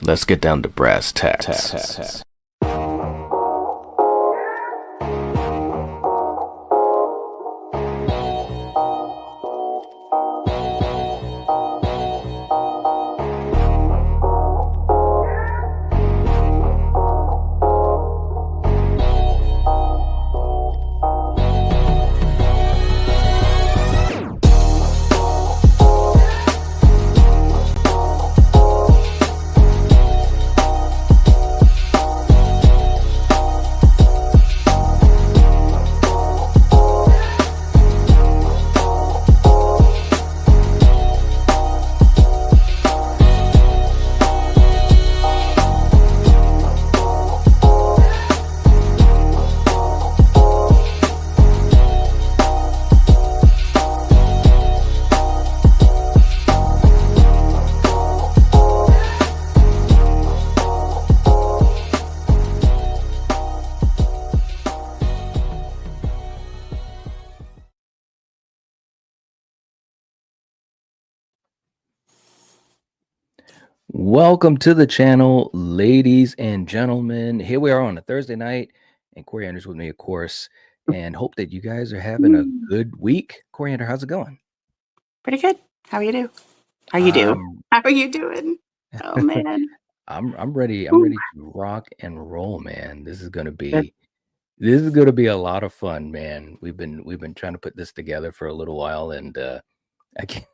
Let's get down to brass tacks. Welcome to the channel, ladies and gentlemen. Here we are on a Thursday night, and Coriander's with me, of course, and hope that you guys are having a good week. Coriander, how's it going? Pretty good. How are you do? How you do? How are you doing? Oh man. I'm ready. I'm ready to rock and roll, man. This is gonna be a lot of fun, man. We've been trying to put this together for a little while, and I can't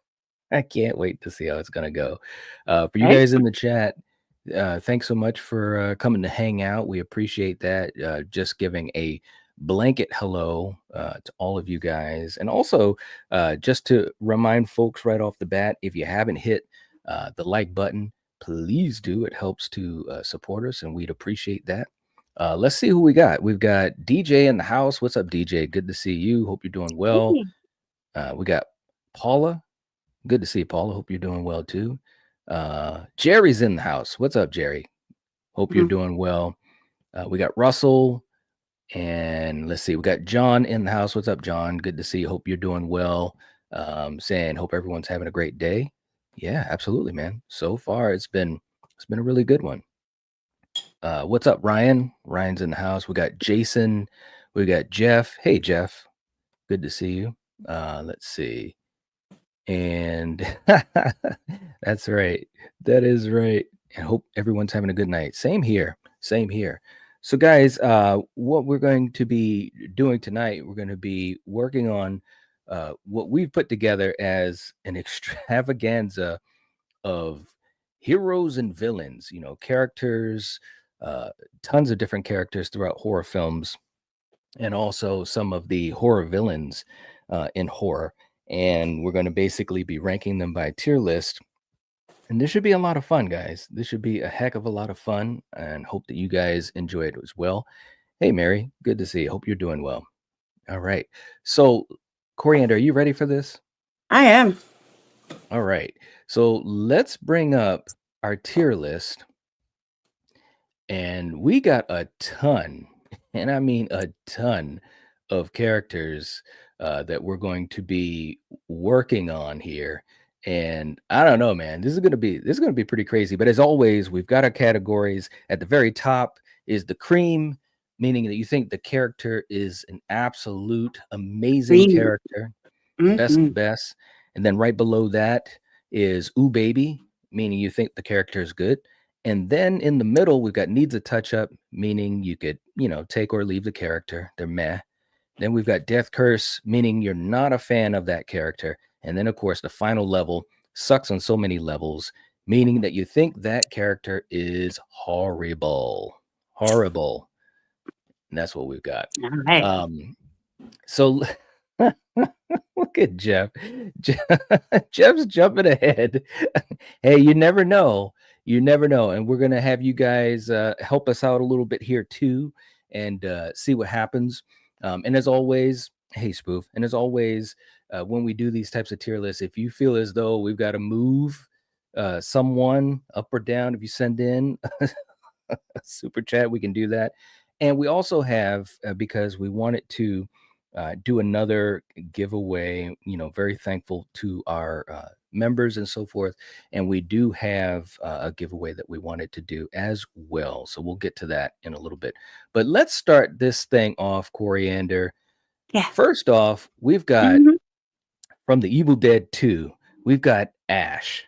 I can't wait to see how it's gonna go. For you Right? guys in the chat, thanks so much for coming to hang out. We appreciate that. Just giving a blanket hello to all of you guys, and also just to remind folks right off the bat, if you haven't hit the like button, please do. It helps to support us, and we'd appreciate that. Let's see who we got. We've got DJ in the house. What's up, DJ? Good to see you. Hope you're doing well. We got Paula. Good to see you, Paula. Hope you're doing well too. Jerry's in the house. What's up, Jerry? Hope you're doing well. We got Russell, and let's see, we got John in the house. What's up, John? Good to see you. Hope you're doing well. Saying hope everyone's having a great day. Yeah, absolutely, man. So far, it's been a really good one. What's up, Ryan? Ryan's in the house. We got Jason. We got Jeff. Hey, Jeff. Good to see you. Let's see. And that's right. That is right. I hope everyone's having a good night. Same here. Same here. So, guys, what we're going to be doing tonight, we're going to be working on what we've put together as an extravaganza of heroes and villains, characters, tons of different characters throughout horror films, and also some of the horror villains in horror. And we're going to basically be ranking them by tier list. And this should be a lot of fun, guys. This should be a heck of a lot of fun, and hope that you guys enjoy it as well. Hey, Mary, good to see you. Hope you're doing well. All right. So, Coriander, are you ready for this? I am. All right. So let's bring up our tier list. And we got a ton, and I mean a ton of characters that we're going to be working on here. And I don't know, man. This is gonna be pretty crazy. But as always, we've got our categories. At the very top is the cream, meaning that you think the character is an absolute amazing Cream. character, best of the best. And then right below that is ooh baby, meaning you think the character is good. And then in the middle, we've got needs a touch up, meaning you could, take or leave the character. They're meh. Then we've got death curse, meaning you're not a fan of that character. And then, of course, the final level sucks on so many levels, meaning that you think that character is horrible. Horrible. And that's what we've got. All right. So look at Jeff. Jeff's jumping ahead. Hey, you never know. You never know. And we're going to have you guys help us out a little bit here too, and see what happens. And as always, hey, Spoof. And as always, when we do these types of tier lists, if you feel as though we've got to move someone up or down, if you send in a super chat, we can do that. And we also have, because we want it to do another giveaway. Very thankful to our members and so forth. And we do have a giveaway that we wanted to do as well. So we'll get to that in a little bit. But let's start this thing off, Coriander. Yeah. First off, we've got Mhm. from the Evil Dead 2, we've got Ash,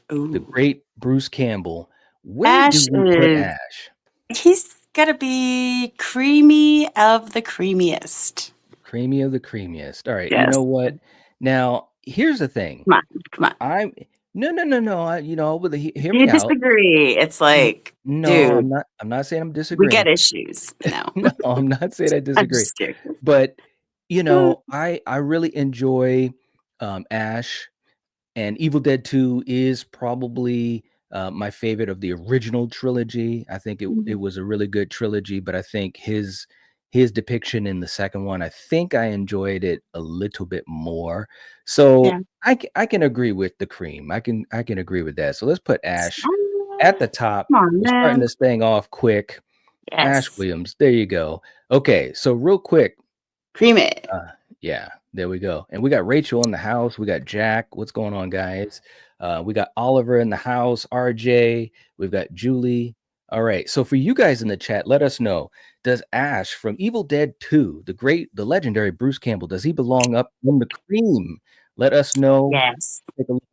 the Ooh. great Bruce Campbell. Where do Ash we put is Ash? he's gotta be creamy of the creamiest. Creamy of the creamiest. All right. You Yes. know what? Now, here's the thing. Come on, come on. I'm no. But hear You me out. disagree. It's N- like, No, dude, I'm not saying I'm we get disagreeing. issues. No. No, I'm not saying I I'm disagree. just joking. But I really enjoy Ash. And Evil Dead 2 is probably my favorite of the original trilogy. I think it Mhm. was a really good trilogy, but I think his depiction in the second one, I think I enjoyed it a little bit more. So Yeah. I can agree with the cream. I can agree with that. So let's put Ash at Ah, the top. come on, We're starting man. this thing off quick. Ash Yes. Williams. There you go. Okay, so real quick, Cream it. uh, yeah, there we go. And we got Rachel in the house. We got Jack. What's going on, guys? We got Oliver in the house, RJ. We've got Julie. All right. So for you guys in the chat, let us know. Does Ash from Evil Dead 2, the legendary Bruce Campbell, does he belong up in the cream? Let us know. Yes.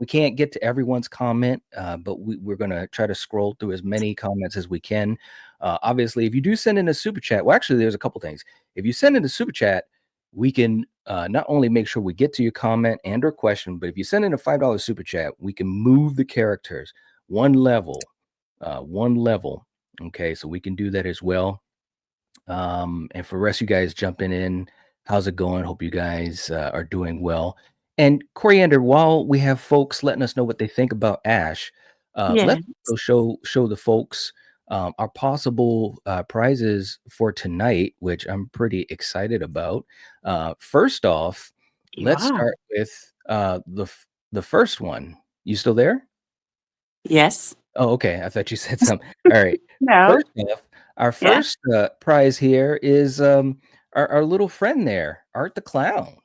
We can't get to everyone's comment, but we're going to try to scroll through as many comments as we can. Obviously, if you do send in a super chat, well, actually, there's a couple things. If you send in a super chat, we can not only make sure we get to your comment and or question, but if you send in a $5 super chat, we can move the characters one level, one level. Okay, so we can do that as well. And for the rest of you guys jumping in, how's it going? Hope you guys are doing well. And Coriander, while we have folks letting us know what they think about Ash, Yeah. let's also show the folks our possible prizes for tonight, which I'm pretty excited about. First off, You let's are. start with the first one. You still there? Yes. Oh, okay. I thought you said something. All right. No. First off, our Yeah. first prize here is our little friend there, Art the Clown.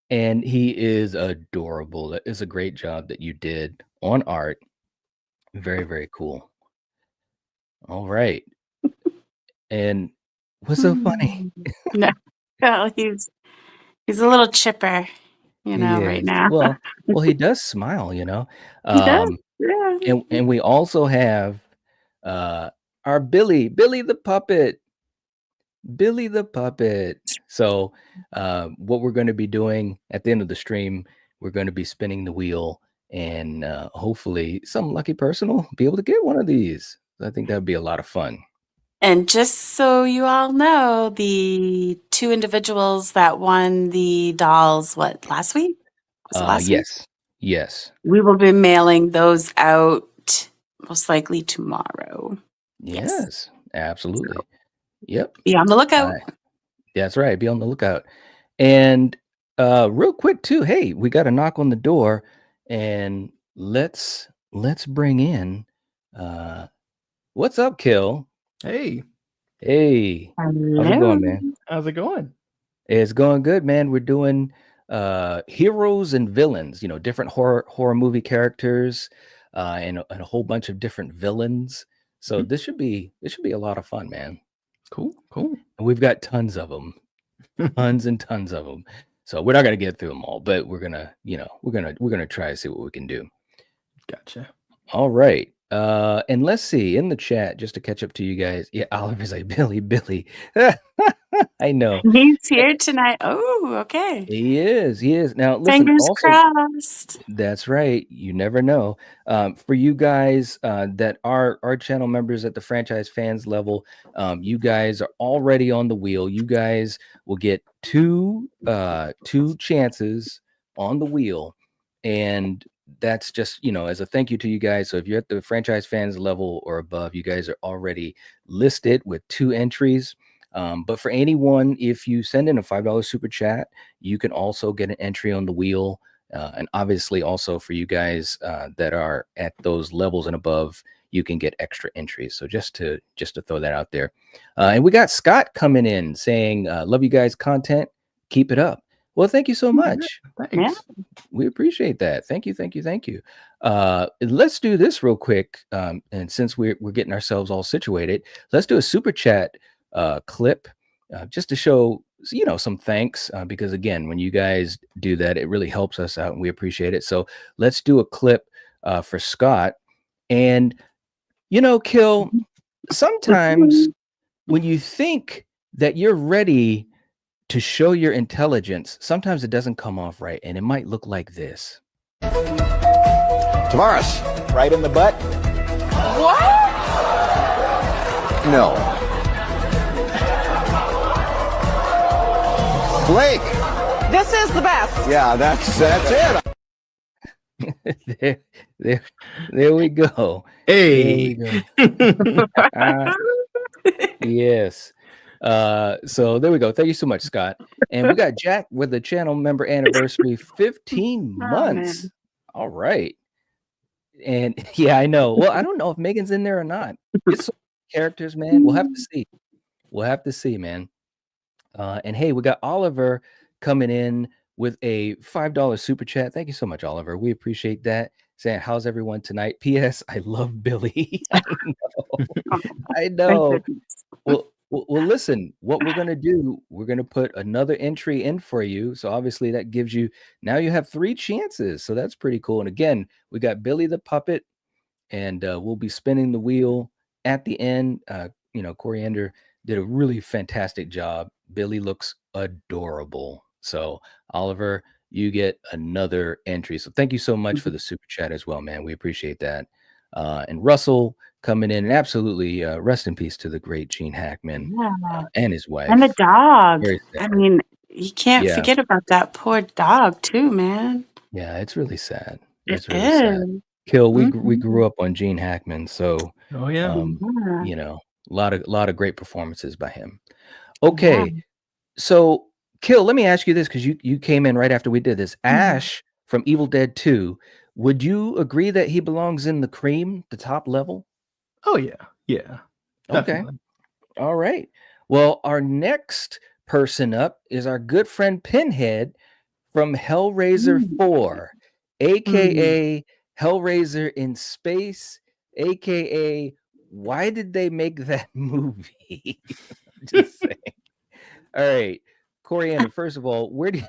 And he is adorable. That is a great job that you did on Art. Very, very cool. All right. And what's so funny? Mm. No. Well, he's a little chipper, He right is. now. Well, he does smile. He does. Um, Yeah. and we also have uh our Billy the puppet. Billy the Puppet. So, what we're going to be doing at the end of the stream, we're going to be spinning the wheel, and hopefully, some lucky person will be able to get one of these. I think that'd be a lot of fun. And just so you all know, the 2 individuals that won the dolls, what, last week? Was it last week? Yes, yes, We will be mailing those out most likely tomorrow. Yes. yes, absolutely. So Yep, be on the uh, lookout. that's right. Be on the lookout. And real quick too, hey, we got a knock on the door, and let's bring in. Uh, what's up, Kill? Hey, Hey, how's it going, Hello. man? how's it going? It's going good, man. We're doing heroes and villains, different horror movie characters, and a whole bunch of different villains. So Mhm. this should be a lot of fun, man. Cool, cool. And we've got tons of them, tons and tons of them. So we're not gonna get through them all, but we're gonna try to see what we can do. Gotcha. All right. And let's see in the chat just to catch up to you guys. Yeah, Oliver's like Billy. I know. He's here tonight. Oh, okay. He is. He is. Now, listen, Fingers also, crossed. that's right. You never know. For you guys that are our channel members at the franchise fans level, you guys are already on the wheel. You guys will get two chances on the wheel, and that's just as a thank you to you guys. So if you're at the franchise fans level or above, you guys are already listed with 2 entries. But for anyone, if you send in a $5 super chat, you can also get an entry on the wheel. And obviously, also for you guys that are at those levels and above, you can get extra entries. So just to throw that out there. And we got Scott coming in saying, love you guys' content. Keep it up. Well, thank you so much. Thanks. We appreciate that. Thank you. Let's do this real quick. And since we're getting ourselves all situated, let's do a super chat clip just to show, some thanks. Because again, when you guys do that, it really helps us out and we appreciate it. So let's do a clip for Scott. And, Kill, sometimes when you think that you're ready to show your intelligence, sometimes it doesn't come off right, and it might look like this. Tavares, right in the butt? What? No. Blake. This is the best. Yeah, that's it. there we go. Hey. There we go. Yes. So there we go. Thank you so much, Scott. And we got Jack with the channel member anniversary, 15 months. Man. All right. And yeah, I know. Well, I don't know if Megan's in there or not. It's so many characters, man. We'll have to see, man. And hey, we got Oliver coming in with a $5 super chat. Thank you so much, Oliver. We appreciate that. Saying, how's everyone tonight? P.S. I love Billy. I know. Well, listen, what we're going to do, we're going to put another entry in for you. So obviously that gives you, now you have 3 chances. So that's pretty cool. And again, we got Billy the puppet, and we'll be spinning the wheel at the end. Coriander did a really fantastic job. Billy looks adorable. So Oliver, you get another entry. So thank you so much for the super chat as well, man. We appreciate that. And Russell coming in, and absolutely rest in peace to the great Gene Hackman and his wife. And the dog. I mean, you can't forget about that poor dog too, man. Yeah, it's really sad. It's really sad. Kill, we grew up on Gene Hackman, so a lot of great performances by him. Okay, so Kill, let me ask you this, because you came in right after we did this. Ash from Evil Dead 2, would you agree that he belongs in the cream, the top level? Oh yeah. Definitely. Okay. All right. Well, our next person up is our good friend Pinhead from Hellraiser 4, aka Hellraiser in Space, aka why did they make that movie? Just saying. All right, Coriander, first of all, where do you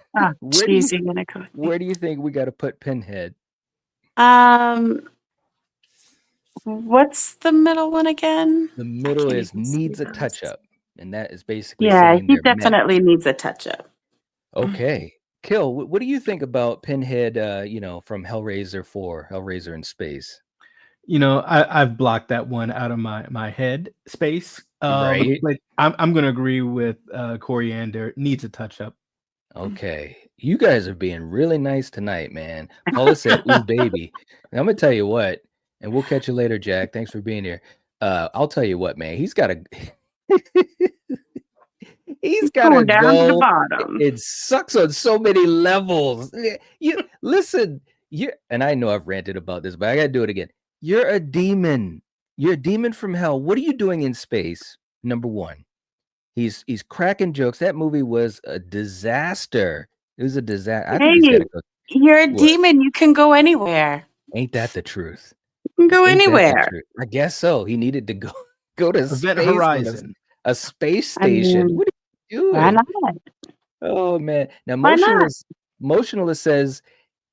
think we got to put Pinhead? What's the middle one again? The middle is needs a touch up, and that is basically he definitely needs a touch up. Okay, Kill, what do you think about Pinhead? From Hellraiser 4, Hellraiser in Space. I've blocked that one out of my head space. Right. But I'm gonna agree with Coriander. Needs a touch up. Okay, you guys are being really nice tonight, man. Paula said, "Ooh, baby." And I'm gonna tell you what, and we'll catch you later, Jack. Thanks for being here. I'll tell you what, man. He's got to go down to the bottom. It sucks on so many levels. You listen. And I know I've ranted about this, but I gotta do it again. You're a demon. You're a demon from hell. What are you doing in space? Number one. He's cracking jokes. That movie was a disaster. It was a disaster. I think he's gotta go. You're a demon. You can go anywhere. Ain't that the truth? You can go anywhere. I guess so. He needed to go to Event space, Horizon, a space station. What are you doing? Why not? Oh man! Now Motionless says,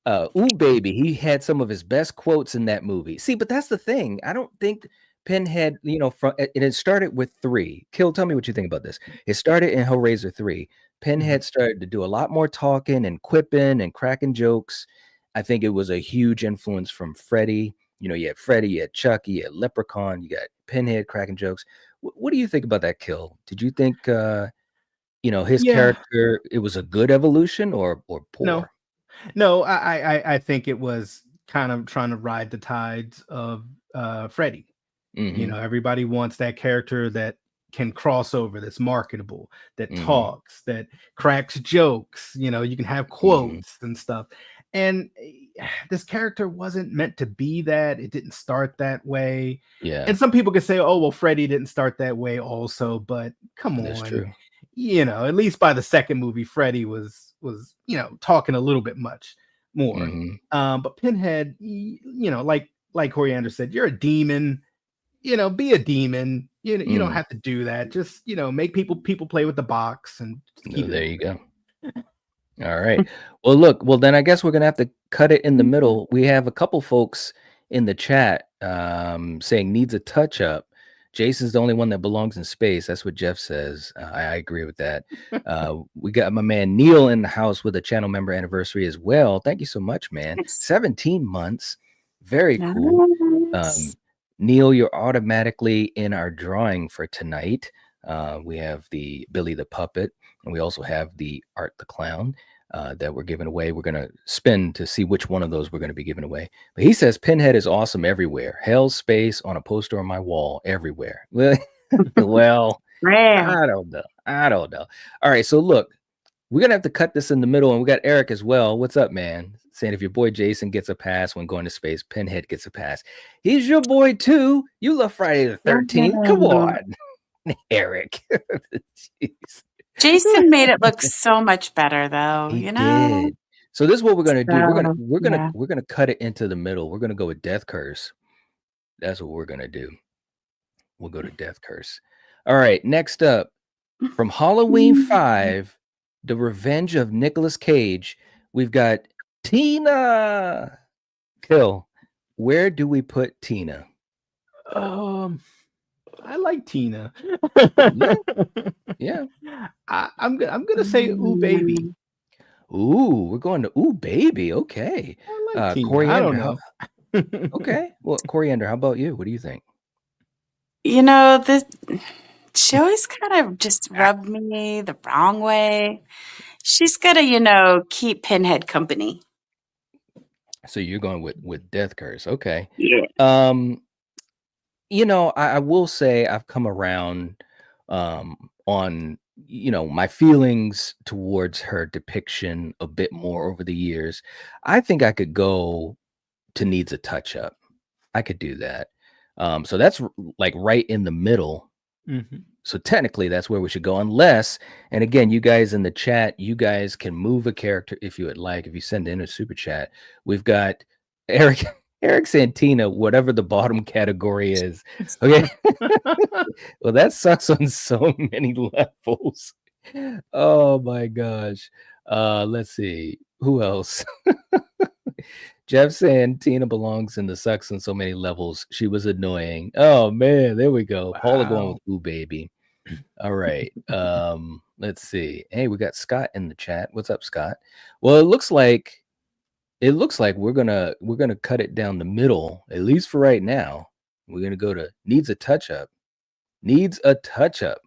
"Ooh, baby." He had some of his best quotes in that movie. See, but that's the thing. I don't think Pinhead, it started with 3. Kill, tell me what you think about this. It started in Hellraiser 3. Pinhead started to do a lot more talking and quipping and cracking jokes. I think it was a huge influence from Freddy. You had Freddy, you had Chucky, you had Leprechaun, you got Pinhead cracking jokes. What do you think about that, Kill? Did you think, his character, it was a good evolution or poor? No, I think it was kind of trying to ride the tides of Freddy. Everybody wants that character that can cross over, that's marketable, that talks, that cracks jokes. You can have quotes and stuff. And this character wasn't meant to be that. It didn't start that way. Yeah. And some people could say, oh, well, Freddy didn't start that way also, but come That's on. true. At least by the second movie, Freddy was talking a little bit much more. Mm-hmm. But Pinhead, like Coriander said, you're a demon. Be a demon. You don't have to do that. Just make people play with the box and keep there you go. All right. Well, then I guess we're gonna have to cut it in the middle. We have a couple folks in the chat saying needs a touch up. Jason's the only one that belongs in space. That's what Jeff says. I agree with that. We got my man Neil in the house with a channel member anniversary as well. Thank you so much, man. 17 months. Very cool. Neil, you're automatically in our drawing for tonight. We have the Billy the Puppet, and we also have the Art the Clown that we're giving away. We're going to spin to see which one of those we're going to be giving away. But he says Pinhead is awesome everywhere. Hell's space on a poster on my wall everywhere. Well, I don't know. All right, so look, we're going to have to cut this in the middle, and we got Eric as well. What's up, man? Saying if your boy Jason gets a pass when going to space, Pinhead gets a pass. He's your boy too. You love Friday the 13th. Come on, Eric. Jeez. Jason made it look so much better, though. He did. So this is what we're gonna do. We're gonna cut it into the middle. We're gonna go with Death Curse. That's what we're gonna do. We'll go to Death Curse. All right. Next up, from Halloween 5, The Revenge of Nicolas Cage. We've got Tina. Kill. Where do we put Tina? I like Tina. Yeah. I'm gonna say ooh baby. Ooh, we're going to ooh baby. Okay. I like Tina. Coriander, I don't know. Okay. Well, Coriander, how about you? What do you think? She always kind of just rubbed me the wrong way. She's gotta, keep Pinhead company. So you're going with Death Curse. Okay. Yeah. I will say I've come around on my feelings towards her depiction a bit more over the years. I think I could go to needs a touch up. I could do that. So that's like right in the middle. Mm-hmm. So technically that's where we should go, unless, and again, you guys in the chat, you guys can move a character if you would like. If you send in a super chat, we've got Eric Santina, whatever the bottom category is. Okay. Well, that sucks on so many levels. Oh my gosh. Let's see. Who else? Jeff saying Tina belongs in the sucks on so many levels. She was annoying. Oh man, there we go. Wow. Paula going with ooh baby. All right. Let's see. Hey, we got Scott in the chat. What's up, Scott? Well, it looks like we're gonna cut it down the middle, at least for right now. We're gonna go to needs a touch up. Needs a touch up.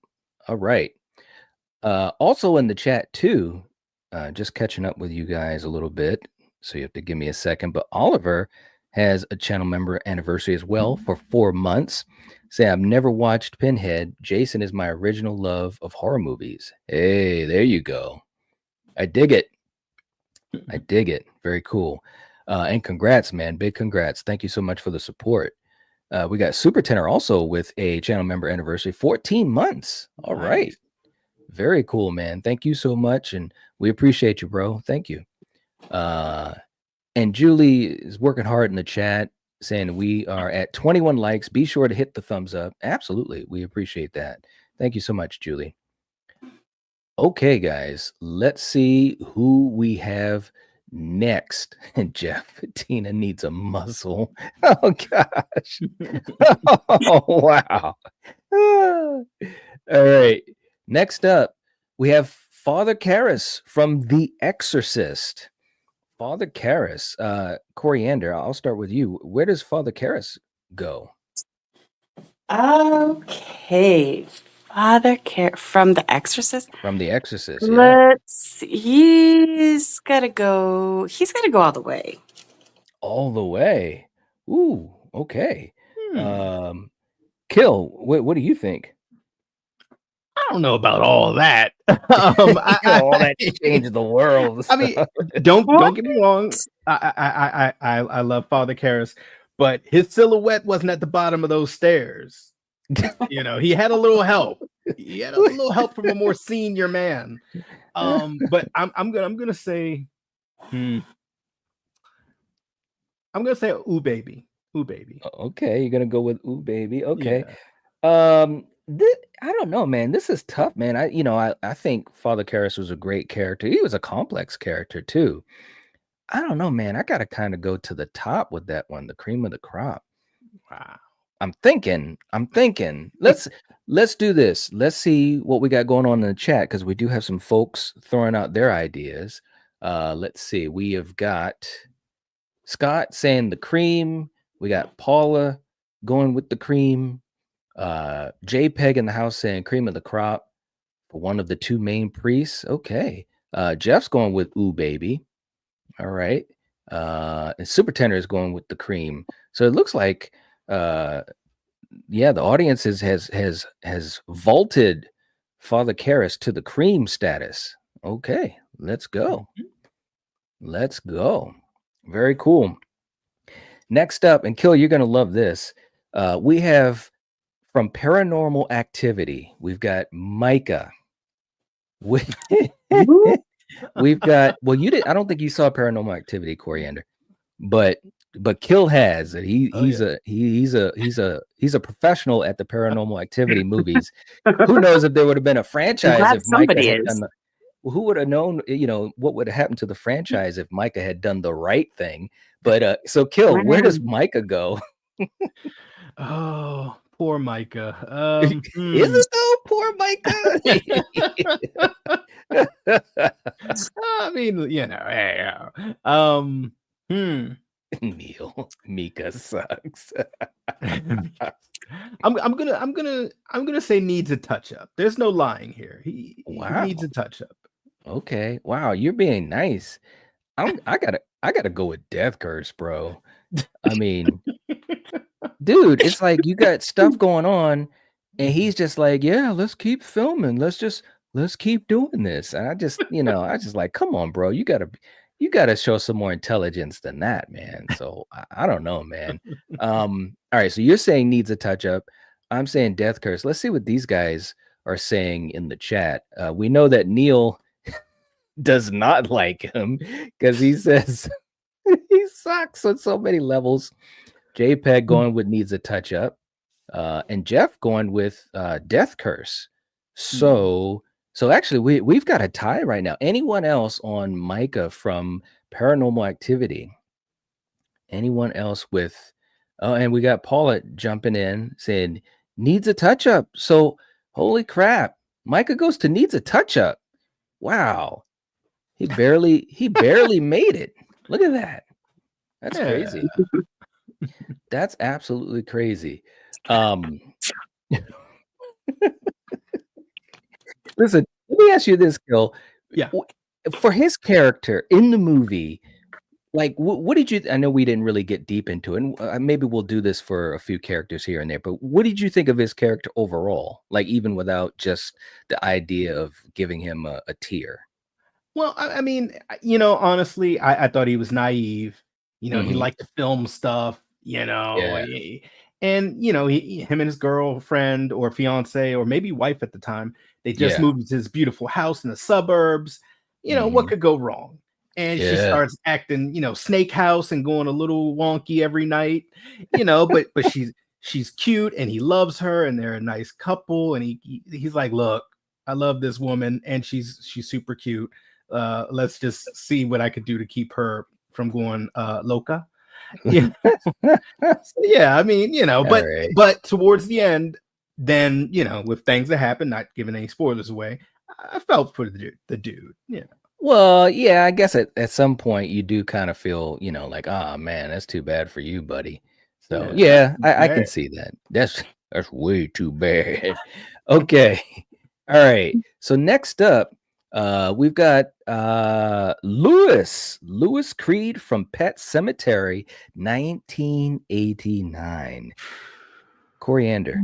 All right. Also in the chat too, just catching up with you guys a little bit. So you have to give me a second. But Oliver has a channel member anniversary as well for 4 months. Say, I've never watched Pinhead. Jason is my original love of horror movies. Hey, there you go. I dig it. I dig it. Very cool. And congrats, man. Big congrats. Thank you so much for the support. We got Super Tenor also with a channel member anniversary, 14 months. All right. Very cool, man. Thank you so much. And we appreciate you, bro. Thank you. And Julie is working hard in the chat saying we are at 21 likes. Be sure to hit the thumbs up. Absolutely. We appreciate that. Thank you so much, Julie. Okay, guys, let's see who we have next. And Jeff, Tina needs a muscle. Oh gosh. Oh, wow. All right. Next up, we have Father Karras from The Exorcist. Father Karras, Coriander, I'll start with you. Where does Father Karras go? Okay. Father from The Exorcist? From The Exorcist, yeah. He's gotta go all the way. All the way. Ooh, okay. Kill, what do you think? I don't know about all that. All that changed the world. I mean, don't get me wrong. I love Father Karras, but his silhouette wasn't at the bottom of those stairs. He had a little help. He had a little help from a more senior man. But I'm gonna say, I'm gonna say ooh baby. Ooh baby. Okay, you're gonna go with ooh baby. Okay. Yeah. I don't know, man. This is tough, man. I think Father Karras was a great character. He was a complex character too. I don't know, man. I gotta kind of go to the top with that one, the cream of the crop. Wow. I'm thinking. Let's do this. Let's see what we got going on in the chat because we do have some folks throwing out their ideas. Let's see. We have got Scott saying the cream. We got Paula going with the cream. JPEG in the house saying cream of the crop for one of the two main priests. Okay. Jeff's going with ooh baby. All right. And Super Tender is going with the cream. So it looks like the audience has vaulted Father Karras to the cream status. Okay, let's go. Let's go. Very cool. Next up, and Kill, you're gonna love this. We have from Paranormal Activity, we've got Micah. We've got I don't think you saw Paranormal Activity, Coriander, but Kill has it. He's a professional at the Paranormal Activity movies. Who knows if there would have been a franchise if Micah had done who would have known, what would have happened to the franchise if Micah had done the right thing. But so Kill, where does Micah go? Oh, poor Micah. Is it though? Poor Micah. I mean, Neil, Mika sucks. I'm gonna say needs a touch up. There's no lying here. He needs a touch up. Okay. Wow, you're being nice. I gotta go with Death Curse, bro. I mean, dude, it's like you got stuff going on, and he's just like, yeah, let's keep filming. Let's keep doing this. And I just like, come on, bro. You gotta show some more intelligence than that, man. So I don't know, man. All right. So you're saying needs a touch up. I'm saying Death Curse. Let's see what these guys are saying in the chat. We know that Neil does not like him because he says he sucks on so many levels. JPEG going with needs a touch up, and Jeff going with Death Curse. So actually we've got a tie right now. Anyone else on Micah from Paranormal Activity? Anyone else with? Oh, and we got Paula jumping in saying needs a touch up. So holy crap, Micah goes to needs a touch up. Wow. He barely made it. Look at that. That's crazy. That's absolutely crazy. Listen, let me ask you this, Gil. Yeah. For his character in the movie, like, what did you? I know we didn't really get deep into it, and maybe we'll do this for a few characters here and there. But what did you think of his character overall? Like, even without just the idea of giving him a tier. Well, I mean, honestly, I thought he was naive. He liked to film stuff. And him and his girlfriend or fiance or maybe wife at the time, they just moved to this beautiful house in the suburbs. What could go wrong? And she starts acting, snake house and going a little wonky every night, but she's cute and he loves her and they're a nice couple. And he's like, look, I love this woman and she's super cute. Let's just see what I could do to keep her from going loca. Yeah. I mean, but towards the end, then with things that happen, not giving any spoilers away, I felt for the dude. Yeah. Well, yeah, I guess at some point you do kind of feel, like, oh man, that's too bad for you, buddy. So I can see that. That's way too bad. Okay. All right. So next up, we've got Lewis Creed from Pet Sematary 1989. Coriander,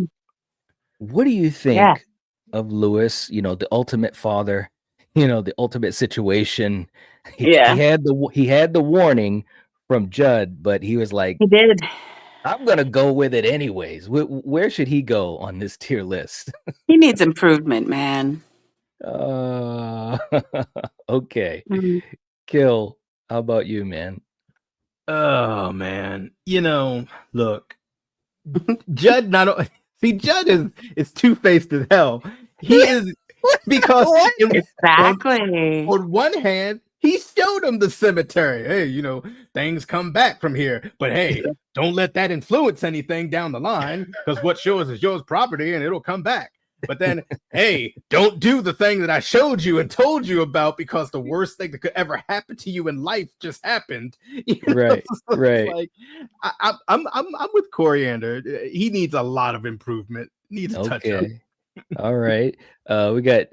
what do you think of Lewis, the ultimate father? the ultimate situation. He Yeah, had the warning from Judd, but he was like, he did. I'm gonna go with it anyways. Where should he go on this tier list? He needs improvement, man. Uh, okay. Mhm. Kill. How about you, man? Oh man, look, Judd Judd is two-faced as hell. He is because Exactly. on one hand, he showed him the cemetery. Hey, things come back from here, but hey, don't let that influence anything down the line because what's yours is yours property and it'll come back. But then, hey, don't do the thing that I showed you and told you about because the worst thing that could ever happen to you in life just happened. Right, So right. like, I'm with Coriander. He needs a lot of improvement. Needs a touch up. Okay. All right. We got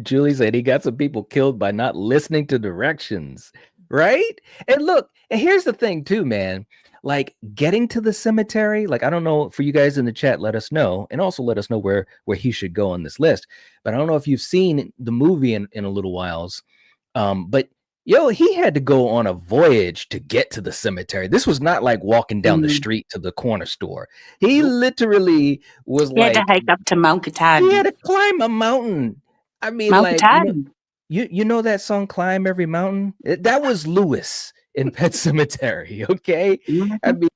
Julie said he got some people killed by not listening to directions. Right? And look, and here's the thing too, man. Like getting to the cemetery, like I don't know, for you guys in the chat, let us know, and also let us know where he should go on this list. But I don't know if you've seen the movie in a little whiles. But he had to go on a voyage to get to the cemetery. This was not like walking down the street to the corner store. He literally was He had to hike up to Mount he Katahdin. had to climb a mountain. I mean, Mount like Katahdin. you know that song "Climb Every Mountain"? That was Lewis in Pet Sematary. Okay, I mean,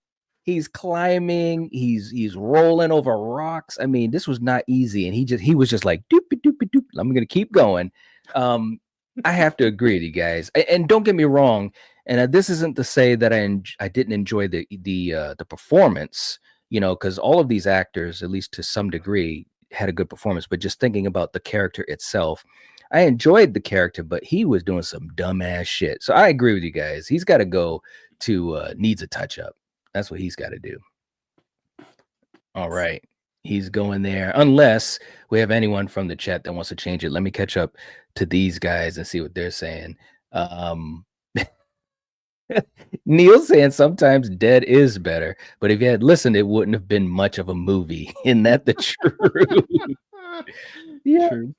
he's climbing, he's rolling over rocks. I mean, this was not easy, and he was just like doop doop doop. I'm gonna keep going. I have to agree with you guys, and don't get me wrong. And this isn't to say that I didn't enjoy the performance, because all of these actors, at least to some degree, had a good performance. But just thinking about the character itself, I enjoyed the character, but he was doing some dumbass shit. So I agree with you guys. He's got to go to needs a touch up. That's what he's got to do. All right. He's going there. Unless we have anyone from the chat that wants to change it. Let me catch up to these guys and see what they're saying. Neil saying sometimes dead is better, but if you had listened, it wouldn't have been much of a movie. Isn't that the truth? Yeah. True.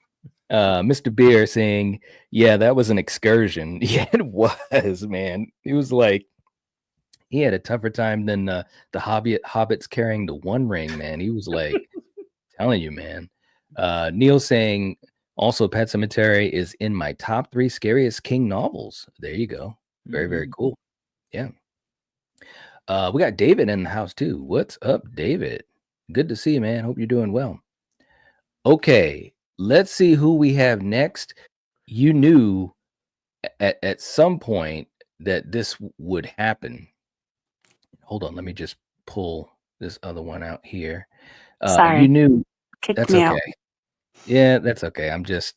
Mr. Beer saying, yeah, that was an excursion. Yeah, it was, man. It was like he had a tougher time than the hobbits carrying the One Ring, man. He was like, telling you, man. Neil saying, also, Pet Sematary is in my top 3 scariest King novels. There you go. Very, very cool. Yeah. We got David in the house too. What's up, David? Good to see you, man. Hope you're doing well. Okay, let's see who we have next. You knew at some point that this would happen. Hold on, let me just pull this other one out here. Sorry. You knew. Kicked That's me okay. out. Yeah, that's okay. I'm just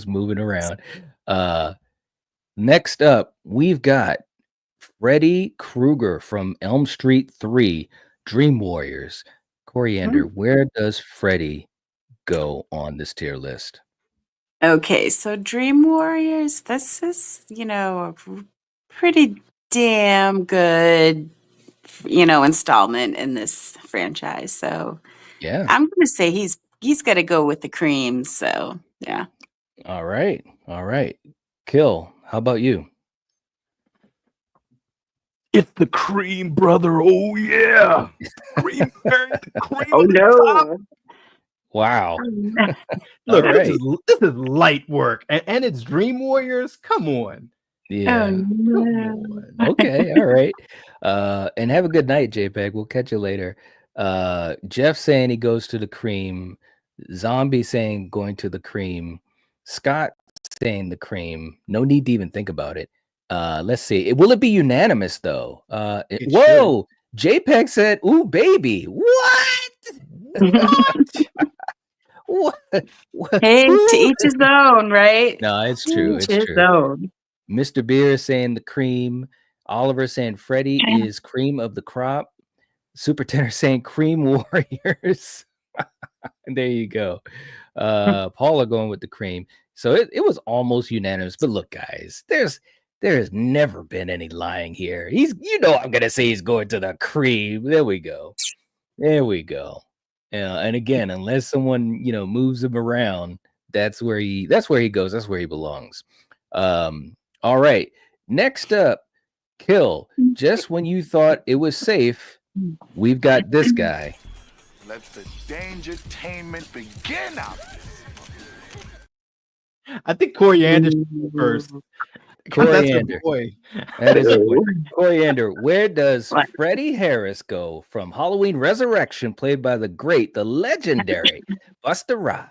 moving around. Next up, we've got Freddy Krueger from Elm Street 3, Dream Warriors. Coriander, where does Freddy go on this tier list? Okay, so Dream Warriors, this is, a pretty damn good, installment in this franchise. So Yeah. I'm going to say he's got to go with the cream. So yeah. All right. Kill. How about you? It's the cream, brother. Oh yeah, cream. Oh no! Wow. Look, All right. this is light work, and it's Dream Warriors. Come on. Yeah. Oh, no. Okay. All right. And have a good night, JPEG. We'll catch you later. Jeff saying he goes to the cream. Zombie saying going to the cream. Scott saying the cream. No need to even think about it. Let's see. Will it be unanimous though? Whoa! JPEG said, "Ooh, baby." What? What? Hey, to each his own, right? No, it's true. Each It's his true. own. Mr. Beer is saying the cream. Oliver saying Freddy is cream of the crop. Super Tenor saying cream warriors. There you go. Paula going with the cream. So it was almost unanimous. But look, guys, there has never been any lying here. I'm gonna say he's going to the cream. There we go. And again, unless someone moves him around, That's where he goes. That's where he belongs. All right. Next up, Kill. Just when you thought it was safe, we've got this guy. Let the dangertainment begin out. I think Coriander should go first. Coriander. Boy. That is a boy. Coriander, where does Freddie Harris go from Halloween Resurrection, played by the great, the legendary Busta Rhymes?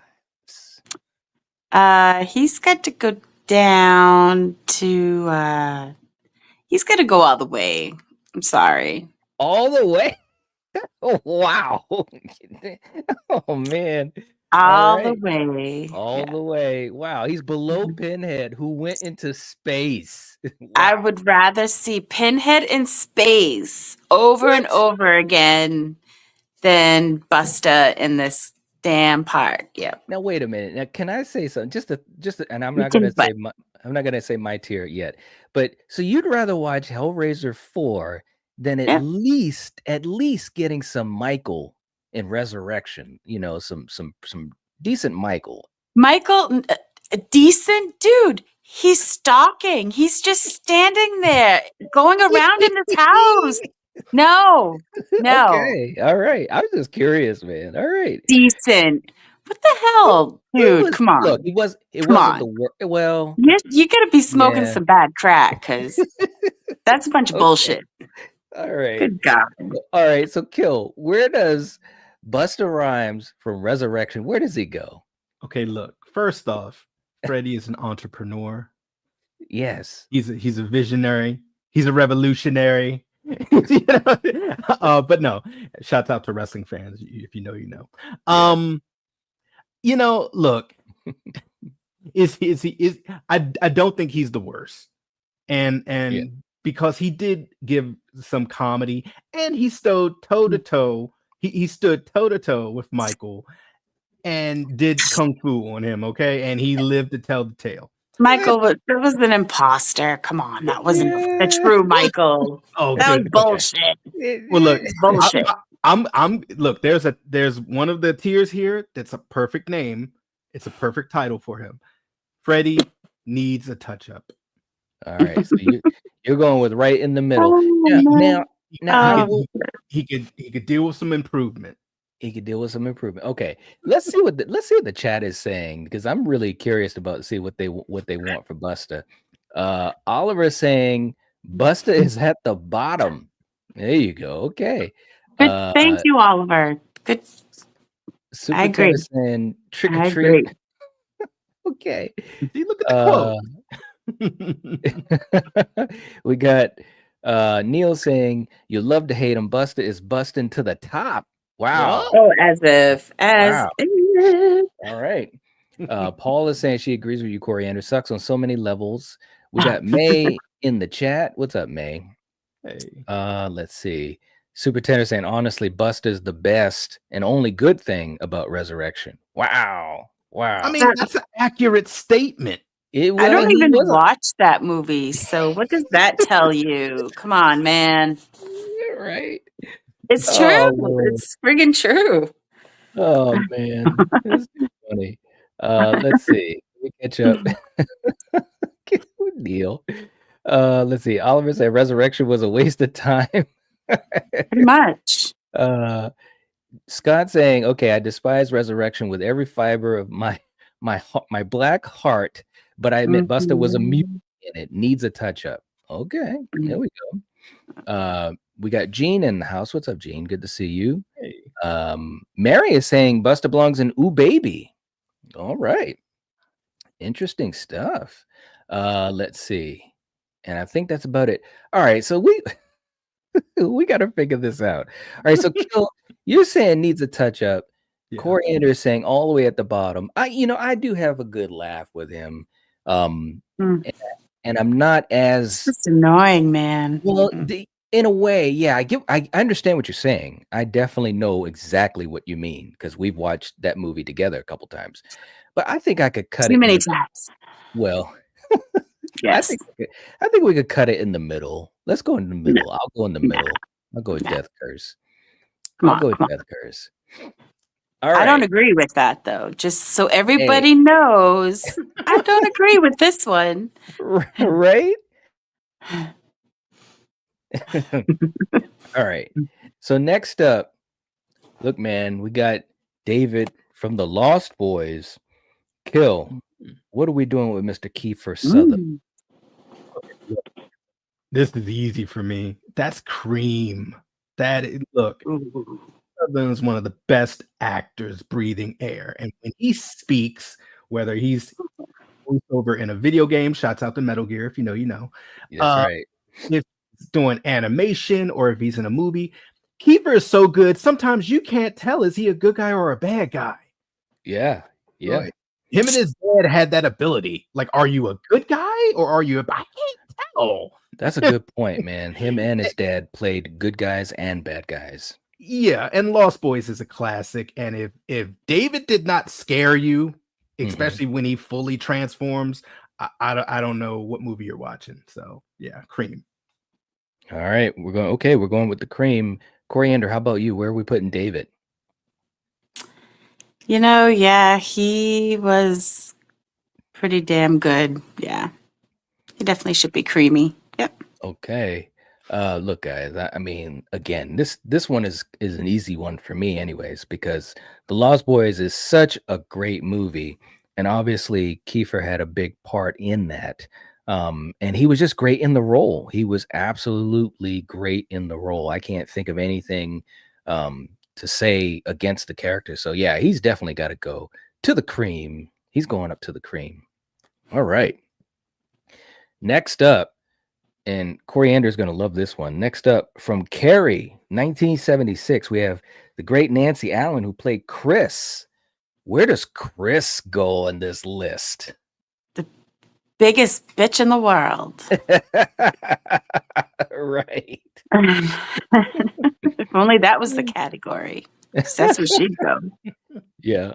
He's got to go down to he's got to go all the way. I'm sorry. All the way? Oh, wow. Oh, man. All the way. All the way. Wow. He's below Pinhead, who went into space. Wow. I would rather see Pinhead in space over and over again than Busta in this damn part. Yeah. Now wait a minute. Now can I say something? And I'm not gonna say my tier yet. But so you'd rather watch Hellraiser 4 than at least getting some Michael in Resurrection, some decent Michael. Michael, a decent dude. He's stalking. He's just standing there, going around in his house. No. Okay. All right. I was just curious, man. All right. Decent. What the hell, dude? Come on. Look, it wasn't the work. Well, you got to be smoking some bad crack, because that's a bunch of bullshit. All right. Good God. All right. So, Kill, where does Busta Rhymes from Resurrection, where does he go? Okay, look. First off, Freddy is an entrepreneur. Yes. He's a visionary. He's a revolutionary. But no, shouts out to wrestling fans. If you know, you know. Look, I don't think he's the worst. And because he did give some comedy, and he stood toe to toe. He stood toe to toe with Michael and did kung fu on him, okay? And he lived to tell the tale. Michael was an imposter. Come on, that wasn't the true Michael. Oh, that was bullshit. Well, look, bullshit. I'm look. There's one of the tiers here that's a perfect name. It's a perfect title for him. Freddy needs a touch up. All right, so you're going with right in the middle. Now he could deal with some improvement. He could deal with some improvement. Okay, let's see what the chat is saying, because I'm really curious about see what they want for Busta. Oliver is saying Busta is at the bottom. There you go. Okay. Good. Thank you, Oliver. Good. Super I agree. Saying trick or treat. Okay. See, look at the quote. We got Neil saying you love to hate him. Busta is busting to the top. Wow. Oh, as if. All right. Paul is saying she agrees with you, Coriander. Sucks on so many levels. We got May in the chat. What's up, May? Hey. Let's see. Super Tender saying, honestly, Busta is the best and only good thing about Resurrection. Wow. I mean, that's an accurate statement. I don't even watch that movie, so what does that tell you? Come on, man. You're right. It's true. It's friggin' true. Oh, man. That's too funny. Let's see. Let me catch up. Neil. Let's see. Oliver said Resurrection was a waste of time. Pretty much. Scott saying, okay, I despise Resurrection with every fiber of my black heart, but I admit Busta was a mutant in it. Needs a touch up. Okay, there we go. We got Gene in the house. What's up, Gene? Good to see you. Hey. Mary is saying Busta belongs in Ooh Baby. All right. Interesting stuff. Let's see. And I think that's about it. All right, so we got to figure this out. All right, so Kill, you're saying needs a touch up. Yeah. Coriander is saying all the way at the bottom. I do have a good laugh with him. And I'm not as it's annoying, man. Well, in a way, yeah, I understand what you're saying. I definitely know exactly what you mean, because we've watched that movie together a couple times. But I think I could cut it too many times. Well, yes. I think we could cut it in the middle. Let's go in the middle. No. I'll go in the middle. I'll go with Death Curse. I'll go with Death Curse. All I don't right. agree with that, though. Just so Hey. everybody knows, I don't agree with this one. Right? All right. So next up, look, man, we got David from the Lost Boys. Kill. What are we doing with Mr. Kiefer Sutherland? This is easy for me. That's Cream. Look, Sutherland is one of the best actors breathing air, and when he speaks, whether he's over in a video game, shouts out to Metal Gear, if you know, you know. That's right. If he's doing animation or if he's in a movie, Kiefer is so good. Sometimes you can't tell, is he a good guy or a bad guy? Yeah. Yeah. Like, him and his dad had that ability. Like, are you a good guy or are you I can't tell. That's a good point, man. Him and his dad played good guys and bad guys. Yeah, and Lost Boys is a classic. And if David did not scare you, especially when he fully transforms, I don't know what movie you're watching. So yeah, Cream. All right, we're going with the Cream. Coriander, how about you? Where are we putting David? Yeah, he was pretty damn good. Yeah. He definitely should be creamy. Yep. Okay. Look, guys, I mean, again, this one is an easy one for me anyways, because The Lost Boys is such a great movie, and obviously Kiefer had a big part in that. And he was just great in the role. He was absolutely great in the role. I can't think of anything to say against the character. So yeah, he's definitely got to go to the Cream. He's going up to the Cream. All right. Next up, and Coriander's going to love this one. Next up, from Carrie, 1976, we have the great Nancy Allen, who played Chris. Where does Chris go on this list? The biggest bitch in the world. Right. If only that was the category. That's where she'd go. Yeah.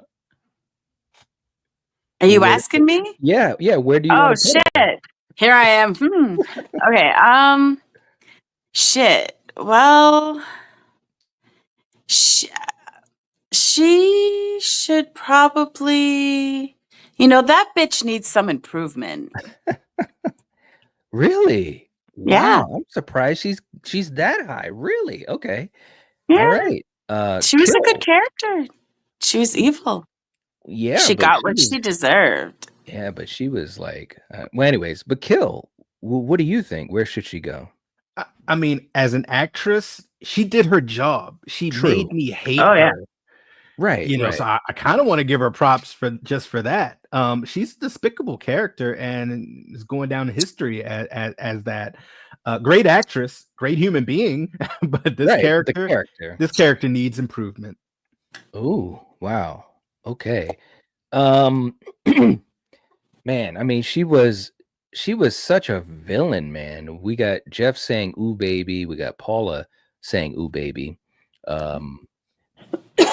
Are you asking me? Yeah. Where do you want to put shit. her? Here I am. Okay. Shit. Well, she should probably, that bitch needs some improvement. Really? Yeah. Wow, I'm surprised she's that high. Really? Okay. Yeah. All right. She was a good Kill. character. She was evil. Yeah. She but got what she deserved. Yeah, but she was like, well, anyways, but Kill, what do you think? Where should she go? I mean, as an actress, she did her job. She made me hate her. Yeah. Right. So I kind of want to give her props for that. She's a despicable character and is going down in history as that. Great actress, great human being, but this character needs improvement. Oh, wow. Okay. Man, I mean, she was such a villain, man. We got Jeff saying "ooh baby," we got Paula saying "ooh baby."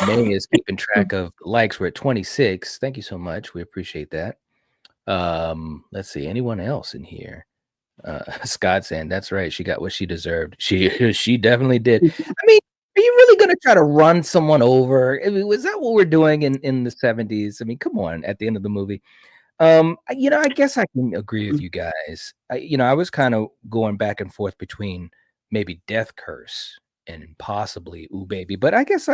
May is keeping track of likes. We're at 26. Thank you so much. We appreciate that. Let's see, anyone else in here? Scott saying that's right. She got what she deserved. She definitely did. I mean, are you really going to try to run someone over? I mean, was that what we're doing in the 70s? I mean, come on, at the end of the movie. I guess I can agree with you guys. I was kind of going back and forth between maybe Death Curse and possibly Ooh Baby, but I guess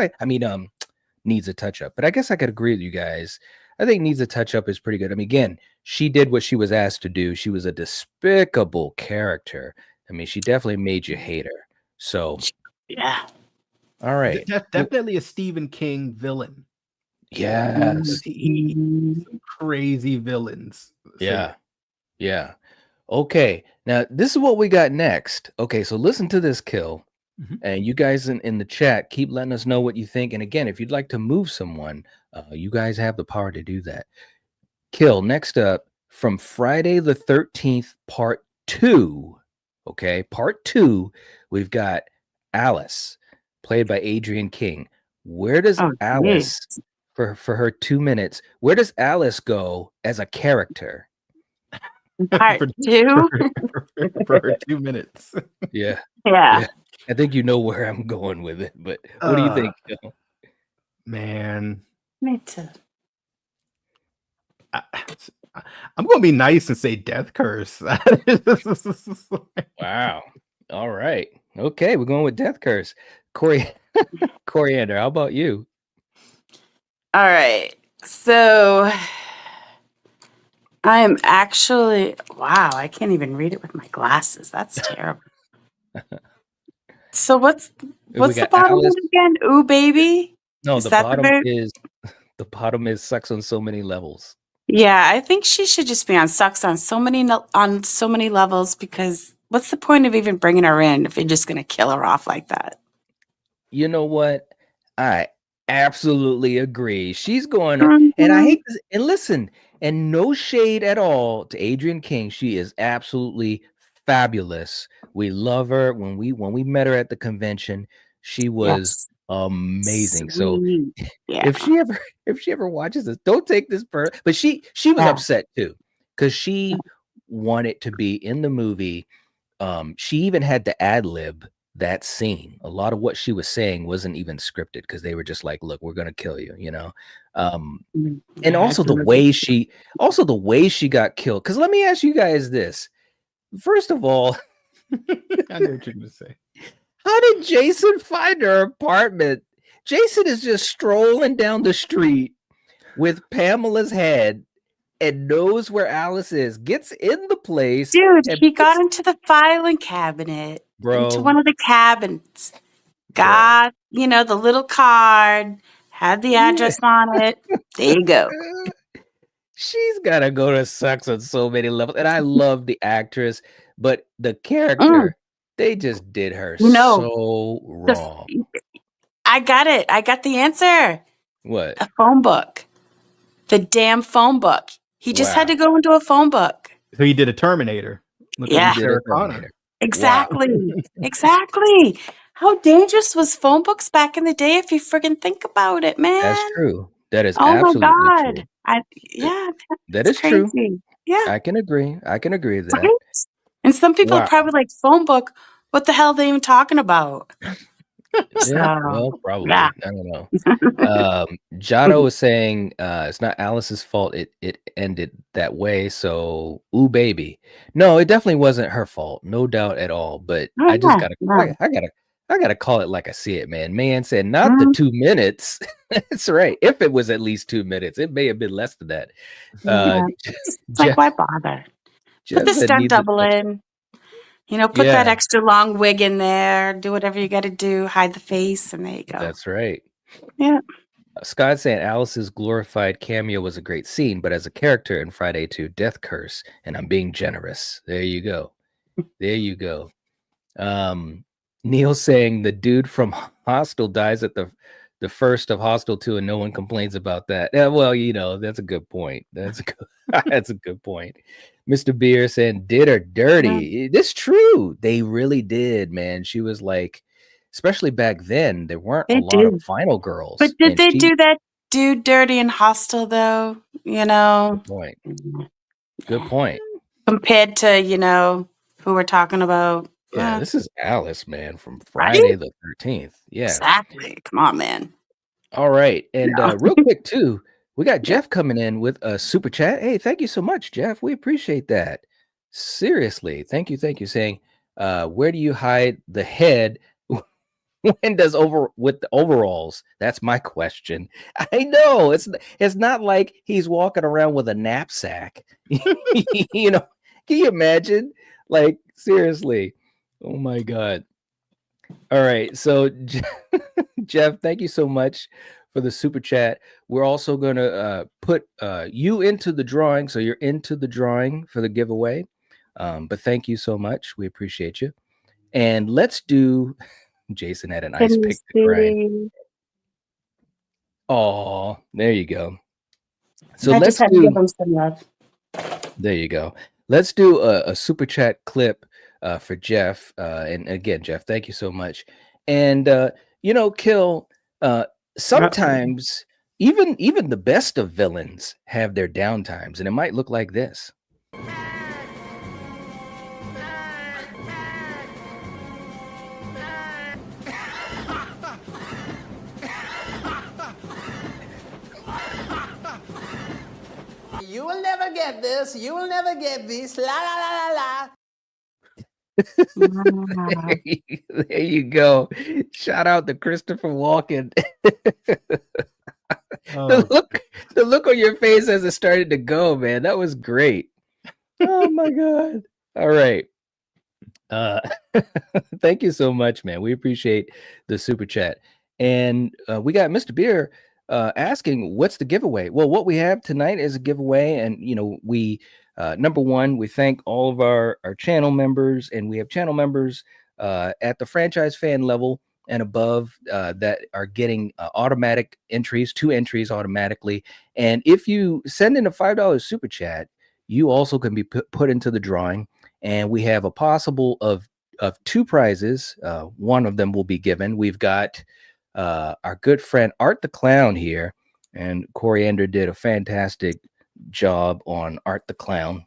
Needs a Touch Up. But I guess I could agree with you guys. I think Needs a Touch Up is pretty good. I mean, again, she did what she was asked to do. She was a despicable character. I mean, she definitely made you hate her. So, yeah. All right. Definitely a Stephen King villain. Yes. Some crazy villains. Yeah. Okay. Now, this is what we got next. Okay, so listen to this, Kill. And you guys in the chat, keep letting us know what you think. And again, if you'd like to move someone, you guys have the power to do that. Kill, next up, from Friday the 13th, part 2. Okay, part 2, we've got Alice, played by Adrienne King. Where does Alice, for her 2 minutes, where does Alice go as a character? Part 2? For her 2 minutes. Yeah. Yeah. I think you know where I'm going with it, but what do you think, Kill? Man. Me too. I'm gonna be nice and say death curse. Wow. All right. Okay, we're going with death curse. Coriander, how about you? All right. So I am actually wow, I can't even read it with my glasses. That's terrible. So what's We the got bottom Alice. one again? Ooh baby? No, Is the that the bottom very is sucks on so many levels. Yeah, I think she should just be on sucks on so many levels because what's the point of even bringing her in if you're just going to kill her off like that? You know what? I absolutely agree. She's going and I Mhm. hate this. And listen, and no shade at all to Adrienne King. She is absolutely fabulous. We love her. When we met her at the convention, she was Yes. amazing. So Sweet. Yeah. if she ever watches this, don't take this but she was Yeah. upset too because she wanted to be in the movie. She even had to ad lib that scene. A lot of what she was saying wasn't even scripted because they were just like, look, we're gonna kill you, you know. And Yeah, also the way she got killed. Because let me ask you guys this. First of all, I know what you're gonna say. how did Jason find her apartment? Jason is just strolling down the street with Pamela's head and knows where Alice is, gets in the place. Dude, And he got into the filing cabinet, into bro, one of the cabins, got, the little card, had the address on it. There you go. she's gotta go to sucks on so many levels. And I love the actress, but the Mm. character, they just did her You know, so the, wrong. I got it. I got the answer. What? A phone book. The damn phone book. He just had Wow. to go into a phone book. So he did a Terminator. Look Yeah. like He did Sarah a Connor. Terminator. Exactly. Exactly. How dangerous was phone books back in the day if you friggin' think about it, man? That's true. That is Oh my absolutely true. God. That It's is true. crazy. Yeah. I can agree with that. Right? And some people are Wow. probably like, phone book, what the hell are they even talking about? Yeah, So, well, probably. yeah. I don't know. Jado was saying it's not Alice's fault it ended that way. So, ooh, baby. No, it definitely wasn't her fault, no doubt at all. But Oh, I just yeah, gotta, yeah. I gotta call it like I see it, man. Man said not the Mm, 2 minutes. That's right. If it was at least 2 minutes, it may have been less than that. yeah. It's like, Jeff, why bother? Put Jeff the said stunt needs a double touch. in. Put that Yeah, extra long wig in there. Do whatever you got to do. Hide the face, and there you go. that's right. Yeah. Scott saying Alice's glorified cameo was a great scene, but as a character in Friday 2, Death Curse, and I'm being generous. There you go. There you go. Neil saying the dude from Hostel dies at the first of Hostel 2 and no one complains about that. Yeah, well, that's a good point. That's a good point. Mr. Beer saying did her dirty. It's true. They really did, man. She was like, especially back then, there weren't a They lot of do. final girls. But did And they she do that dude dirty and hostile, though? Good point. Good Yeah. point. Compared to, who we're talking about. Yeah, this is Alice, man, from Right? Friday the 13th. Yeah. Exactly. Come on, man. All right. And Yeah. real quick, too, we got Yeah. Jeff coming in with a super chat. Hey, thank you so much, Jeff. We appreciate that. Seriously. Thank you. Saying, where do you hide the head when does with the overalls? That's my question. I know it's not like he's walking around with a knapsack. Can you imagine? Like, seriously. Oh my God. All right. So Jeff, thank you so much for the super chat. We're also going to put you into the drawing. So you're into the drawing for the giveaway. But thank you so much. We appreciate you. And let's do Jason had an ice Can you pick to grind. see? Oh, there you go. So I let's just had to give do. him some love. There you go. Let's do a super chat clip for Jeff. And again, Jeff, thank you so much. And Kill. Sometimes even the best of villains have their downtimes, and it might look like this. never get this. You will never get this. La la la la la. There you go. Shout out to Christopher Walken. The look on your face as it started to go, man. That was great. Oh my God. All right. Thank you so much, man. We appreciate the super chat. And we got Mr. Beer asking, what's the giveaway? Well, what we have tonight is a giveaway. And, we, number one, we thank all of our channel members, and we have channel members at the franchise fan level and above that are getting automatic entries, 2 entries automatically. And if you send in a $5 super chat, you also can be put into the drawing. And we have a possible of 2 prizes. One of them will be given. We've got our good friend Art the Clown here, and Coriander did a fantastic job on Art the Clown.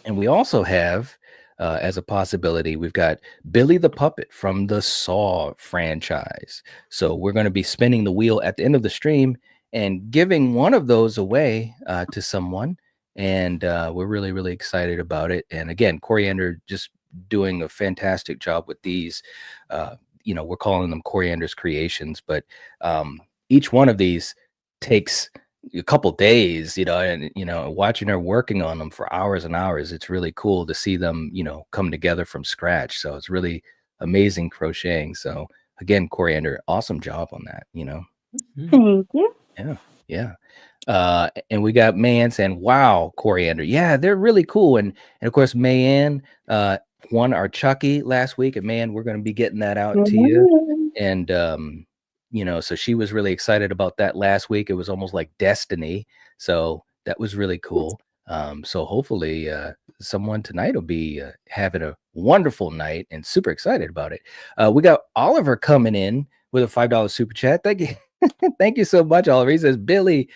And we also have, as a possibility, we've got Billy the Puppet from the Saw franchise. So we're going to be spinning the wheel at the end of the stream and giving one of those away to someone. And we're really, really excited about it. And again, Coriander just doing a fantastic job with these. We're calling them Coriander's creations, but each one of these takes a couple days, and watching her working on them for hours and hours. It's really cool to see them, come together from scratch. So it's really amazing crocheting. So again, Coriander, awesome job on that. Thank you. Yeah. And we got Mayanne saying, wow, Coriander. Yeah, they're really cool. And of course, Mayanne won our Chucky last week. And Mayanne, we're going to be getting that out to you. And, so she was really excited about that last week. It was almost like destiny. So that was really cool. So hopefully someone tonight will be having a wonderful night and super excited about it. We got Oliver coming in with a $5 super chat. Thank you. Thank you so much, Oliver. He says, Billy.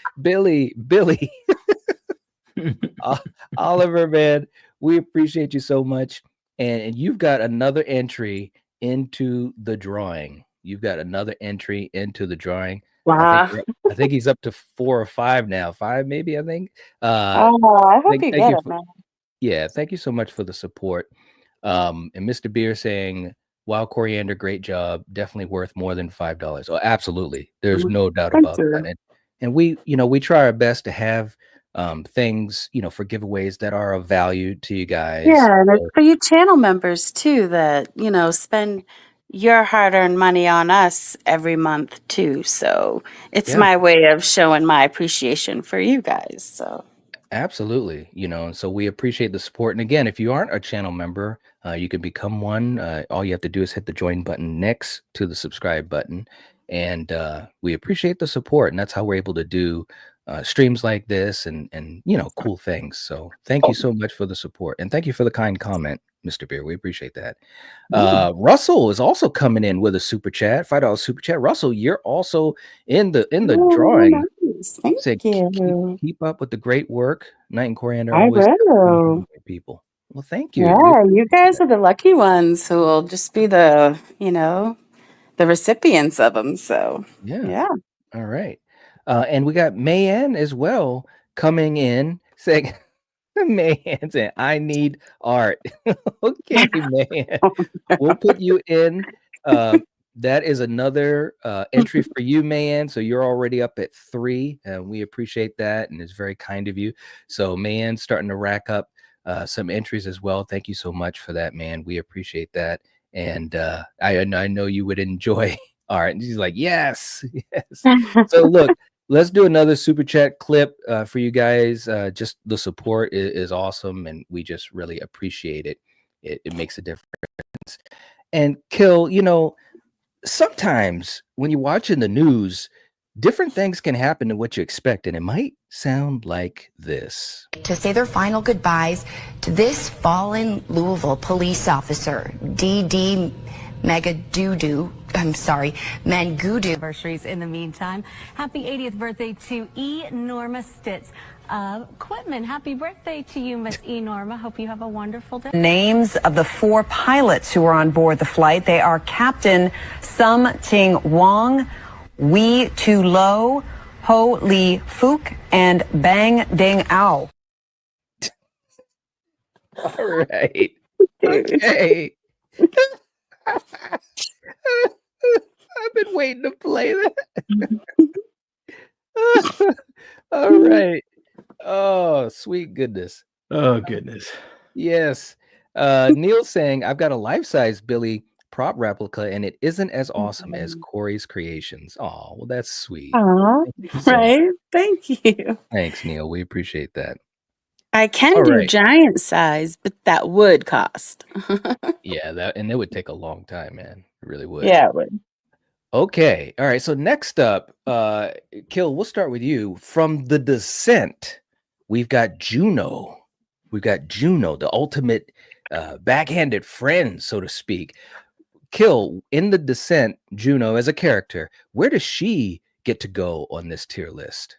Oliver, man, we appreciate you so much. And you've got another entry into the drawing. Wow. I think he's up to 4 or 5 now. 5, maybe, I think. I hope you get it, man. Yeah, thank you so much for the support. And Mr. Beer saying, wow, Coriander, great job. Definitely worth more than $5. Oh, absolutely. There's no doubt about that. And we try our best to have things, for giveaways that are of value to you guys. Yeah, and it's for you channel members too that, spend your hard-earned money on us every month too. So it's my way of showing my appreciation for you guys. So absolutely, and so we appreciate the support. And again, if you aren't a channel member, you can become one. All you have to do is hit the join button next to the subscribe button. And we appreciate the support. And that's how we're able to do streams like this and cool things. So thank you so much for the support. And thank you for the kind comment, Mr. Beer. We appreciate that. Russell is also coming in with a super chat, $5 super chat. Russell, you're also in the drawing. Nice. Thank you. Keep up with the great work. Night and Coriander I always will. people. Well, thank you. Yeah, you guys are the lucky ones who will just be the, the recipients of them. So yeah. All right. And we got Mayanne as well coming in saying, Mayanne saying, I need art. Okay, Mayanne. We'll put you in. That is another entry for you, Mayanne. So you're already up at 3, and we appreciate that, and it's very kind of you. So Mayanne's starting to rack up some entries as well. Thank you so much for that, man. We appreciate that. And I know you would enjoy art. And she's like, yes. So look, let's do another super chat clip for you guys. Just the support is awesome, and we just really appreciate it. It makes a difference. And Kill, sometimes when you're watching the news, different things can happen than what you expect, and it might sound like this. To say their final goodbyes to this fallen Louisville police officer, D.D. Mangudu. Anniversaries in the meantime. Happy 80th birthday to E. Norma Stitz. Quitman, happy birthday to you, Miss E. Norma. Hope you have a wonderful day. Names of the 4 pilots who were on board the flight. They are Captain Sum Ting Wong, Wee Tu Lo, Ho Lee Fook, and Bang Ding Ao. All right. Dude. Okay. I've been waiting to play that. All right. Oh, sweet goodness. Oh goodness. Yes. Neil saying, I've got a life-size Billy prop replica and it isn't as awesome as Corey's creations. Oh, well, that's sweet. Aw, Thank you so much. right? Thank you. Thanks, Neil. We appreciate that. I can All do right. giant size, but that would cost. Yeah, it would take a long time, man. It really would. Yeah, it would. Okay. All right. So next up, Kill, we'll start with you. From The Descent, we've got Juno. We've got Juno, the ultimate backhanded friend, so to speak. Kill, in The Descent, Juno as a character, where does she get to go on this tier list?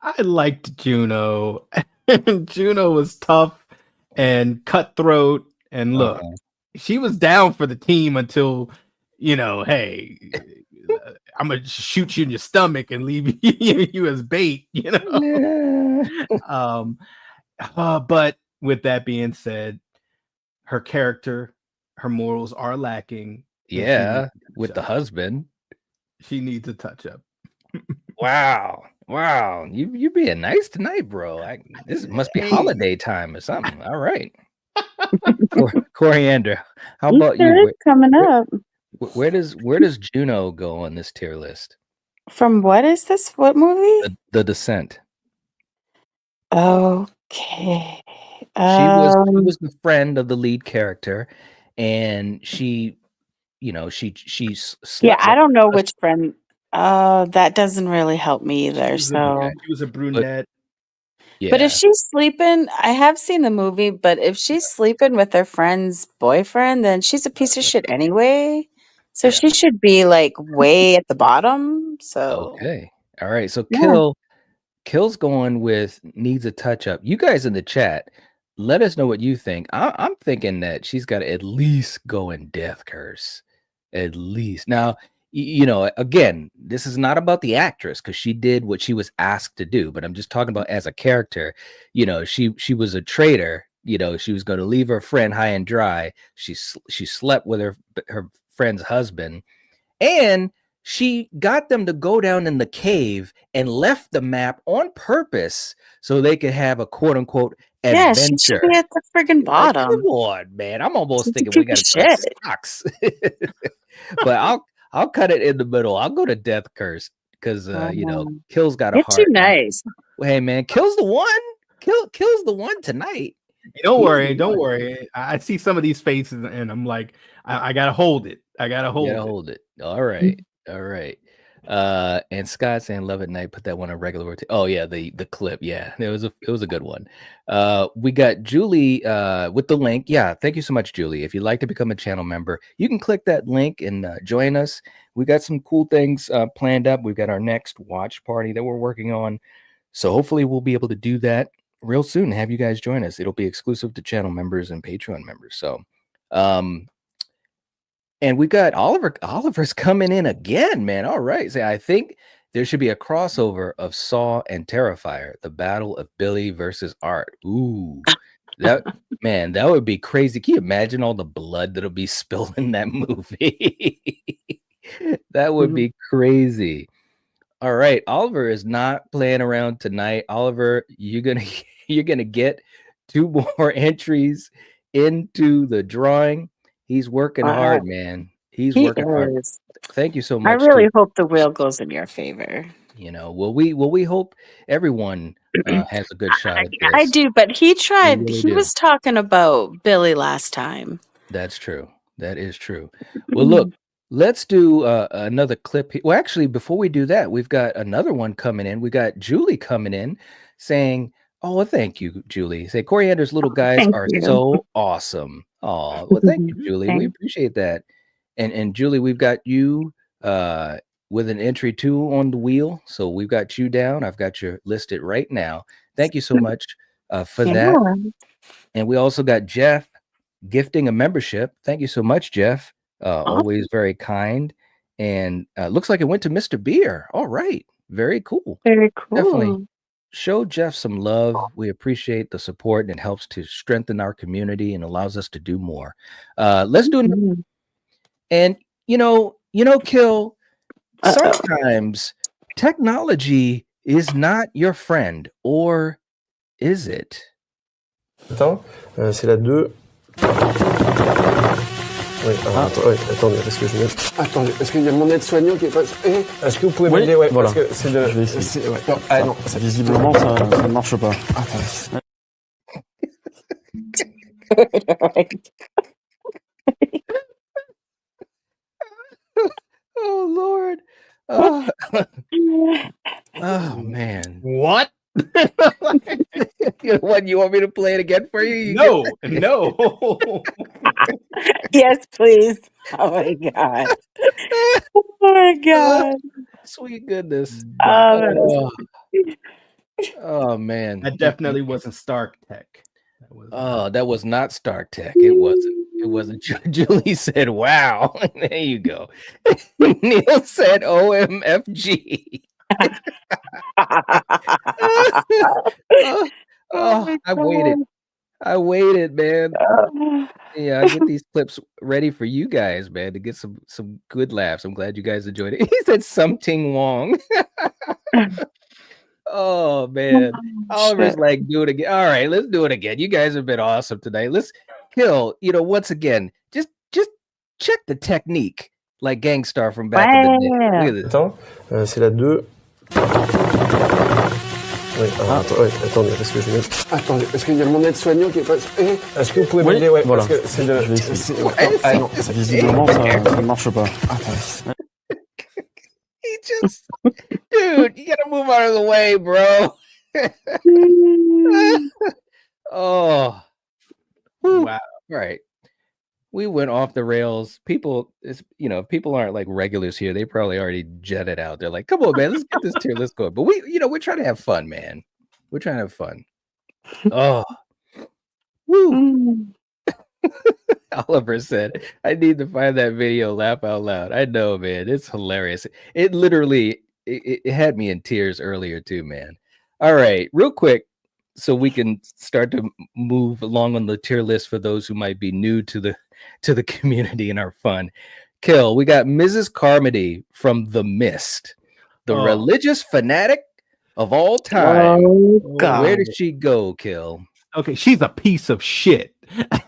I liked Juno. Juno was tough and cutthroat. And look, she was down for the team until, hey, I'm gonna shoot you in your stomach and leave you as bait, But with that being said, her character, her morals are lacking. Yeah, with the husband. She needs a touch up. Wow. You being nice tonight, bro. This must be holiday time or something. All right. Coriander, how about you? Coming up. Where does Juno go on this tier list? From what is this? What movie? The Descent. Okay. She was the friend of the lead character, and she yeah, I don't know which friend. That doesn't really help me either. She was a brunette. But if she's sleeping, I have seen the movie, but if she's sleeping with her friend's boyfriend, then she's a piece of shit anyway. So she should be like way at the bottom. So okay. All right. So yeah. Kill's going with needs a touch up. You guys in the chat, let us know what you think. I'm thinking that she's got to at least go in Death Curse. At least. Now, again, this is not about the actress because she did what she was asked to do, but I'm just talking about as a character. She was a traitor. She was going to leave her friend high and dry. She slept with her friend's husband, and she got them to go down in the cave and left the map on purpose so they could have a quote unquote adventure. Yeah, she should be at the friggin' bottom. Come on, man. I'm almost thinking we got to put stocks. But I'll cut it in the middle. I'll go to Death Curse because Kill's got a You're heart. too nice. Hey man, Kill's the one. Kill's the one tonight. Don't worry. I see some of these faces and I'm like, I gotta hold it. Hold it. All right. And Scott saying Love at Night, put that one on regular rotation. Oh yeah, the clip. Yeah, it was a good one. We got Julie with the link. Yeah, thank you so much, Julie. If you'd like to become a channel member, you can click that link and join us. We got some cool things planned up. We've got our next watch party that we're working on. So hopefully we'll be able to do that real soon and have you guys join us. It'll be exclusive to channel members and Patreon members. So and we got Oliver's coming in again, man. All right. So I think there should be a crossover of Saw and Terrifier, the battle of Billy versus Art. Ooh, that would be crazy. Can you imagine all the blood that'll be spilled in that movie? That would be crazy. All right. Oliver is not playing around tonight. Oliver, you're gonna get 2 more entries into the drawing. He's working hard, man. He's working hard. Thank you so much. I really hope the wheel goes in your favor. Will we hope everyone has a good shot at this? I do, but he tried. He was talking about Billy last time. That's true. That is true. Well, look, let's do another clip. Well, actually, before we do that, we've got another one coming in. We got Julie coming in saying, "Oh, well, thank you, Julie." Say, Coriander's little guys are so awesome. Oh, well, thank you, Julie. We appreciate that. And Julie, we've got you with an entry 2 on the wheel. So we've got you down. I've got you listed right now. Thank you so much for that. And we also got Jeff gifting a membership. Thank you so much, Jeff. Always very kind. And looks like it went to Mr. Beer. All right. Very cool. Very cool. Definitely show Jeff some love. We appreciate the support, and it helps to strengthen our community and allows us to do more. Let's do it. And Kill, sometimes technology is not your friend, or is it? Attends, c'est la 2. Oui, attendez, parce que je vais... Attendez, parce qu'il y a mon aide-soignant qui est pas... Est-ce que vous pouvez m'aider? Ouais, voilà. Parce que c'est de... Je vais essayer. Ouais. Non, non, visiblement, ça ne marche pas. Attendez. Oh, Lord. Oh, man. What? What, you want me to play it again for you? No. Yes, please. Oh my god. Oh my god. Sweet goodness. Oh, Oh, man. That definitely wasn't Stark Tech. That was not Stark Tech. It wasn't. Julie said, wow. There you go. Neil said, OMFG. I waited, man. Yeah, I get these clips ready for you guys, man, to get some good laughs. I'm glad you guys enjoyed it. He said something Wong. Oh, man. Oliver's like, do it again. All right, let's do it again. You guys have been awesome tonight. Let's Kill. Once again, just check the technique, like Gangstar from back in the day. Look at this. Attends, c'est la 2. Oui, attendez, parce que je vais... Attendez, parce qu'il y a mon aide-soignant qui est pas... Est-ce que vous pouvez m'aider? Ouais, voilà. Parce que c'est de... non, visiblement, ça ne marche pas. Attendez. He just... Dude, you gotta move out of the way, bro. Oh. Wow. Right. We went off the rails. People, if people aren't like regulars here, they probably already jetted out. They're like, come on, man, let's get this tier. Let's go. But we're trying to have fun, man. We're trying to have fun. Oh. Woo. Oliver said, I need to find that video, laugh out loud. I know, man. It's hilarious. It literally, it had me in tears earlier too, man. All right, real quick, so we can start to move along on the tier list for those who might be new to the community and our fun. Kill, we got Mrs. Carmody from The Mist, the religious fanatic of all time. Oh, God. Where did she go, Kill? Okay, she's a piece of shit.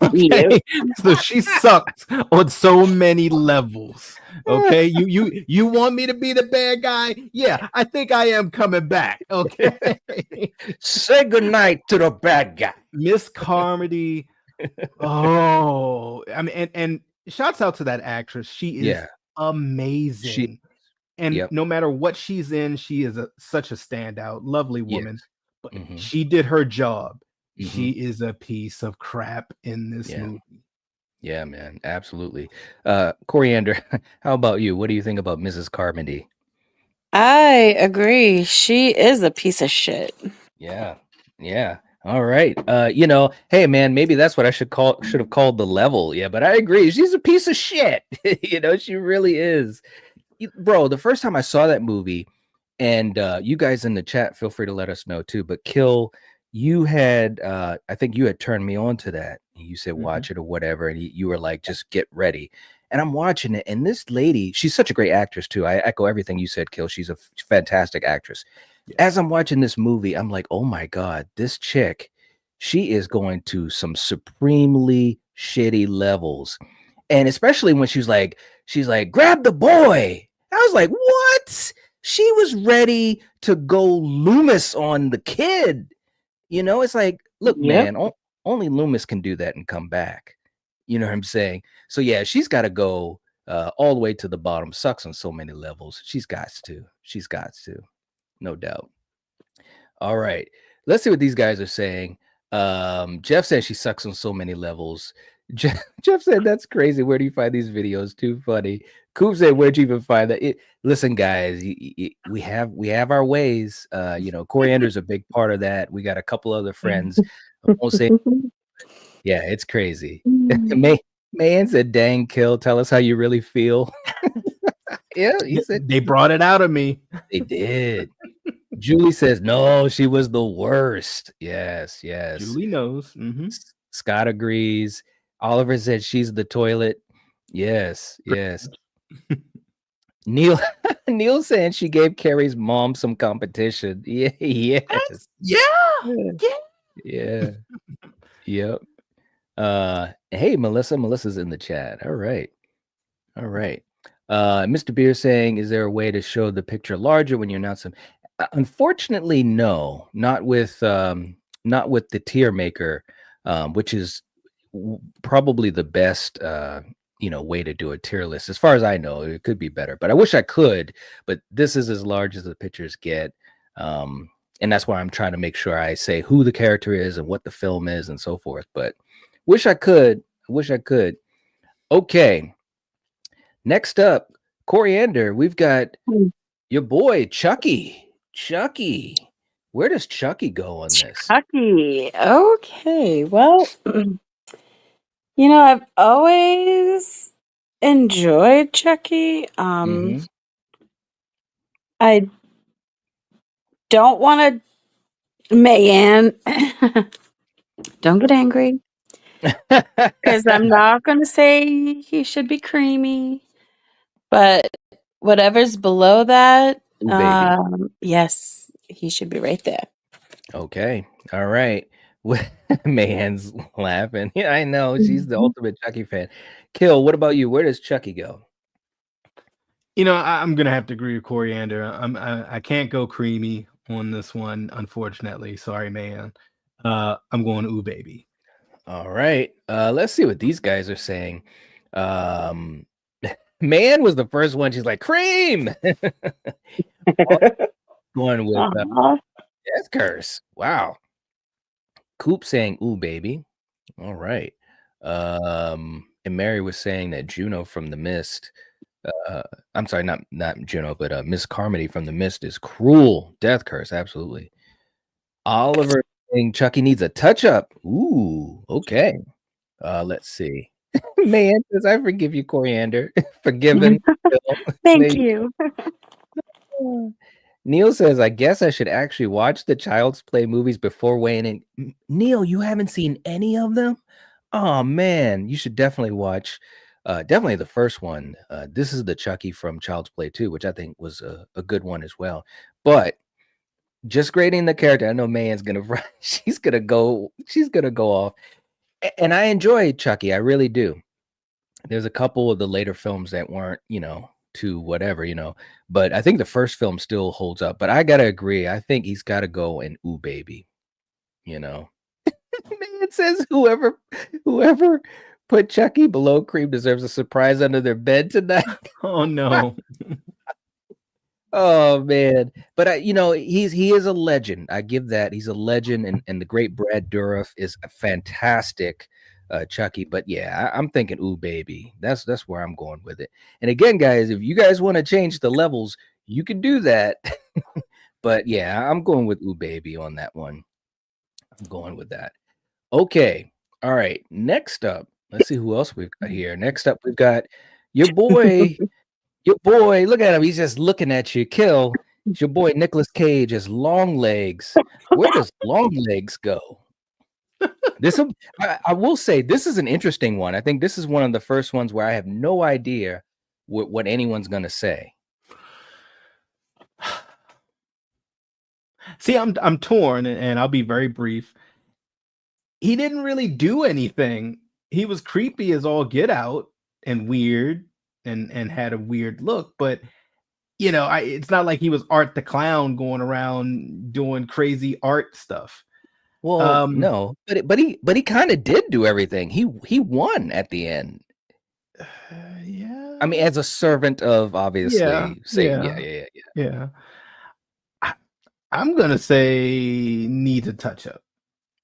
Okay, so she sucked on so many levels. Okay, you want me to be the bad guy? Yeah, I think I am coming back. Okay, say goodnight to the bad guy, Miss Carmody. Oh, I mean, and shouts out to that actress. She is amazing. No matter what she's in, she is such a standout, lovely woman. But she did her job. She is a piece of crap in this movie. Yeah, man, absolutely. Coriander, how about you? What do you think about Mrs. Carmody? I agree. She is a piece of shit. Yeah. All right. Hey man, maybe that's what I should have called the level. Yeah, but I agree. She's a piece of shit. She really is. Bro, the first time I saw that movie, and you guys in the chat, feel free to let us know too, but Kill, you had I think you had turned me on to that. You said watch it or whatever, and you were like, just get ready. And I'm watching it, and this lady, she's such a great actress too. I echo everything you said, Kill. She's a fantastic actress. As I'm watching this movie, I'm like, oh my God, this chick, she is going to some supremely shitty levels. And especially when she's like, grab the boy. I was like, what? She was ready to go Loomis on the kid. It's like, look, man, only Loomis can do that and come back. You know what I'm saying? So yeah, she's got to go all the way to the bottom. Sucks on so many levels. She's got to. No doubt. All right. Let's see what these guys are saying. Jeff says she sucks on so many levels. Jeff said, that's crazy. Where do you find these videos? Too funny. Coop said, where'd you even find that? Listen, guys, we have our ways. Coriander's a big part of that. We got a couple other friends. I won't say. Yeah, it's crazy. Mayan said, dang, Kill, tell us how you really feel. Yeah, he said they brought it out of me. They did. Julie says no, she was the worst. Yes. Julie knows. Mm-hmm. Scott agrees. Oliver said she's the toilet. Yes. Neil saying she gave Carrie's mom some competition. Yeah, yes. Yeah. Yep. Hey, Melissa's in the chat. All right. Mr. Beer saying, is there a way to show the picture larger when you announce them? Unfortunately, no, not with the tier maker, which is probably the best way to do a tier list. As far as I know, it could be better, but I wish I could. But this is as large as the pictures get, and that's why I'm trying to make sure I say who the character is and what the film is and so forth. But wish I could. Okay. Next up, Coriander. We've got your boy Chucky. Where does Chucky go on this? Chucky. Okay. Well, I've always enjoyed Chucky. I don't want to, Mayanne, don't get angry, because I'm not going to say he should be creamy, but whatever's below that, yes, he should be right there. Okay. All right. Mayanne's laughing. Yeah, I know. She's the ultimate Chucky fan. Kill, what about you? Where does Chucky go? I'm gonna have to agree with Coriander. I can't go creamy on this one, unfortunately. Sorry, man. I'm going ooh baby. All right. Let's see what these guys are saying. Man was the first one. She's like, cream. Going with Death Curse. Wow. Coop saying ooh baby. All right. And Mary was saying that Juno from The Mist. I'm sorry, not Juno, but Miss Carmody from The Mist is cruel. Death Curse, absolutely. Oliver saying Chucky needs a touch up. Ooh, okay. Let's see. Man says, I forgive you, Coriander. Forgiven. Thank you. Neil says, I guess I should actually watch the Child's Play movies before weighing in. Neil, you haven't seen any of them? Oh man, you should definitely watch. Definitely the first one. This is the Chucky from Child's Play 2, which I think was a good one as well. But just grading the character, I know Mayan's gonna she's gonna go off. And I enjoy Chucky, I really do. There's a couple of the later films that weren't, to whatever, but I think the first film still holds up. But I gotta agree, I think he's gotta go in ooh baby, Man says whoever put Chucky below cream deserves a surprise under their bed tonight. Oh no. Oh man. But he is a legend. I give that. He's a legend, and the great Brad Dourif is a fantastic Chucky. But yeah, I'm thinking ooh baby. That's where I'm going with it. And again, guys, if you guys want to change the levels, you can do that. But yeah, I'm going with ooh baby on that one. I'm going with that. Okay. All right. Next up, let's see who else we've got here. Next up, we've got your boy. Your boy, look at him. He's just looking at you. Kill. It's your boy Nicolas Cage as Long Legs. Where does Long Legs go? I will say this is an interesting one. I think this is one of the first ones where I have no idea what anyone's going to say. See, I'm torn, and I'll be very brief. He didn't really do anything. He was creepy as all get out and weird and had a weird look, but it's not like he was Art the Clown going around doing crazy art stuff. Well, no, but he kind of did do everything. He won at the end. Yeah. I mean, as a servant of obviously Satan. Yeah. I'm gonna say needs a touch up.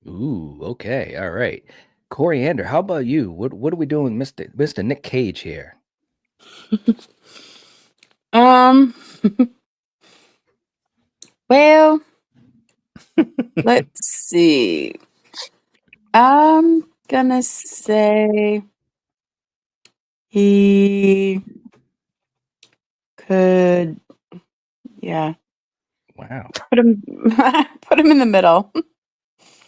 Ooh, okay, all right. Coriander, how about you? What are we doing, Mr. Nick Cage here? Well, let's see. I'm gonna say he could, yeah. Wow. Put him in the middle.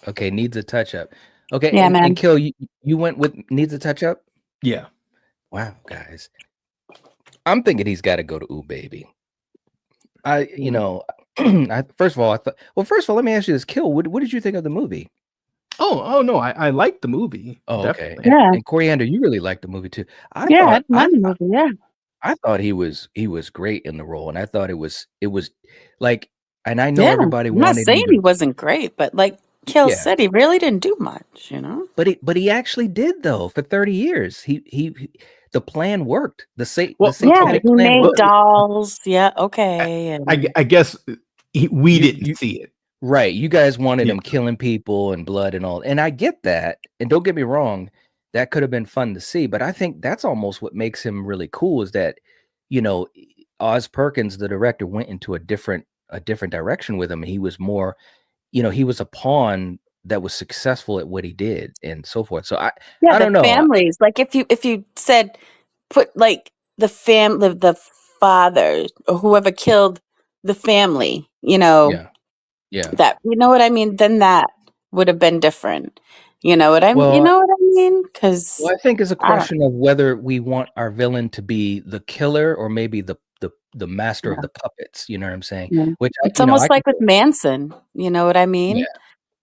Okay, needs a touch up. Okay, Yeah, and man. Kill, you went with needs a touch up? Yeah. Wow, guys. I'm thinking he's got to go to Ooh Baby. First of all, let me ask you this, Kill. What did you think of the movie? Oh no, I liked the movie. Oh, okay. Definitely. And Coriander, you really liked the movie too. I didn't mind the movie. Yeah. I thought he was great in the role, and I thought it was like, and I know everybody I'm not wanted saying him he to, wasn't great, but like Kill said, he really didn't do much, you know. but he actually did though for 30 years. The plan worked. The Well, satanic he plan made worked. dolls. Yeah, okay. I guess we didn't you- see it. Right. You guys wanted him killing people and blood and all. And I get that. And don't get me wrong, that could have been fun to see. But I think that's almost what makes him really cool is that, Oz Perkins, the director, went into a different direction with him. And he was more, he was a pawn that was successful at what he did and so forth. So I don't know. Families. Like if you said put like the father or whoever killed the family, Yeah. that, you know what I mean, then that would have been different. You know what I mean? You Well, know what I mean? Because I think it's a question of whether we want our villain to be the killer or maybe the master of the puppets. You know what I'm saying? Yeah. Which It's almost like with Manson. You know what I mean? Yeah.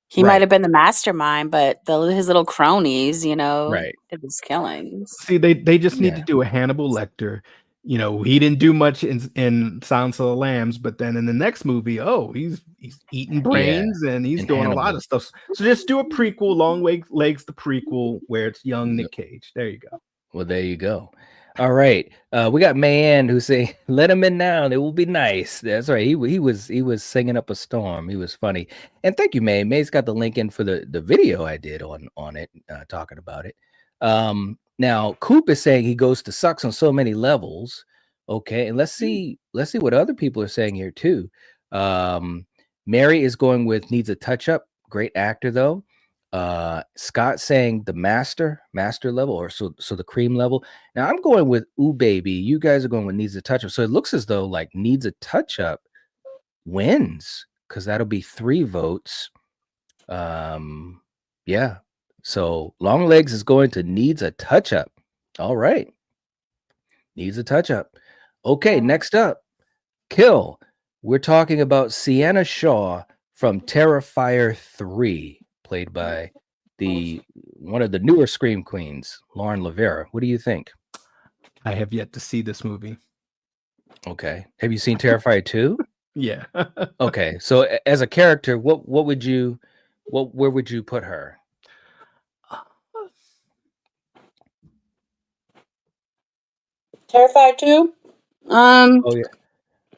He might Right. have been the mastermind, but his little cronies, Right. did his killings. See, they just need to do a Hannibal Lecter. He didn't do much in Silence of the Lambs, but then in the next movie, he's eating brains and he's doing a lot of stuff. So just do a prequel, Long Legs, the prequel, where it's young Nick Cage. There you go. Well, there you go. All right. We got Mayanne who's saying, "Let him in now. It will be nice." That's right. He was singing up a storm. He was funny. And thank you, May. May's got the link in for the video I did on it, talking about it. Now Coop is saying he goes to sucks on so many levels. Okay, and let's see what other people are saying here too. Mary is going with needs a touch up. Great actor though. Scott saying the master level, or so the cream level. Now I'm going with Ooh Baby. You guys are going with needs a touch up. So it looks as though like needs a touch up wins because that'll be 3 votes. Yeah. So Long Legs is going to needs a touch up. All right. Needs a touch up. Okay, next up, Kill. We're talking about Sienna Shaw from Terrifier 3, played by one of the newer Scream queens, Lauren Lavera. What do you think? I have yet to see this movie. Okay. Have you seen Terrifier 2? Yeah. Okay. So as a character, where would you put her? Terrified 2? Oh yeah.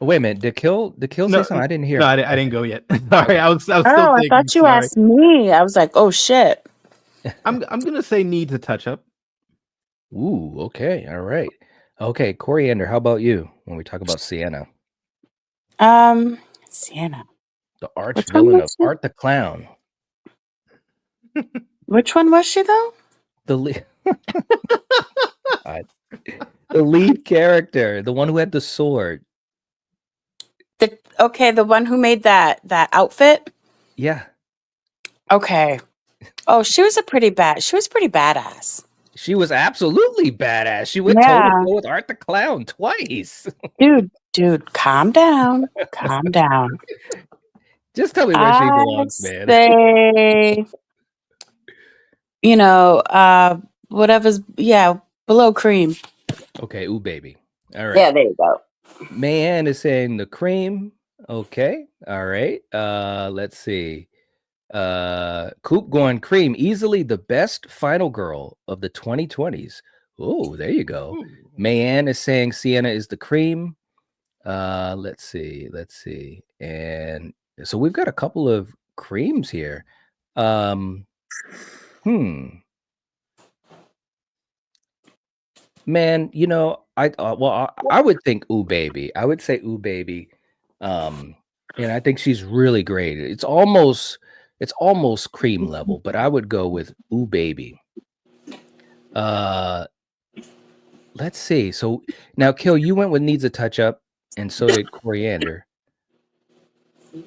Wait a minute. Did Kill say something? I didn't hear. No, I didn't go yet. Sorry, I was still I thinking. thought you asked me. I was like, oh shit. I'm gonna say needs a touch up. Ooh, okay, all right. Okay, Coriander, how about you when we talk about Sienna? Sienna. The arch villain of Art the Clown. Which one was she though? The lead character, the one who had the sword. The one who made that outfit? Yeah. Okay. Oh, she was pretty badass. She was absolutely badass. She went toe-to-toe with Art the Clown twice. Dude, calm down. Calm down. Just tell me where she belongs, man. Say, whatever's below cream. Okay, Ooh Baby. All right. Yeah, there you go. Mayanne is saying the cream. Okay. All right. Let's see. Coop going cream, easily the best final girl of the 2020s. Oh, there you go. Ooh. Mayanne is saying Sienna is the cream. Let's see. And so we've got a couple of creams here. Man, I would think Ooh Baby. I would say Ooh Baby. And I think she's really great. It's almost cream level, but I would go with Ooh Baby. Let's see. So now, Kill, you went with needs a touch up, and so did Coriander.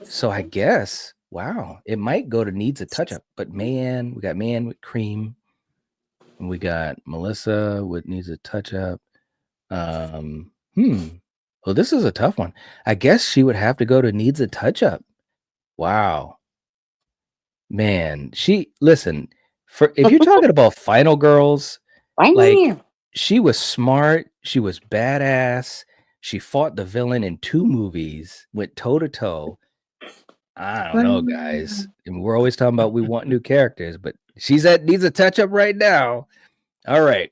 So I guess, wow, it might go to needs a touch up, but man, we got man with cream, and we got Melissa with needs a touch up. Well, this is a tough one. I guess she would have to go to needs a touch up. Wow, man, listen, for if you're talking about final girls, like she was smart, she was badass, she fought the villain in 2 movies, went toe to toe. I don't know, guys. And we're always talking about we want new characters, but needs a touch up right now. All right.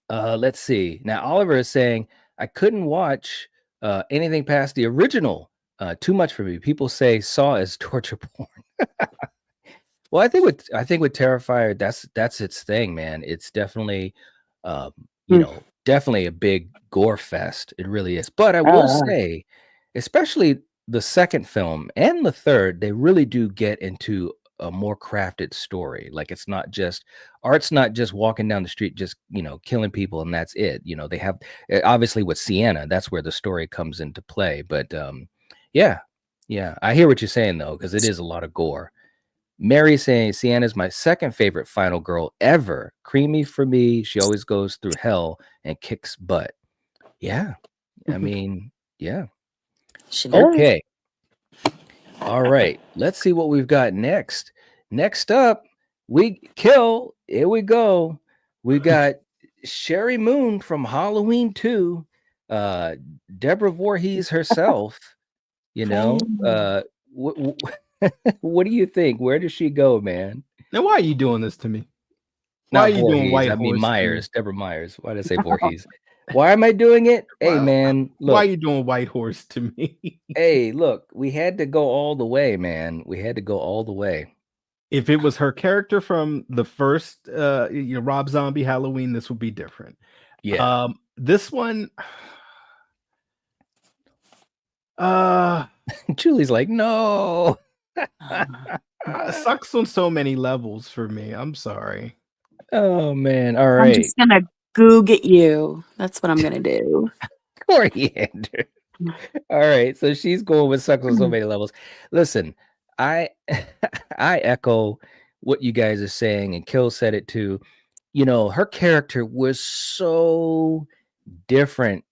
Let's see. Now Oliver is saying I couldn't watch anything past the original. Too much for me. People say Saw is torture porn. Well, I think with Terrifier, that's its thing, man. It's definitely definitely a big gore fest. It really is. But I will say, especially the second film and the third, they really do get into a more crafted story. Like art's not just walking down the street, just killing people and that's it. They have obviously with Sienna, that's where the story comes into play. But yeah, I hear what you're saying though, because it is a lot of gore. Mary saying Sienna's my second favorite final girl ever. Creamy for me. She always goes through hell and kicks butt. Yeah. I mean, yeah. Okay. All right. Let's see what we've got next. Next up, here we go. We got Sherry Moon from Halloween 2. Deborah Voorhees herself. What do you think? Where does she go, man? Now, why are you doing this to me? Why are you doing White Horse? I mean Myers, Deborah Myers. Why did I say Voorhees? Why am I doing it? Hey, man, look. Why are you doing White Horse to me? Hey, look, we had to go all the way, man. We had to go all the way. If it was her character from the first Rob Zombie Halloween, this would be different. Yeah. This one Julie's like, no. Sucks on so many levels for me. I'm sorry. Oh man. All right. I'm just gonna Google you. That's what I'm gonna do. Coriander. All right. So she's going with sucks on so many levels. Listen, I echo what you guys are saying, and Kill said it too. Her character was so different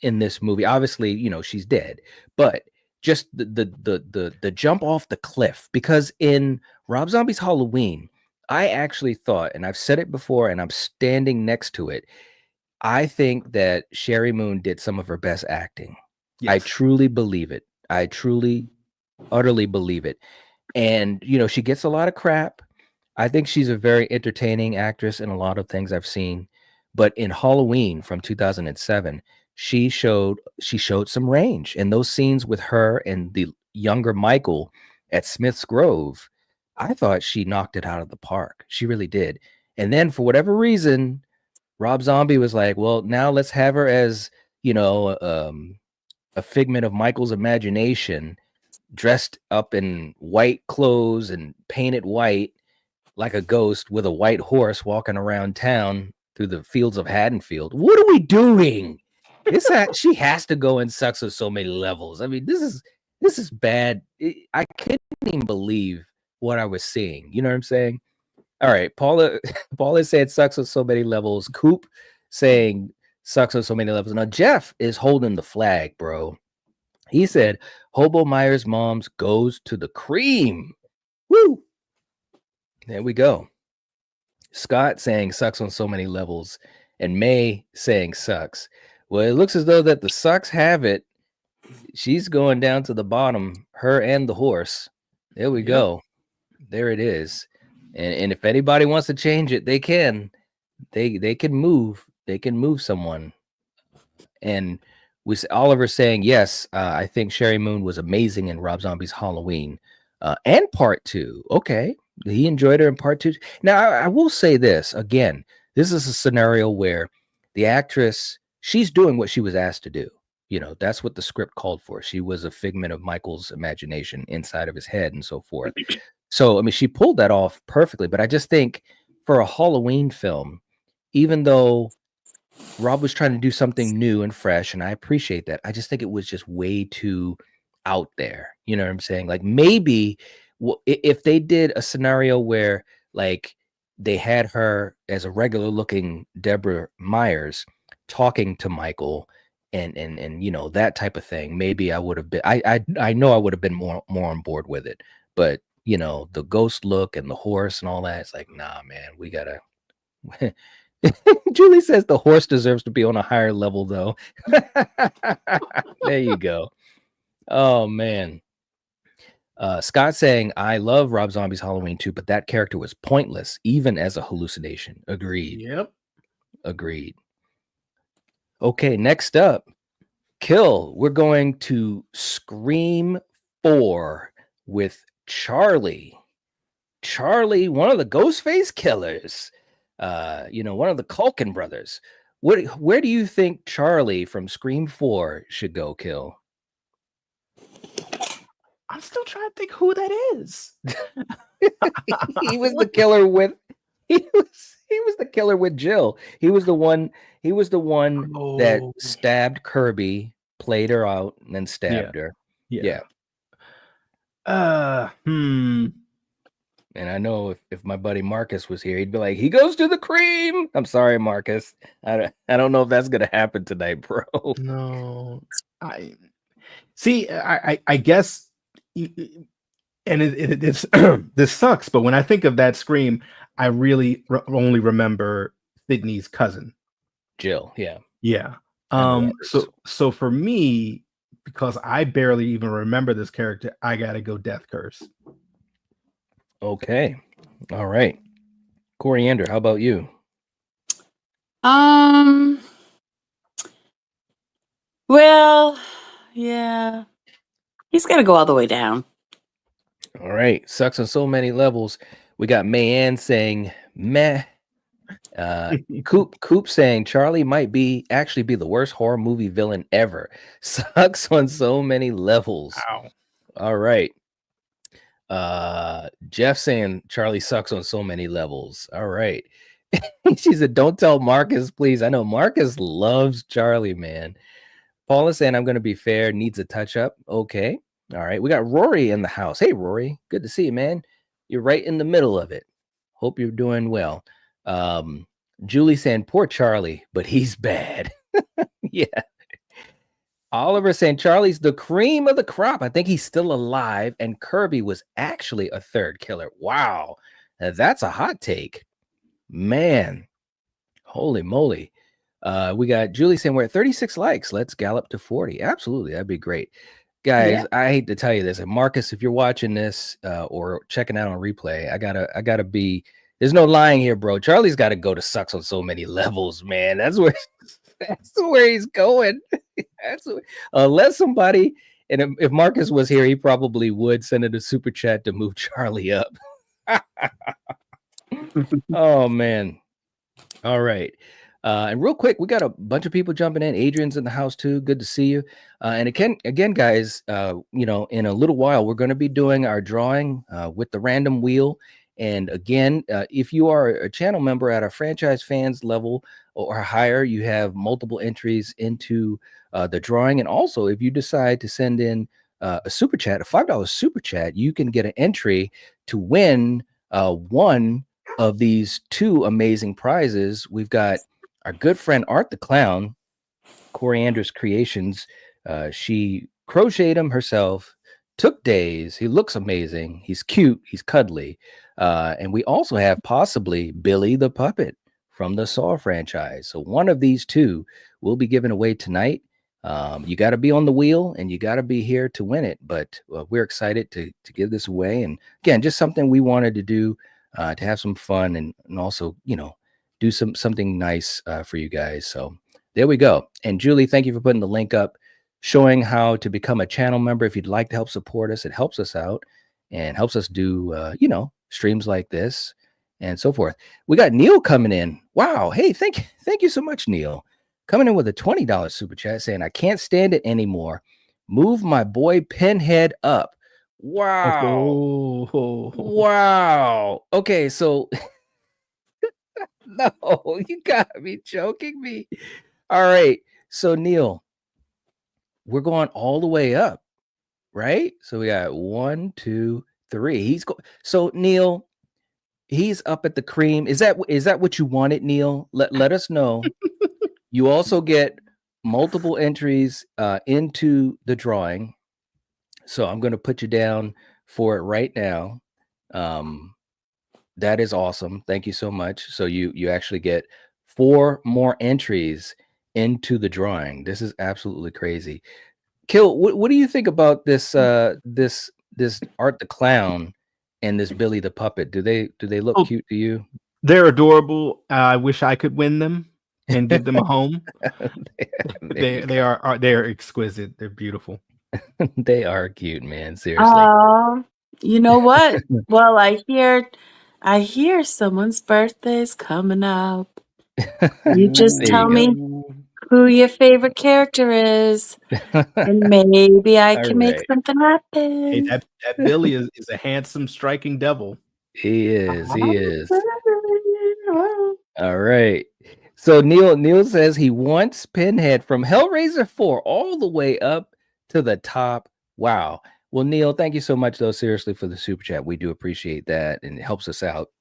in this movie. Obviously, she's dead, but just the jump off the cliff, because in Rob Zombie's Halloween, I actually thought, and I've said it before and I'm standing next to it, I think that Sherry Moon did some of her best acting. Yes. I truly believe it. I truly, utterly believe it. And, she gets a lot of crap. I think she's a very entertaining actress in a lot of things I've seen. But in Halloween from 2007, she showed some range. And those scenes with her and the younger Michael at Smith's Grove, I thought she knocked it out of the park. She really did. And then for whatever reason, Rob Zombie was like, well, now let's have her as, a figment of Michael's imagination, dressed up in white clothes and painted white like a ghost with a white horse walking around town through the fields of Haddonfield. What are we doing? She has to go and sucks on so many levels. I mean, this is bad. I couldn't even believe what I was seeing. You know what I'm saying? All right, Paula said sucks on so many levels. Coop saying sucks on so many levels. Now Jeff is holding the flag, bro. He said Hobo Myers' mom's goes to the cream. Woo! There we go. Scott saying sucks on so many levels, and May saying sucks. Well, it looks as though that the sucks have it. She's going down to the bottom, her and the horse. There we go. There it is. And if anybody wants to change it, they can. They can move. They can move someone. And Oliver saying, yes, I think Sherry Moon was amazing in Rob Zombie's Halloween. And part 2. Okay. He enjoyed her in part 2. Now, I will say this. Again, this is a scenario where the actress, she's doing what she was asked to do. That's what the script called for. She was a figment of Michael's imagination inside of his head and so forth. So, I mean, she pulled that off perfectly. But I just think for a Halloween film, even though Rob was trying to do something new and fresh, and I appreciate that, I just think it was just way too out there. You know what I'm saying? Like maybe if they did a scenario where like they had her as a regular looking Deborah Myers talking to Michael and you know, that type of thing, maybe I would have been I know I would have been more on board with it. But you know, the ghost look and the horse and all that, it's like, nah, man, we gotta Julie says the horse deserves to be on a higher level though. There you go. Oh man. Scott saying, I love Rob Zombie's Halloween 2, but that character was pointless, even as a hallucination. Agreed. Yep. Agreed. Okay, next up, Kill. We're going to Scream 4 with Charlie. Charlie, one of the Ghostface killers. You know, one of the Culkin brothers. Where do you think Charlie from Scream 4 should go, Kill? I'm still trying to think who that is. He was the killer with he was the killer with Jill. He was the one that stabbed Kirby, played her out, and then stabbed her. Yeah. And I know if my buddy Marcus was here, he'd be like, he goes to the cream. I'm sorry, Marcus. I don't know if that's gonna happen tonight, bro. No. I guess and it's this sucks, but when I think of that Scream, I really only remember Sydney's cousin, Jill. Yeah. So for me, because I barely even remember this character, I gotta go Death Curse. Okay. All right. Coriander, how about you? Well, yeah. He's got to go all the way down. All right. Sucks on so many levels. We got Mayanne saying meh. Coop saying Charlie might actually be the worst horror movie villain ever. Sucks on so many levels. Wow. All right. Jeff saying Charlie sucks on so many levels. All right. She said, don't tell Marcus, please. I know Marcus loves Charlie, man. Paula saying, I'm going to be fair, needs a touch up. Okay. All right. We got Rory in the house. Hey, Rory. Good to see you, man. You're right in the middle of it. Hope you're doing well. Julie saying, poor Charlie, but he's bad. Yeah. Oliver saying Charlie's the cream of the crop. I think he's still alive. And Kirby was actually a third killer. Wow. Now, that's a hot take. Man. Holy moly. We got Julie saying we're at 36 likes. Let's gallop to 40. Absolutely. That'd be great. Guys, yeah. I hate to tell you this. And Marcus, if you're watching this or checking out on replay, I gotta be, there's no lying here, bro. Charlie's got to go to sucks on so many levels, man. That's where he's going. Unless somebody, and if Marcus was here, he probably would send it a super chat to move Charlie up. Oh, man. All right. And real quick, we got a bunch of people jumping in. Adrian's in the house too. Good to see you. And again, guys, you know, in a little while, we're going to be doing our drawing with the random wheel. And again, if you are a channel member at a franchise fans level or higher, you have multiple entries into the drawing. And also, if you decide to send in a super chat, a $5 super chat, you can get an entry to win one of these two amazing prizes. We've got our good friend Art the Clown, Coriander's Creations. She crocheted him herself. Took days. He looks amazing. He's cute. He's cuddly. And we also have possibly Billy the Puppet from the Saw franchise. So one of these two will be given away tonight. You got to be on the wheel and you got to be here to win it. But we're excited to give this away. And again, just something we wanted to do to have some fun and also, you know, do something nice for you guys. So there we go. And Julie, thank you for putting the link up, showing how to become a channel member. If you'd like to help support us, it helps us out and helps us do, you know, streams like this and so forth. We got Neil coming in. Wow. Hey, thank you so much, Neil. Coming in with a $20 super chat saying, I can't stand it anymore. Move my boy Pinhead up. Wow. Oh. Wow. Okay, so no, you gotta be joking me. All right. So Neil, we're going all the way up. right? So we got 1, 2, 3. So Neil, he's up at the cream. Is that what you wanted, Neil? Let us know. You also get multiple entries into the drawing. So I'm going to put you down for it right now. That is awesome. Thank you so much. So you actually get 4 more entries into the drawing. This is absolutely crazy. Kill, what do you think about this this Art the Clown and this Billy the Puppet? Do they look cute to you? They're adorable. I wish I could win them and give them a home. They're exquisite. They're beautiful. They are cute, man. Seriously. Oh, you know what? Well, I hear someone's birthday's coming up. You just tell me who your favorite character is, and maybe I can make something happen. Hey, that Billy is a handsome, striking devil. He is. He is. All right. So Neil says he wants Pinhead from Hellraiser 4 all the way up to the top. Wow. Well, Neil, thank you so much, though, seriously, for the super chat. We do appreciate that, and it helps us out,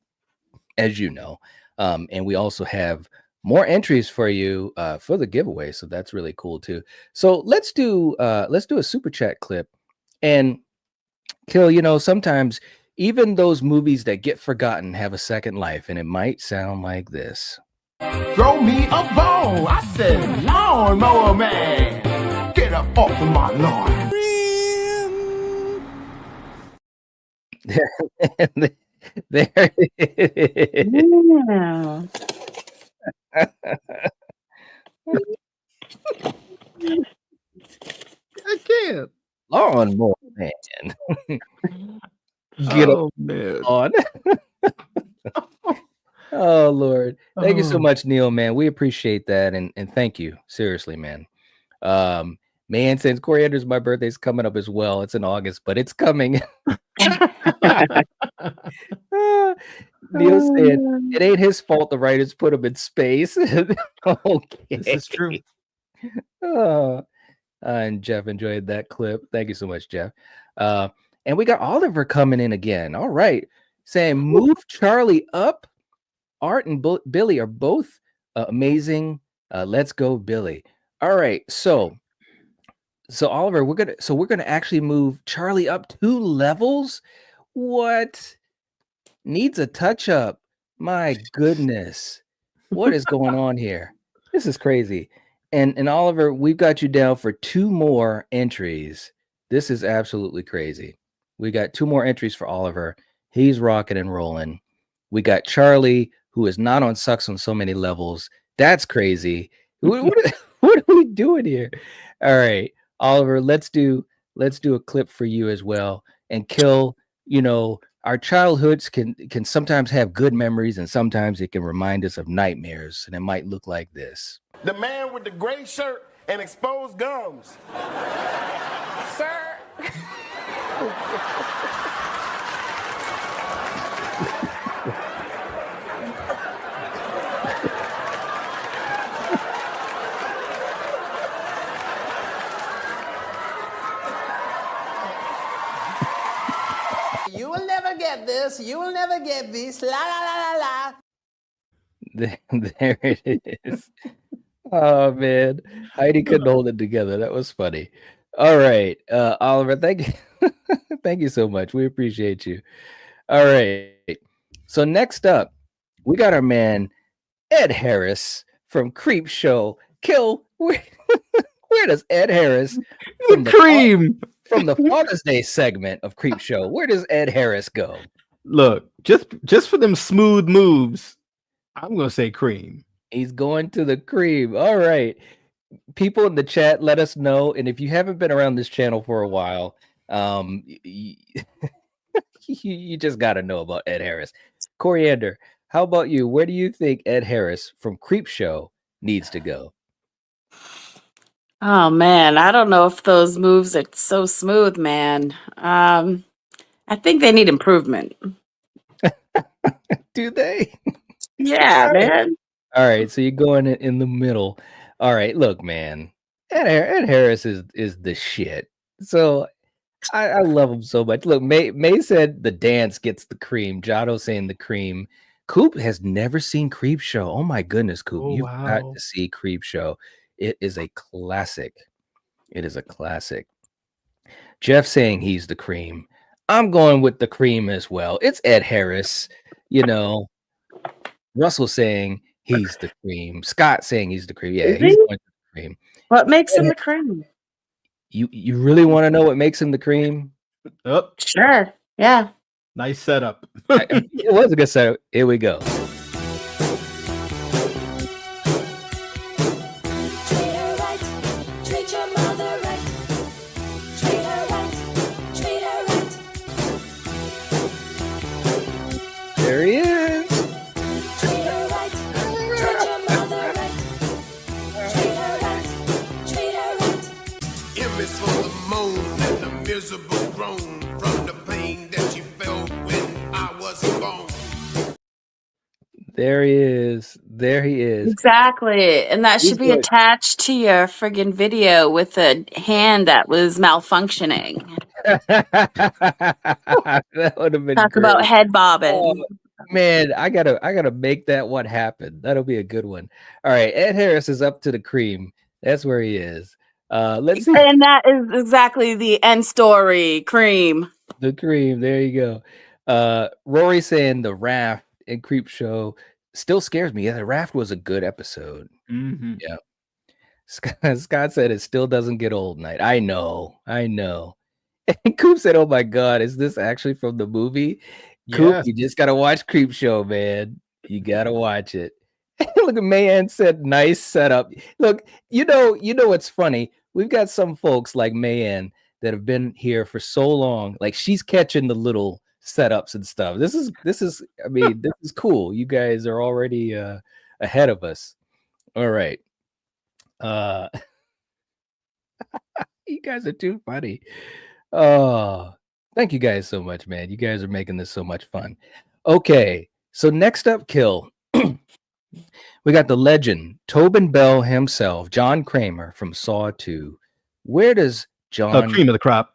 as you know. And we also have more entries for you for the giveaway, so that's really cool too. So let's do a super chat clip. And Kill, sometimes even those movies that get forgotten have a second life, and it might sound like this. Throw me a bone. I said, lawnmower man, get up off of my lawn. There it is. Yeah. I can't. Lawnmower man. Get up man. on. Oh Lord. Thank you so much, Neil, man. We appreciate that. And thank you. Seriously, man. Man, since Coriander's my birthday's coming up as well. It's in August, but it's coming. Neil said it ain't his fault the writers put him in space. Okay. This is true. And Jeff enjoyed that clip. Thank you so much, Jeff. And we got Oliver coming in again. All right. Saying move Charlie up. Art and Billy are both amazing. Let's go, Billy. All right. So Oliver, we're gonna actually move Charlie up 2 levels. What? Needs a touch up. My goodness. What is going on here? This is crazy. And Oliver, we've got you down for 2 more entries. This is absolutely crazy. We got 2 more entries for Oliver. He's rocking and rolling. We got Charlie, who is not on Sucks on so many levels. That's crazy. What are we doing here? All right, Oliver, let's do a clip for you as well. And Kill, our childhoods can sometimes have good memories, and sometimes it can remind us of nightmares, and it might look like this. The man with the gray shirt and exposed gums. Sir. You will never get this. You will never get this. La la la la la. There it is. Oh man, Heidi couldn't hold it together. That was funny. All right, Oliver, thank you, thank you so much. We appreciate you. All right, so next up, we got our man Ed Harris from Creep Show. Kill, where does Ed Harris from the Father's Day segment of Creep Show? Where does Ed Harris go? Look, just for them smooth moves, I'm gonna say Cream. He's going to the cream. All right. People in the chat, let us know. And if you haven't been around this channel for a while, you just got to know about Ed Harris. Coriander, how about you? Where do you think Ed Harris from Creep Show needs to go? Oh, man. I don't know if those moves are so smooth, man. I think they need improvement. Do they? Yeah, man. All right, so you're going in the middle. All right, look, man, Ed Harris is the shit. So I love him so much. Look, May said the dance gets the cream. Jado saying the cream. Coop has never seen Creep Show. Oh my goodness, Coop. Oh, You've got wow. to see Creep Show. It is a classic. It is a classic. Jeff saying he's the cream. I'm going with the cream as well. It's Ed Harris. You know, Russell saying he's the cream. Scott saying he's the cream. Yeah, Is he's he? going to the cream. What makes him the cream? You really want to know what makes him the cream? Oh, Sure. Yeah. nice setup. It was a good setup. Here we go. There he is. Image for the moon and the miserable groan from the pain that you felt when I was born. There he is. There he is. Exactly. And that He's should be good. attached to your friggin' video with a hand that was malfunctioning. That would have been Talk great. about head Oh, bobbing. man, I gotta make that one happen. That'll be a good one. All right, Ed Harris is up to the cream. That's where he is. Let's see And that is exactly the end story, cream. the cream. There you go. Rory saying the raft and Creep Show still scares me. Yeah, the raft was a good episode. Mhm. Yeah. Scott said it still doesn't get old night. I know. And Coop said, "Oh my God, is this actually from the movie?" Coop, Yes. you just gotta watch Creep Show, man. You gotta watch it. Look at Mayan said, "Nice setup." Look, you know what's funny? We've got some folks like Mayan that have been here for so long. Like she's catching the little setups and stuff. This is. I mean, this is cool. You guys are already ahead of us. All right. You guys are too funny. Oh, thank you guys so much, man. You guys are making this so much fun. Okay, so next up, Kill. We got the legend, Tobin Bell himself, John Kramer from Saw 2. Where does John... Cream of the crop.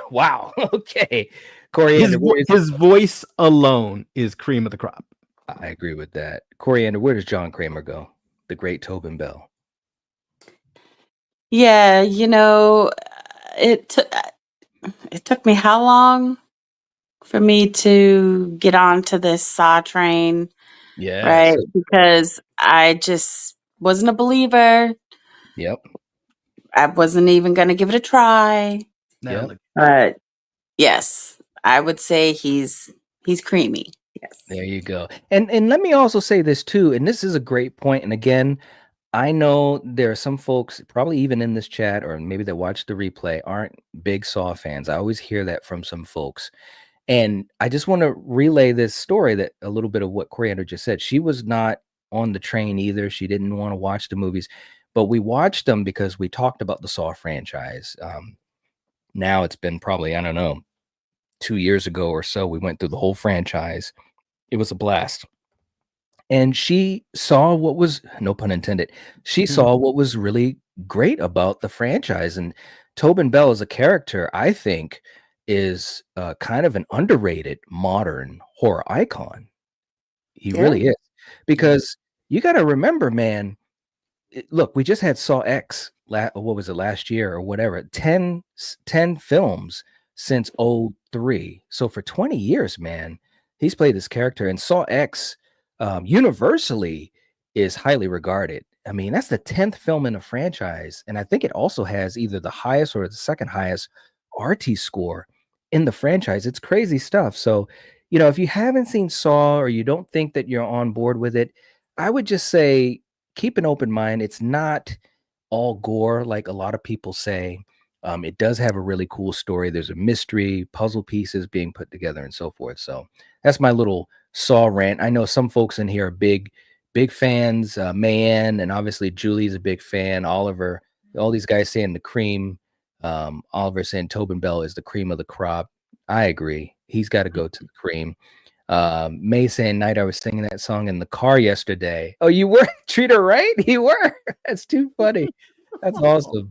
Wow, okay. Coriander, His voice alone is cream of the crop. I agree with that. Coriander, where does John Kramer go? The great Tobin Bell. Yeah, it took me how long for me to get onto this Saw train? Yeah. Right? Because I just wasn't a believer. Yep. I wasn't even going to give it a try. Yep. But yes, I would say he's creamy. Yes. There you go. And let me also say this too, and this is a great point. And again, I know there are some folks, probably even in this chat, or maybe that watch the replay, aren't big Saw fans. I always hear that from some folks. And I just want to relay this story, that a little bit of what Coriander just said. She was not on the train either. She didn't want to watch the movies, but we watched them because we talked about the Saw franchise. Now it's been probably, I don't know, 2 years ago or so. We went through the whole franchise. It was a blast. And she saw what was, no pun intended, she saw what was really great about the franchise. And Tobin Bell as a character, I think, is kind of an underrated modern horror icon. He really is. Because you got to remember, man, look, we just had Saw X, what was it, last year or whatever, 10 films since 2003. So for 20 years, man, he's played this character. And Saw X universally is highly regarded. I mean, that's the 10th film in a franchise. And I think it also has either the highest or the second highest RT score in the franchise. It's crazy stuff. So, if you haven't seen Saw, or you don't think that you're on board with it, I would just say keep an open mind. It's not all gore like a lot of people say. It does have a really cool story. There's a mystery, puzzle pieces being put together, and so forth. So that's my little Saw rant. I know some folks in here are big fans. Mayan, and obviously Julie's a big fan. Oliver, all these guys saying the cream. Oliver saying Tobin Bell is the cream of the crop. I agree. He's got to go to the cream. May saying, "Night, I was singing that song in the car yesterday." Oh, you were? Treat her right? You were? That's too funny. That's awesome.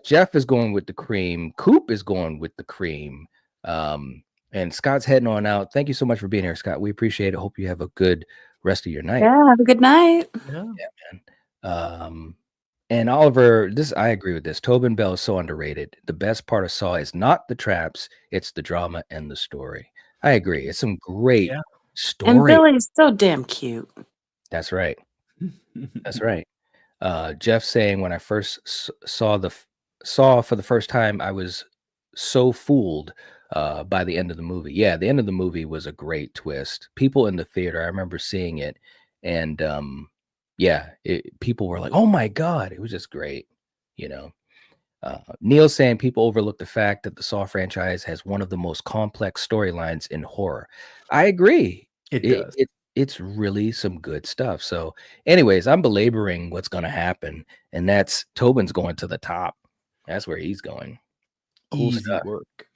Jeff is going with the cream. Coop is going with the cream. And Scott's heading on out. Thank you so much for being here, Scott. We appreciate it. Hope you have a good rest of your night. Yeah, have a good night. Yeah. Man. And Oliver, I agree with this. Tobin Bell is so underrated. The best part of Saw is not the traps, it's the drama and the story. I agree. It's some great story. And Billy's so damn cute. That's right. That's right. Jeff saying, when I first saw for the first time, I was so fooled by the end of the movie. Yeah, the end of the movie was a great twist. People in the theater, I remember seeing it, and people were like, "Oh my god!" It was just great, Neil saying people overlook the fact that the Saw franchise has one of the most complex storylines in horror. I agree. It does. It's really some good stuff. So, anyways, I'm belaboring what's going to happen, and that's Tobin's going to the top. That's where he's going. Cool Easy stuff. work.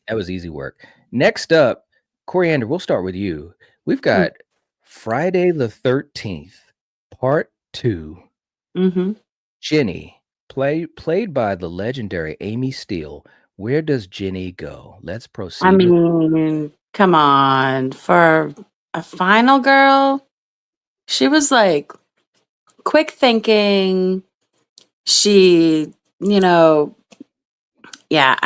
That was easy work. Next up, Coriander, we'll start with you. We've got Friday the 13th, Part 2. Mm-hmm. Ginny, played by the legendary Amy Steele. Where does Ginny go? Let's proceed. I mean, come on. For a final girl, she was like quick thinking. She, I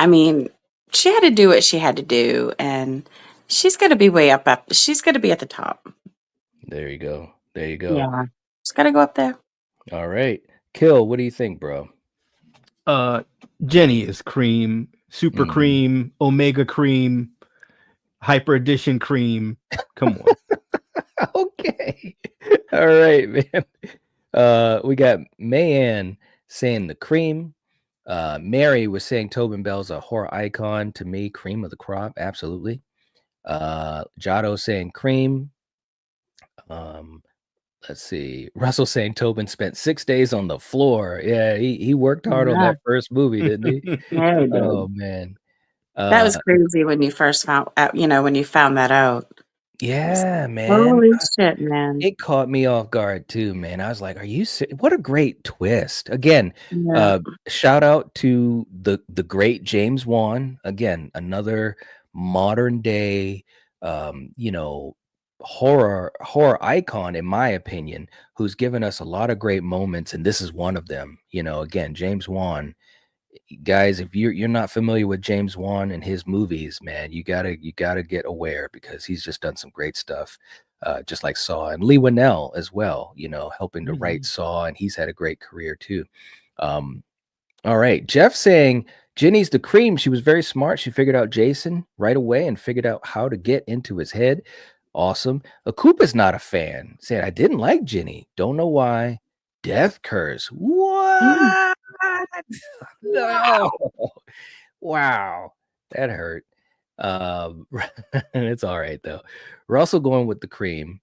mean, she had to do what she had to do, and she's going to be way up. She's going to be at the top. There you go. Yeah, she's got to go up there. All right. Kill, what do you think, bro? Jenny is cream, super cream, omega cream, hyper edition cream. Come on. Okay. All right, man. We got Mayanne saying the cream. Mary was saying Tobin Bell's a horror icon. To me, cream of the crop. Absolutely. Jado saying cream. Let's see. Russell saying Tobin spent 6 days on the floor. Yeah, he worked hard on that first movie, didn't he? Yeah, he did. Oh man. That was crazy when you first found out, when you found that out. Yeah, man. Holy shit, man. It caught me off guard too, man. I was like, are you what a great twist. Again, shout out to the great James Wan. Again, another modern day horror icon, in my opinion, who's given us a lot of great moments, and this is one of them. Again, James Wan. Guys, if you're not familiar with James Wan and his movies, man, you gotta get aware, because he's just done some great stuff, just like Saw, and Lee Winnell as well, helping to write Saw, and he's had a great career too. All right, Jeff saying Ginny's the cream. She was very smart. She figured out Jason right away and figured out how to get into his head. Awesome. Akupa's not a fan. Saying, I didn't like Ginny. Don't know why. Death curse. What? No. Wow. That hurt. It's all right though. Russell going with the cream.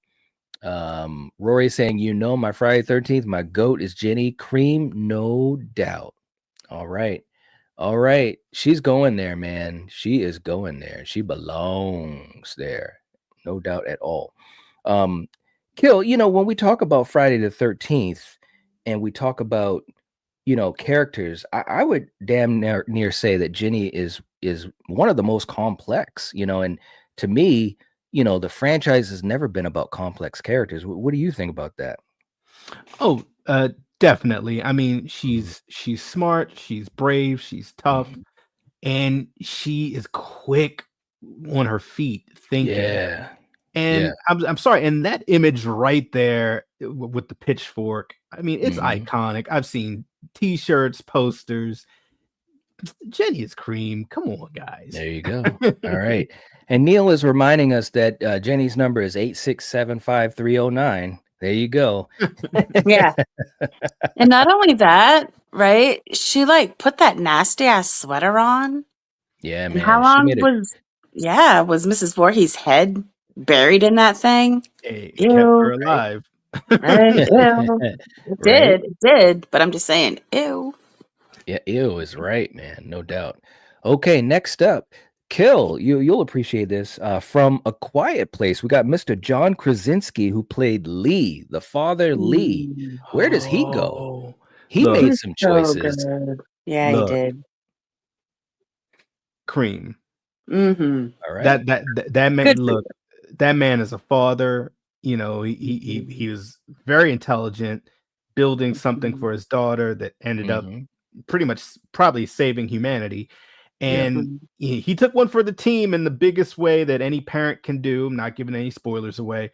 Rory saying, my Friday 13th, my goat is Ginny. Cream, no doubt. All right. She's going there, man. She is going there. She belongs there. No doubt at all. Kill, when we talk about Friday the 13th and we talk about, characters, I would damn near say that Ginny is one of the most complex, and to me, the franchise has never been about complex characters. What do you think about that? Oh, definitely. I mean, she's smart, she's brave, she's tough, and she is quick on her feet thinking. Yeah. And I'm sorry, and that image right there with the pitchfork, I mean, it's iconic. I've seen t-shirts, posters. Jenny is cream. Come on, guys. There you go. All right. And Neil is reminding us that Jenny's number is 8675309. There you go. Yeah. And not only that, right? She put that nasty ass sweater on. Yeah, man. And how long was Mrs. Voorhees' head buried in that thing? Hey, it kept her alive. Right? Ew. It did. But I'm just saying, ew. Yeah, ew is right, man. No doubt. Okay, next up, Kill. You'll appreciate this. From A Quiet Place, we got Mr. John Krasinski, who played Lee, the father Lee. Where does he go? He made some choices. Yeah, he Look, did. Cream. Mm-hmm. All right. That man. Good for Look, that man is a father. You know, he was very intelligent, building something you. for his daughter that ended up Mhm. pretty much probably saving humanity. Yeah. And Mhm. he took one for the team in the biggest way that any parent can do. I'm not giving any spoilers away.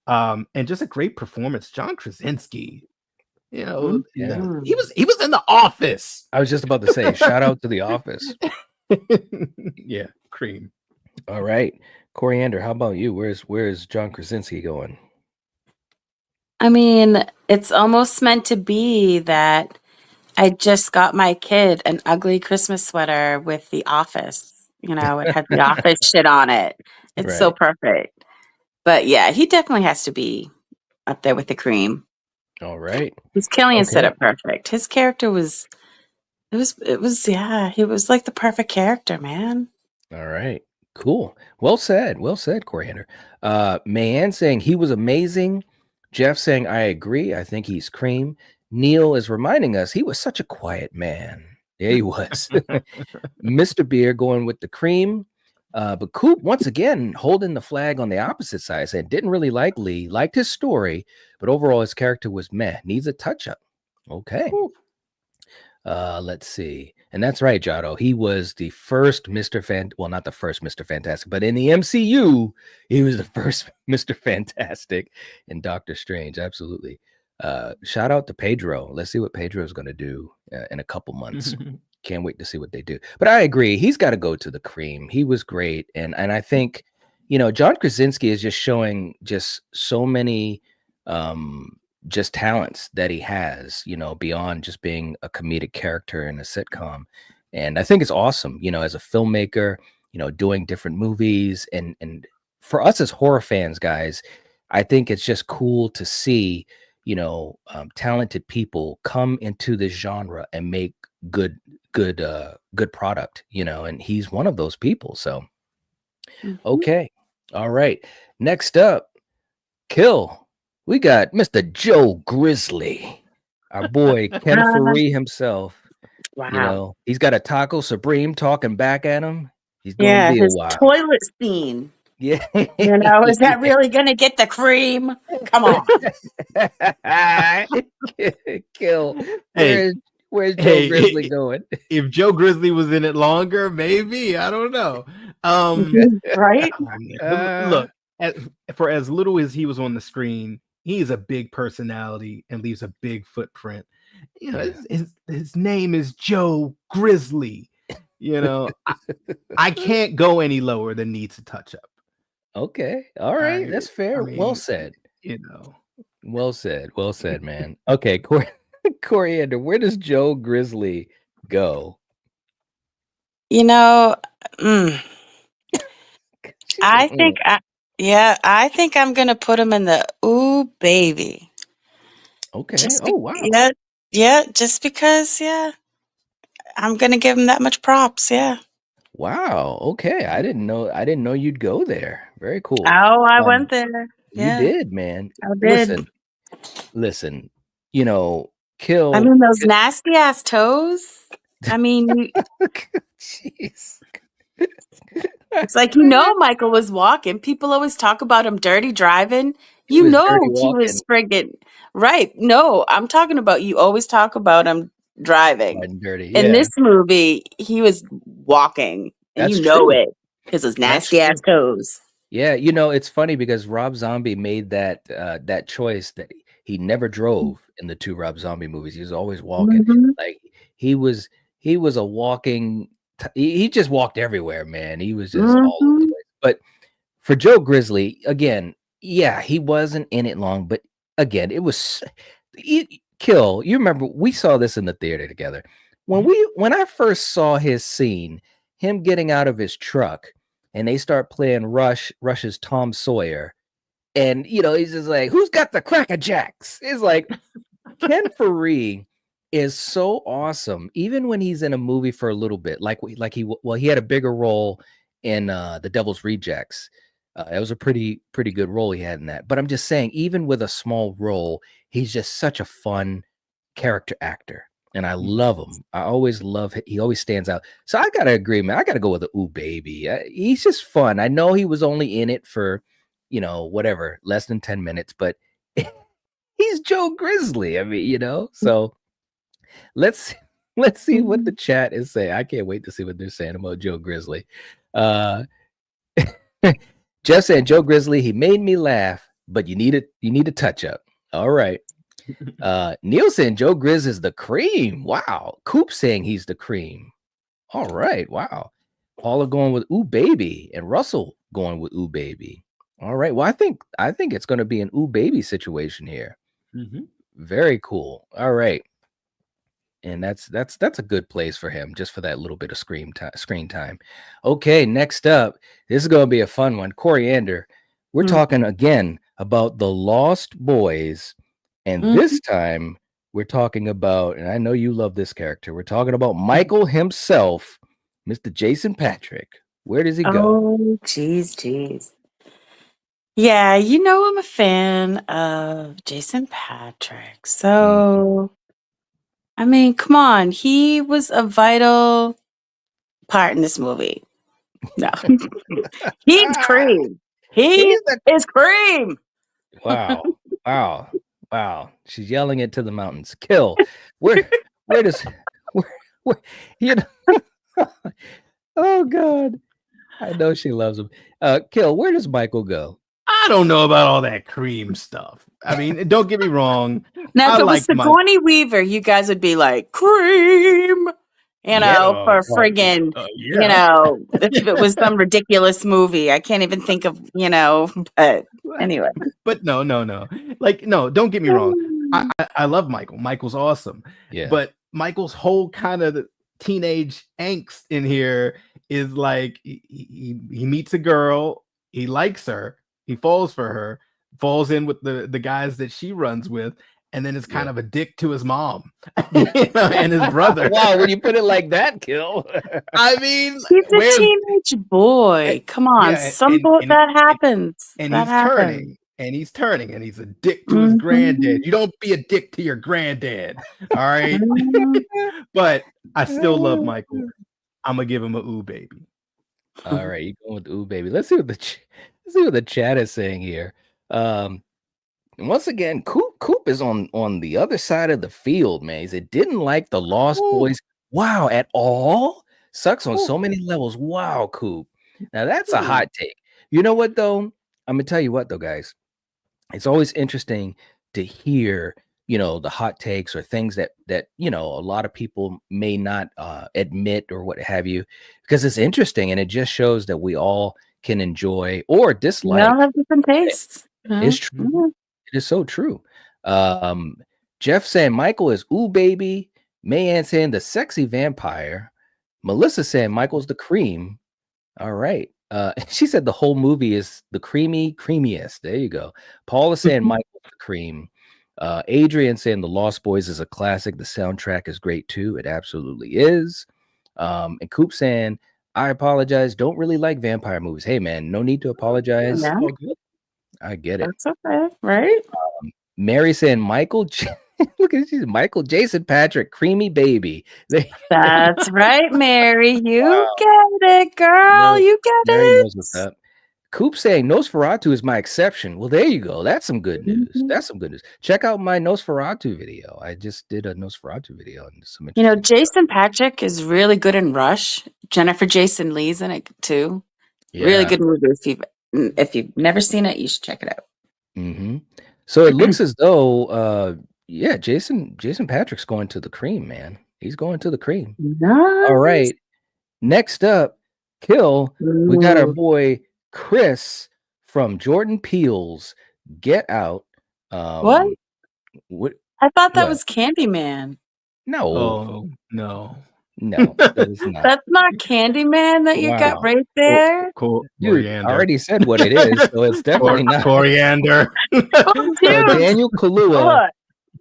And just a great performance. John Krasinski, you know, Yeah. he Mhm. was in The Office. I was just about to say, shout out to The Office. Yeah, Cream. All right. Coriander, how about you? Where's John Krasinski going? I mean, it's almost meant to be that I just got my kid an ugly Christmas sweater with The Office. You know, it had The Office shit on it. It's so Right. perfect. But yeah, he definitely has to be up there with the cream. All right. Because Killian said Okay. it perfect. His character was yeah, he was like the perfect character, man. All right. Cool. Well said. Well said, Coriander. Mayanne saying he was amazing. Jeff saying I agree. I think he's cream. Neil is reminding us he was such a quiet man. Yeah, he was. Mr. Beer going with the cream. But Coop, once again, holding the flag on the opposite side, said didn't really like Lee, liked his story, but overall his character was meh, needs a touch up. Okay. Let's see. And that's right, Jado. He was the first well, not the first Mr. Fantastic, but in the MCU, he was the first Mr. Fantastic in Doctor Strange. Absolutely. Shout out to Pedro. Let's see what Pedro is going to do in a couple months. Can't wait to see what they do. But I agree. He's got to go to the cream. He was great. And I think, John Krasinski is just showing just so many just talents that he has, beyond just being a comedic character in a sitcom. And I think it's awesome, as a filmmaker, doing different movies. And for us as horror fans, guys, I think it's just cool to see, talented people come into this genre and make good product, and he's one of those people. So, Mhm. okay. All right. Next up, Kill. We got Mr. Joe Grizzly, our boy Ken Faree himself. Wow. He's got a Taco Supreme talking back at him. He's gonna Yeah, be a his while. toilet scene. Yeah. Is that really gonna get the cream? Come on. Kill. Hey, Where's Joe Grizzly going? If Joe Grizzly was in it longer, maybe. I don't know. Right? Look, for as little as he was on the screen, he's a big personality and leaves a big footprint. His name is Joe Grizzly. I can't go any lower than needs a touch up. Okay. All right. That's fair. Well said. Well said. Well said, man. Okay. Coriander, where does Joe Grizzly go? I think I'm gonna put him in the ooh baby. Okay. Wow. Yeah, just because, I'm gonna give him that much props, yeah. Wow. Okay. I didn't know you'd go there. Very cool. Oh, I went there. You Yeah, did, man. I did. Listen, Kill. I mean, those nasty ass toes. I mean, jeez. it's like, Michael was walking. People always talk about him dirty driving. He was friggin' right. No, I'm talking about, you always talk about him driving. Riding dirty. In this movie, he was walking. And That's true. it. Because his nasty ass toes. Yeah, it's funny because Rob Zombie made that choice that he never drove in the two Rob Zombie movies. He was always walking. Mhm. Like he was a walking. He just walked everywhere, man. He was just all over the place. But for Joe Grizzly, again, yeah, he wasn't in it long, but again, it was Kill. You remember we saw this in the theater together. When I first saw his scene, him getting out of his truck. And they start playing Rush's Tom Sawyer. And, he's just like, who's got the Cracker Jacks? It's like, Ken Faree is so awesome. Even when he's in a movie for a little bit, he had a bigger role in The Devil's Rejects. It was a pretty good role he had in that. But I'm just saying, even with a small role, he's just such a fun character actor. and I love him. I always love him. He always stands out. So I gotta agree, man. I gotta go with the Ooh Baby. He's just fun. I know he was only in it for, whatever, less than 10 minutes, but he's Joe Grizzly. I mean, so let's see what the chat is saying. I can't wait to see what they're saying about Joe Grizzly. Jeff saying Joe Grizzly, he made me laugh, but you need a touch up. All right. Neil saying Joe Grizz is the cream. Wow. Coop saying he's the cream. All right. Wow. Paula going with Ooh Baby, and Russell going with Ooh Baby. All right. Well, I think it's going to be an Ooh Baby situation here. Very cool. All right. And that's a good place for him, just for that little bit of screen time. Okay, next up, this is going to be a fun one. Coriander, we're talking again about the Lost Boys, and this time we're talking about, and I know you love this character, we're talking about Michael himself, Mr. Jason Patrick. Where does he go? Oh, geez. Yeah, I'm a fan of Jason Patrick. So, I mean, come on. He was a vital part in this movie. No. He's cream. He is cream. Wow. She's yelling it to the mountains. Kill. Where does oh God. I know she loves him. Kill, where does Michael go? I don't know about all that cream stuff. I mean, don't get me wrong. Now, if it was Sigourney Weaver, you guys would be like, cream, for friggin', if it was some ridiculous movie. I can't even think of, but anyway. But no. Like, no, don't get me wrong. I love Michael. Michael's awesome. Yeah. But Michael's whole kind of teenage angst in here is like, he meets a girl, he likes her, he falls for her, falls in with the guys that she runs with, and then is kind of a dick to his mom and his brother. Wow, when you put it like that, Kill. I mean, he's a teenage boy. Come on, that happens. And he's turning, and he's a dick to his granddad. You don't be a dick to your granddad, all right? But I still love Michael. I'm gonna give him a Ooh Baby. All right, you going with Ooh Baby. Let's see what the chat is saying here. And once again, Coop is on the other side of the field, man. He said didn't like the Lost Boys. Wow, at all? Sucks on so many levels. Wow, Coop. Now that's a hot take. You know what though? I'm gonna tell you what though, guys. It's always interesting to hear, the hot takes or things that a lot of people may not admit or what have you, because it's interesting and it just shows that we all can enjoy or dislike. We all have different tastes. It's true. It is so true. Jeff saying Michael is Ooh Baby. Mayanne saying the sexy vampire. Melissa saying Michael's the cream. All right. She said the whole movie is the creamiest. There you go. Paul is saying Michael's the cream. Adrian saying the Lost Boys is a classic. The soundtrack is great too. It absolutely is. And Coop saying, I apologize. Don't really like vampire movies. Hey man, no need to apologize. No. I get it. That's okay, right? Mary saying Michael. Look at this, Michael Jason Patrick, creamy baby. That's right, Mary. You get it, girl. You get Mary it. knows what's up. Coop saying Nosferatu is my exception. Well, there you go. That's some good news. That's some good news. Check out my Nosferatu video. I just did a Nosferatu video. And Jason Patrick is really good in Rush. Jennifer Jason Leigh's in it too. Yeah. Really good movie. If you've never seen it, you should check it out. So it looks as though, Jason Patrick's going to the cream, man. He's going to the cream. Nice. All right. Next up, Kill. We got our boy Chris from Jordan Peele's Get Out. What? I thought that was Candyman. No. Oh, no. No, that is not. That's not Candyman that you got right there. Cool. Dude, I already said what it is, so it's definitely not. Coriander. Daniel Kaluuya.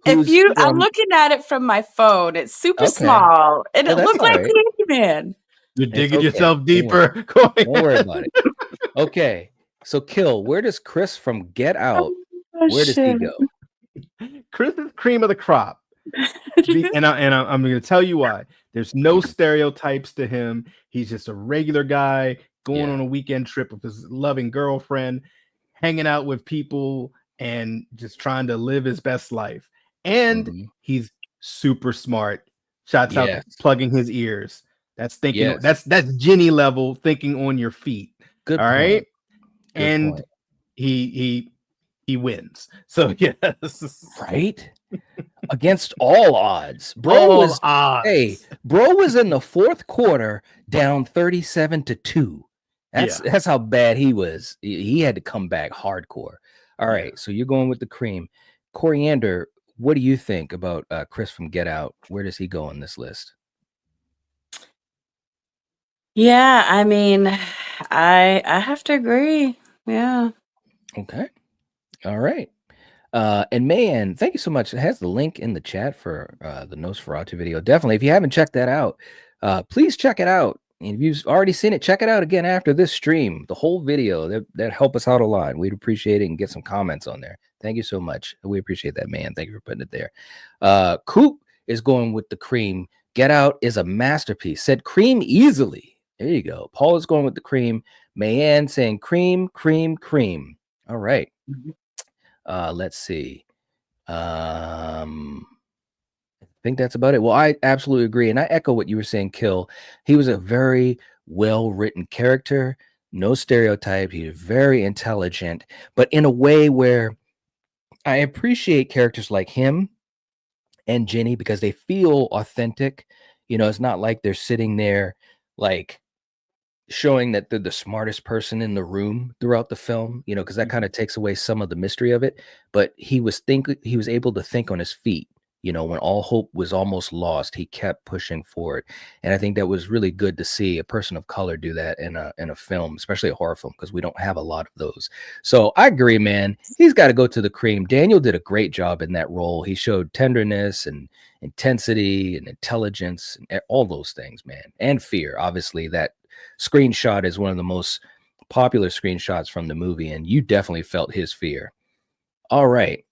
I'm looking at it from my phone. It's super small, and it looks like Candyman. You're digging yourself deeper. Don't worry about it. Okay, so Kill. Where does Chris from Get Out? Where does he go? Chris is cream of the crop. I'm going to tell you why. There's no stereotypes to him. He's just a regular guy going on a weekend trip with his loving girlfriend, hanging out with people, and just trying to live his best life. And he's super smart. Shouts out to plugging his ears. That's thinking. That's Ginny level thinking on your feet. Good. All point. right. Good and point. he wins. So yes, right. Against all odds, bro was in the fourth quarter down 37-2. That's how bad he was. He had to come back hardcore. All right, so you're going with the cream. Coriander, what do you think about Chris from Get Out? Where does he go on this list? Yeah, I mean, I have to agree. Yeah. Okay. All right. And Mayan, thank you so much. It has the link in the chat for the Nosferatu video. Definitely, if you haven't checked that out, please check it out. And if you've already seen it, check it out again after this stream. The whole video that help us out a lot. We'd appreciate it and get some comments on there. Thank you so much. We appreciate that, man. Thank you for putting it there. Coop is going with the cream. Get Out is a masterpiece. Said cream easily. There you go. Paul is going with the cream. Mayan saying cream, cream, cream. All right. Let's see. I think that's about it. Well, I absolutely agree. And I echo what you were saying, Kill. He was a very well-written character, no stereotype. He was very intelligent, but in a way where I appreciate characters like him and Ginny because they feel authentic. You know, it's not like they're sitting there like showing that they're the smartest person in the room throughout the film, you know, because that kind of takes away some of the mystery of it. But he was able to think on his feet, you know, when all hope was almost lost, he kept pushing forward. And I think that was really good to see a person of color do that in a film, especially a horror film, because we don't have a lot of those. So I agree, man. He's got to go to the cream. Daniel did a great job in that role. He showed tenderness and intensity and intelligence and all those things, man. And fear. Obviously, that screenshot is one of the most popular screenshots from the movie, and you definitely felt his fear. All right.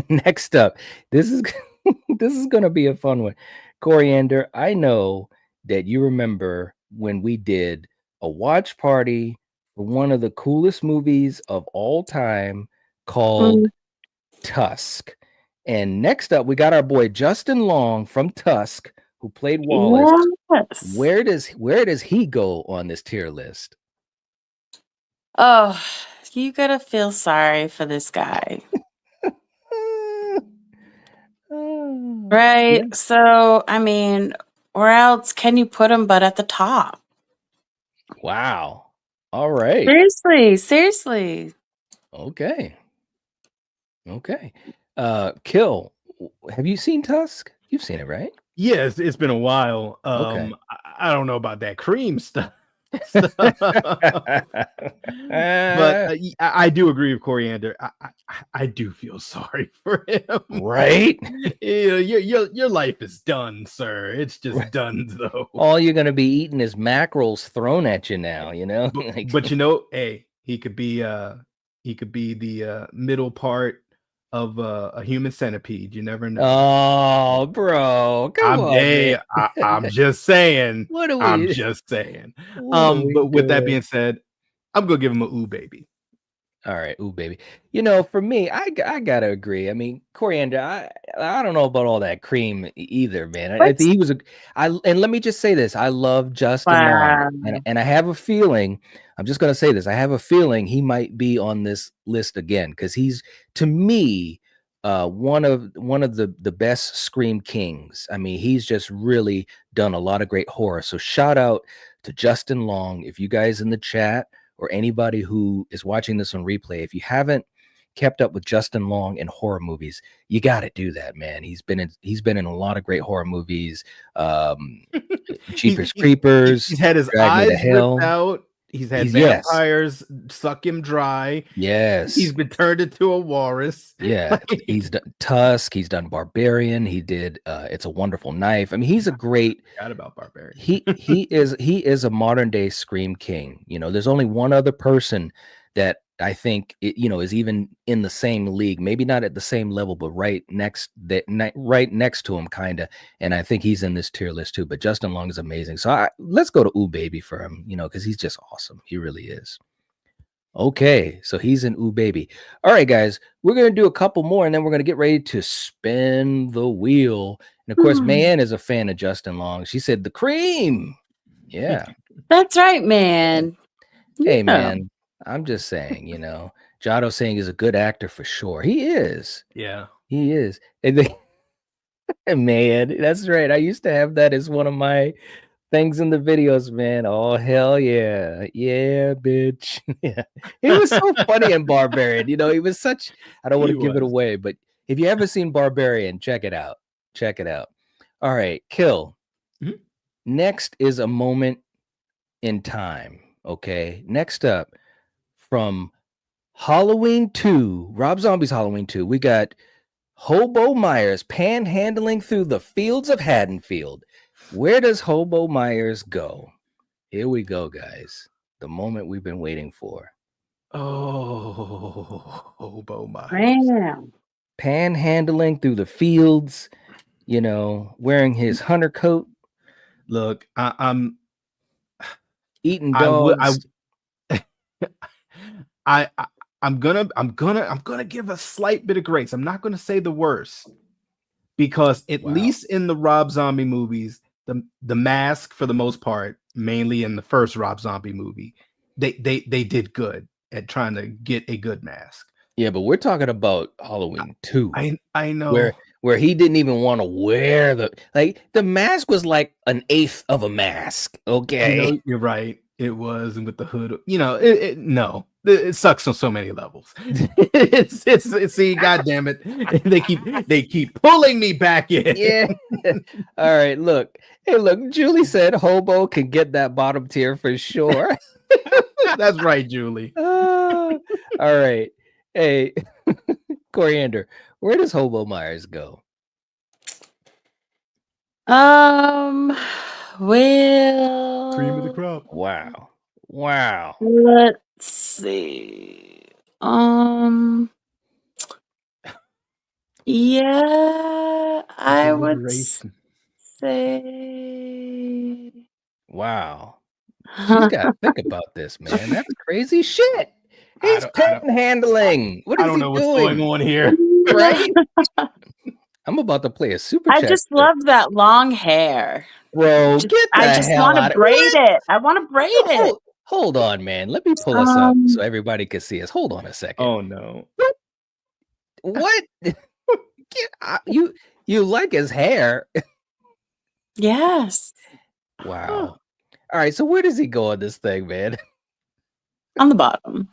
Next up, this is going to be a fun one. Coriander, I know that you remember when we did a watch party for one of the coolest movies of all time called Tusk. And next up, we got our boy Justin Long from Tusk, who played Wallace. Yes. Where does he go on this tier list? Oh, you gotta feel sorry for this guy. Right. Yeah. So, I mean, where else can you put him but at the top? Wow. All right. Seriously. Okay. Kill. Have you seen Tusk? You've seen it, right? Yes, it's been a while. Okay. I don't know about that cream stuff. But I do agree with Coriander. I do feel sorry for him. Right? Your life is done, sir. It's just done, though. All you're gonna be eating is mackerels thrown at you now, you know. But you know, hey, he could be the middle part of a human centipede. You never know. Oh, bro, come on. Hey, I'm just saying. What are we? I'm just saying. But with that being said, I'm gonna give him a ooh baby. All right, ooh baby. You know, for me, I gotta agree. I mean, Coriander, I don't know about all that cream either, man. I think he was and let me just say this: I love Justin Long, and I have a feeling. I'm just gonna say this: I have a feeling he might be on this list again because he's, to me, one of the best Scream kings. I mean, he's just really done a lot of great horror. So shout out to Justin Long. If you guys in the chat or anybody who is watching this on replay, if you haven't kept up with Justin Long in horror movies, you got to do that, man. He's been in a lot of great horror movies. Jeepers Creepers. He's had his eyes ripped out. He's had vampires suck him dry. Yes. He's been turned into a walrus. Yeah. He's done Tusk. He's done Barbarian. He did It's a Wonderful Knife. I mean, he's a great. I forgot about Barbarian. He is a modern day Scream king. You know, there's only one other person that I think it, you know, is even in the same league, maybe not at the same level, but right next to him, kind of. And I think he's in this tier list too. But Justin Long is amazing. So let's go to Ooh Baby for him, you know, because he's just awesome. He really is. Okay, so he's an Ooh Baby. All right, guys, we're gonna do a couple more, and then we're gonna get ready to spin the wheel. And of course, Mayanne is a fan of Justin Long. She said the cream. Yeah, That's right, man. hey Yeah. man, I'm just saying, you know, Jado saying he's a good actor for sure. He is. Yeah. He is. And they, man, that's right. I used to have that as one of my things in the videos, man. Oh, hell yeah. Yeah, bitch. Yeah. He was so funny in Barbarian. You know, he was such, I don't want to give it away, but if you haven't seen Barbarian, check it out. Check it out. All right, Kill. Next is a moment in time. Okay. Next up, from Halloween 2, Rob Zombie's Halloween 2, we got Hobo Myers panhandling through the fields of Haddonfield. Where does Hobo Myers go? Here we go, guys. The moment we've been waiting for. Oh, Hobo Myers. Damn. Panhandling through the fields, you know, wearing his hunter coat. Look, I'm eating dogs. I'm gonna give a slight bit of grace. I'm not gonna say the worst, because at least in the Rob Zombie movies, the mask, for the most part, mainly in the first Rob Zombie movie, they did good at trying to get a good mask. Yeah, but we're talking about Halloween 2. I know. Where he didn't even want to wear the mask was like an eighth of a mask. Okay. I know, you're right. It was, and with the hood, you know, it sucks on so many levels. it's see, goddamn it, they keep pulling me back in. Yeah. All right, look. Hey, look, Julie said Hobo can get that bottom tier for sure. That's right, Julie. All right. Hey, Coriander, where does Hobo Myers go? Well, Cream of the crop. Wow. Let's see. Yeah, I would say. Wow. She's got to think about this, man. That's crazy shit. He's panhandling. What is he doing? I don't know what's going on here. Right? I'm about to play a super I chat. just love that long hair. Bro, I just want to braid it. I want to braid it. Hold on, man. Let me pull us up so everybody can see us. Hold on a second. Oh no. What? You like his hair? Yes. Wow. All right, so where does he go on this thing, man? On the bottom.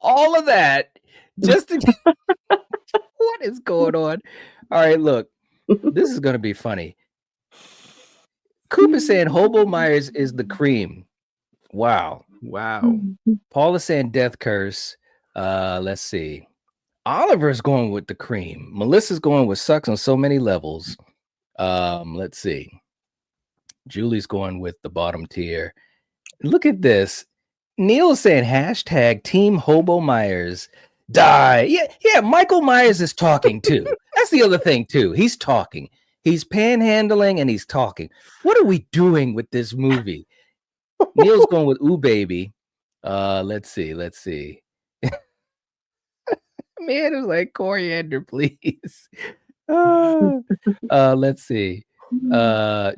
All of that just to... What is going on? All right, look. This is going to be funny. Coop is saying Hobo Myers is the cream. Wow. Paul is saying Death Curse. Let's see. Oliver's going with the cream. Melissa's going with sucks on so many levels. Let's see. Julie's going with the bottom tier. Look at this. Neil's saying hashtag Team Hobo Myers. Die. Yeah. Michael Myers is talking too. That's the other thing too. He's talking. He's panhandling and he's talking. What are we doing with this movie? Neil's going with Ooh Baby. Let's see. Man, it was like Coriander, please. Let's see.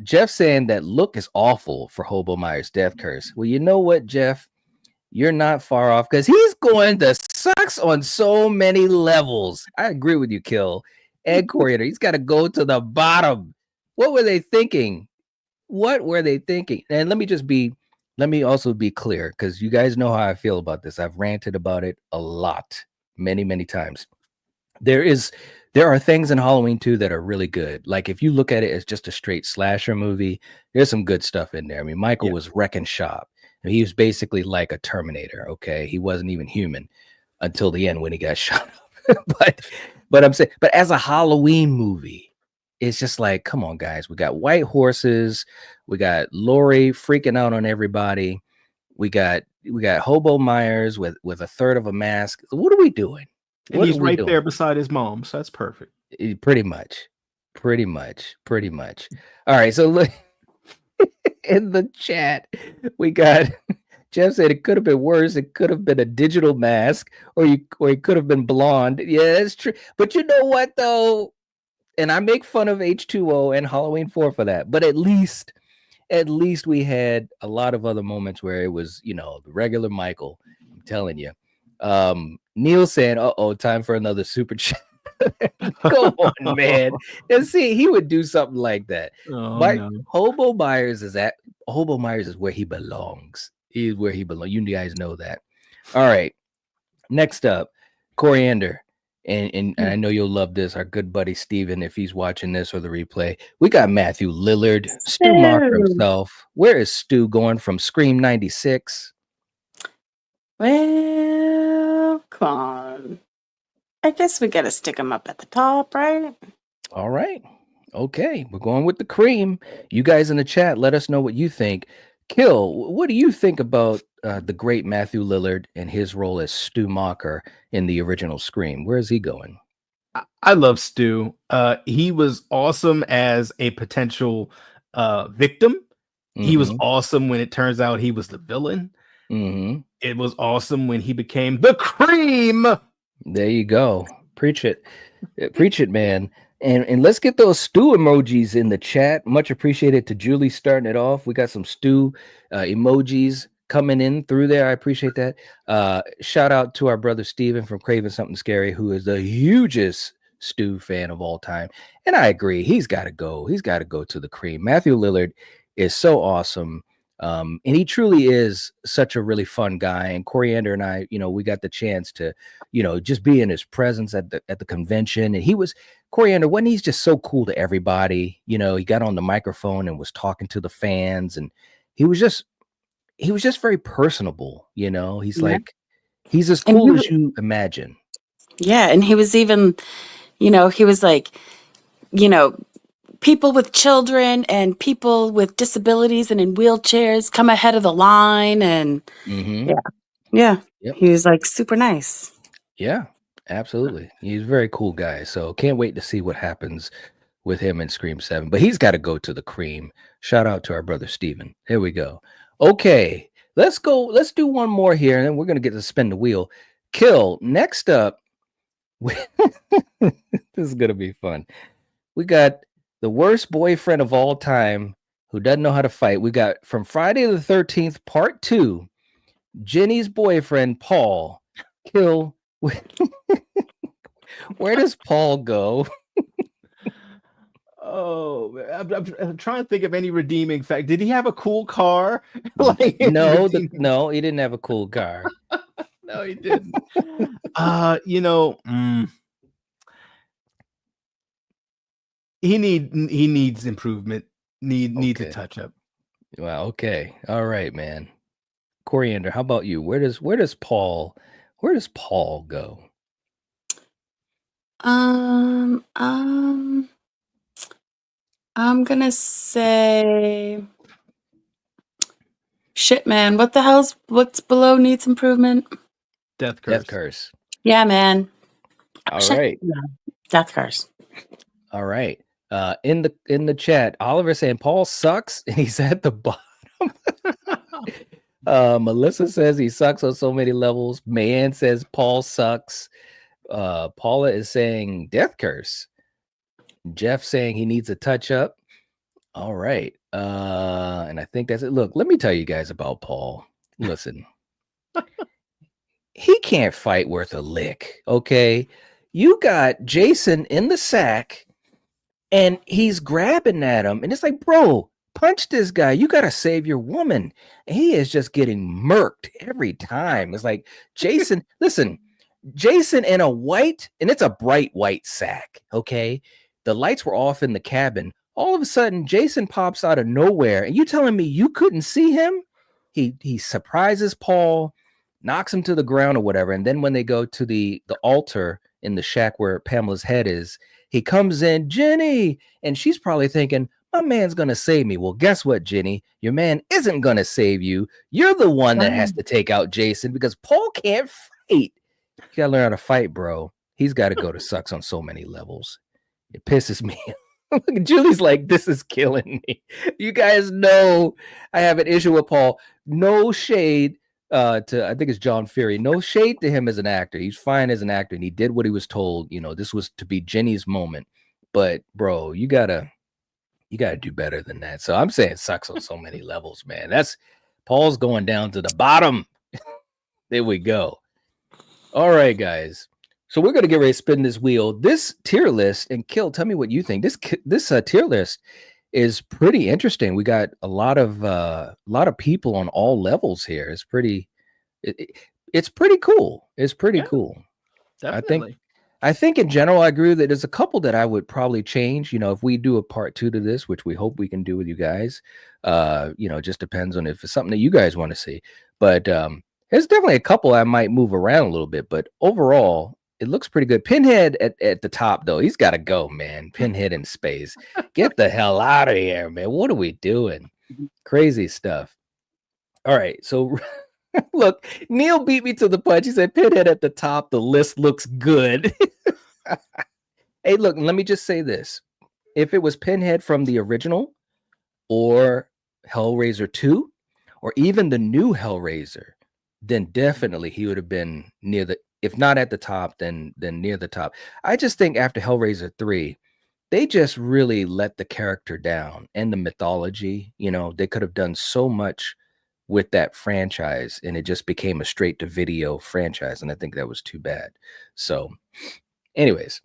Jeff saying that look is awful for Hobo Myers' Death Curse. Well, you know what, Jeff? You're not far off because he's going to sucks on so many levels. I agree with you, Kill. And Coriander, he's got to go to the bottom. What were they thinking? And let me also be clear, because you guys know how I feel about this. I've ranted about it a lot, many, many times. There are things in Halloween 2 that are really good. Like if you look at it as just a straight slasher movie, there's some good stuff in there. I mean, Michael was wrecking shop. I mean, he was basically like a Terminator. Okay, he wasn't even human until the end when he got shot up. but I'm saying, but as a Halloween movie, it's just like, come on, guys. We got white horses. We got Laurie freaking out on everybody. We got Hobo Myers with a third of a mask. What are we doing? And he's right there beside his mom, so that's perfect. Pretty much. All right, so look in the chat, we got Jeff said it could have been worse. It could have been a digital mask, or it could have been blonde. Yeah, that's true. But you know what though? And I make fun of H2O and Halloween 4 for that. But at least we had a lot of other moments where it was, the regular Michael. I'm telling you. Neil saying, time for another super chat. Go on, man. And see, he would do something like that. No. Hobo Myers is where he belongs. He's where he belongs. You guys know that. All right. Next up, Coriander. And I know you'll love this. Our good buddy Steven, if he's watching this or the replay. We got Matthew Lillard, Stu Marker himself. Where is Stu going from Scream 96? Well, come on. I guess we got to stick him up at the top, right? All right. Okay. We're going with the cream. You guys in the chat, let us know what you think. Kill, what do you think about the great Matthew Lillard and his role as Stu Macher in the original Scream? Where is he going? I love Stu. He was awesome as a potential victim. Mm-hmm. He was awesome when it turns out he was the villain. Mm-hmm. It was awesome when he became the cream. There you go. Preach it. Preach it, man. And let's get those Stu emojis in the chat. Much appreciated to Julie starting it off. We got some Stu emojis coming in through there. I appreciate that. Shout out to our brother Steven from Craving Something Scary, who is the hugest Stu fan of all time. And I agree. He's got to go. He's got to go to the cream. Matthew Lillard is so awesome. And he truly is such a really fun guy. And Coriander and I, we got the chance to, just be in his presence at the convention. And Coriander, wasn't he just so cool to everybody? He got on the microphone and was talking to the fans, and he was just very personable. He's like, he's as cool as you imagine. Yeah. And he was even, he was like, people with children and people with disabilities and in wheelchairs come ahead of the line. And yep. He was like super nice. Yeah, absolutely. He's a very cool guy. So can't wait to see what happens with him in Scream 7. But he's got to go to the cream. Shout out to our brother Steven. Here we go. Okay, let's go. Let's do one more here, and then we're going to get to spin the wheel. Kill. Next up, this is going to be fun. We got the worst boyfriend of all time who doesn't know how to fight. We got from Friday the 13th, part 2, Jenny's boyfriend, Paul. Kill. Where does Paul go? Oh, I'm trying to think of any redeeming fact. Did he have a cool car? No, he didn't have a cool car. No, he didn't. He needs improvement. Needs a touch up. Well, okay. All right, man. Coriander, how about you? Where does Paul go? I'm gonna say shit, man. What's below needs improvement? Death curse. Death curse. Yeah, man. All right. Yeah. Death curse. All right. In the chat, Oliver saying Paul sucks and he's at the bottom. Melissa says he sucks on so many levels. Mayanne says Paul sucks. Paula is saying death curse. Jeff saying he needs a touch up. All right. And I think that's it. Look, let me tell you guys about Paul. Listen. He can't fight worth a lick. Okay. You got Jason in the sack and he's grabbing at him. And it's like, bro, punch this guy. You got to save your woman. And he is just getting murked every time. It's like, Jason, listen, Jason in a white, and it's a bright white sack. Okay. The lights were off in the cabin. All of a sudden, Jason pops out of nowhere. And you telling me you couldn't see him? He surprises Paul, knocks him to the ground or whatever. And then when they go to the altar in the shack where Pamela's head is, he comes in, Jenny, and she's probably thinking, My man's gonna save me. Well, guess what, Jenny? Your man isn't gonna save you. You're the one that has to take out Jason because Paul can't fight. You gotta learn how to fight, bro. He's got to go to sucks on so many levels. It pisses me. Julie's like, this is killing me. You guys know I have an issue with Paul. No shade to, I think it's John Fury. No shade to him as an actor. He's fine as an actor, and he did what he was told. You know, this was to be Jenny's moment. But bro, you gotta do better than that. So I'm saying sucks on so many levels, man. That's Paul's going down to the bottom. There we go. All right, guys. So we're going to get ready to spin this wheel. This tier list, and Kill, tell me what you think. This tier list is pretty interesting. We got a lot of people on all levels here. It's pretty cool. It's pretty cool. Definitely. I think in general, I agree that there's a couple that I would probably change. You know, if we do a part 2 to this, which we hope we can do with you guys, you know, it just depends on if it's something that you guys want to see. But there's definitely a couple I might move around a little bit. But overall, it looks pretty good. Pinhead at the top, though. He's got to go, man. Pinhead in space. Get the hell out of here, man. What are we doing? Crazy stuff. All right. So, look, Neil beat me to the punch. He said, Pinhead at the top. The list looks good. Hey, look, let me just say this. If it was Pinhead from the original or Hellraiser 2 or even the new Hellraiser, then definitely he would have been near the, if not at the top, then near the top. I just think after Hellraiser 3, they just really let the character down and the mythology. You know, they could have done so much with that franchise, and it just became a straight to video franchise. And I think that was too bad. So anyways,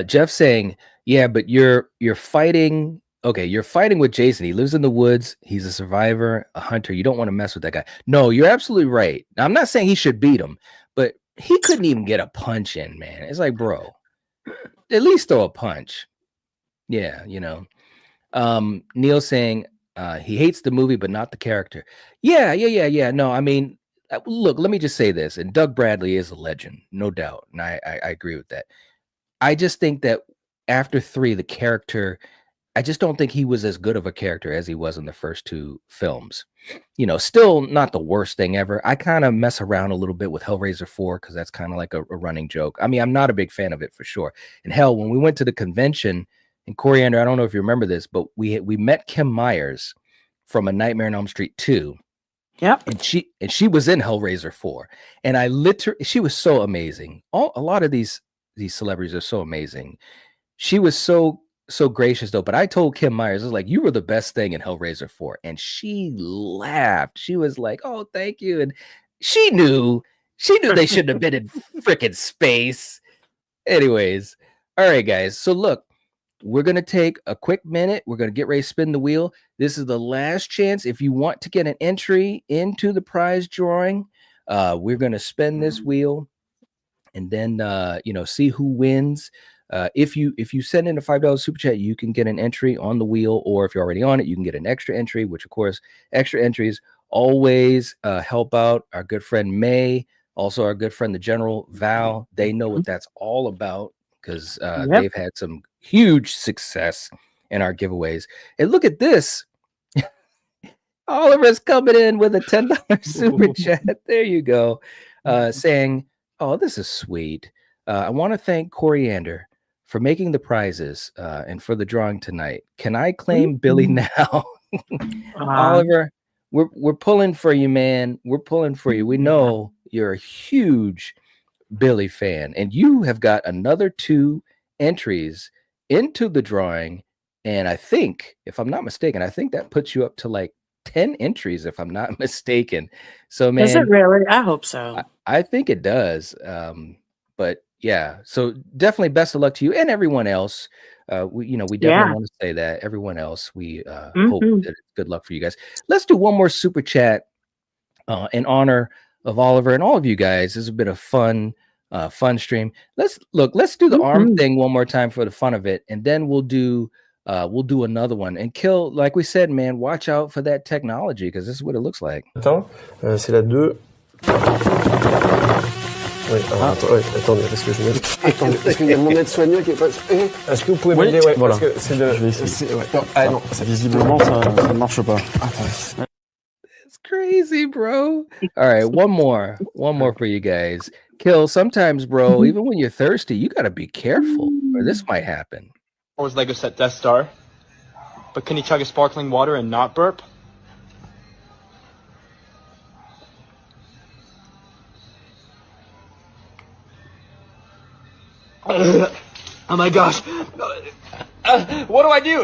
Jeff saying, yeah, but you're fighting. Okay, you're fighting with Jason. He lives in the woods. He's a survivor, a hunter. You don't want to mess with that guy. No, you're absolutely right. Now, I'm not saying he should beat him, but he couldn't even get a punch in, man. It's like, bro, at least throw a punch. Yeah, you know. Neil saying he hates the movie, but not the character. Yeah. No, I mean, look, let me just say this. And Doug Bradley is a legend, no doubt. And I agree with that. I just think that after 3, the character, I just don't think he was as good of a character as he was in the first 2 films. You know, still not the worst thing ever. I kind of mess around a little bit with Hellraiser 4 because that's kind of like a running joke. I mean, I'm not a big fan of it for sure. And hell, when we went to the convention in Coriander, I don't know if you remember this, but we met Kim Myers from A Nightmare on Elm Street 2. Yep. And she was in Hellraiser 4. And she was so amazing. A lot of these celebrities are so amazing. She was so gracious though, but I told Kim Myers, I was like, you were the best thing in Hellraiser 4, and she laughed. She was like, oh, thank you. And she knew they shouldn't have been in freaking space. Anyways, all right, guys. So look, we're gonna take a quick minute. We're gonna get ready to spin the wheel. This is the last chance. If you want to get an entry into the prize drawing, we're gonna spin this wheel and then see who wins. If you send in a $5 super chat, you can get an entry on the wheel, or if you're already on it, you can get an extra entry, which of course, extra entries always help out our good friend May, also our good friend, the General Val. They know what that's all about because they've had some huge success in our giveaways. And look at this. Oliver's coming in with a $10 super chat. There you go. Saying, oh, this is sweet. I want to thank Coriander for making the prizes and for the drawing tonight. Can I claim Billy now? Oliver, we're pulling for you, man. We're pulling for you. We know you're a huge Billy fan, and you have got another 2 entries into the drawing. And I think, if I'm not mistaken, I think that puts you up to like 10 entries, if I'm not mistaken. So, man, is it really? I hope so. I think it does. But yeah, so definitely best of luck to you and everyone else. We definitely want to say that everyone else, we hope that it's good luck for you guys. Let's do one more super chat in honor of Oliver and all of you guys. This has been a fun stream. Let's do the arm thing one more time for the fun of it, and then we'll do another one. And Kill, like we said, man, watch out for that technology because this is what it looks like. Attends, c'est la 2. Oui, attendez, parce que je vais... Attendez, parce qu'il y a mon aide-soignant qui est pas... Est-ce que vous pouvez m'aider? Ouais, voilà. Parce que c'est de... Je vais essayer. Ouais. Non, visiblement, ça ne marche pas. Attendez. It's crazy, bro. All right, one more for you guys. Kill, sometimes, bro, even when you're thirsty, you got to be careful, or this might happen. Or was Lego set Death Star? But can he chug a sparkling water and not burp? Oh my gosh. What do I do?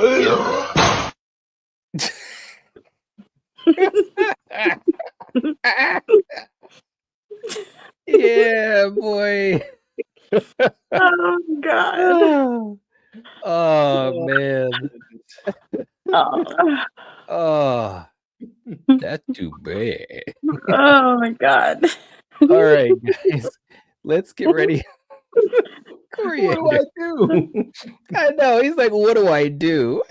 Yeah, boy. Oh God. Oh man. Oh, that's too bad. Oh my God. All right, guys, let's get ready. What do I do? I know. He's like, what do I do?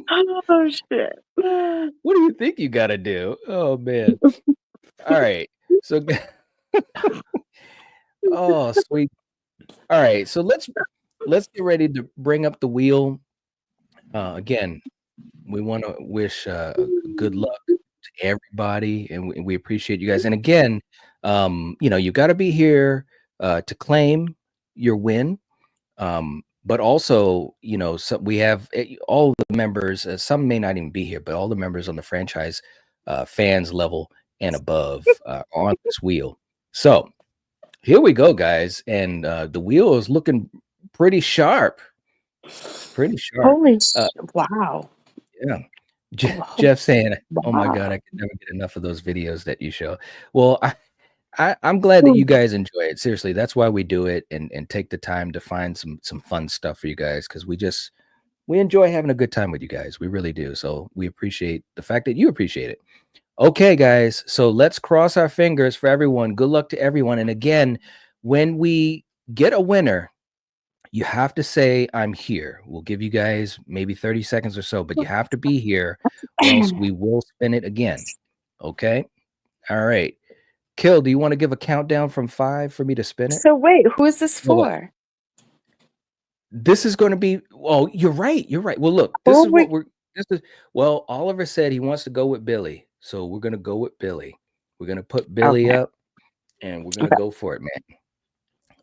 Oh shit. What do you think you got to do? Oh man. All right. So, oh sweet. All right. So let's get ready to bring up the wheel. Again, we want to wish good luck to everybody, and we appreciate you guys. And again, you got to be here to claim your win. But also, so we have all the members, some may not even be here, but all the members on the franchise fans level and above on this wheel. So here we go, guys. And the wheel is looking pretty sharp. Pretty sharp. Holy wow. Yeah. Jeff saying, oh my God, I can never get enough of those videos that you show. Well, I'm glad that you guys enjoy it. Seriously, that's why we do it and take the time to find some fun stuff for you guys, because we enjoy having a good time with you guys. We really do. So we appreciate the fact that you appreciate it. Okay, guys. So let's cross our fingers for everyone. Good luck to everyone. And again, when we get a winner, you have to say, I'm here. We'll give you guys maybe 30 seconds or so, but you have to be here, or else we will spin it again. Okay? All right. Kill, do you want to give a countdown from 5 for me to spin it? So wait, who is this for? This is going to be, you're right. Well, look, well, Oliver said he wants to go with Billy. So we're going to go with Billy. We're going to put Billy up and we're going to go for it, man.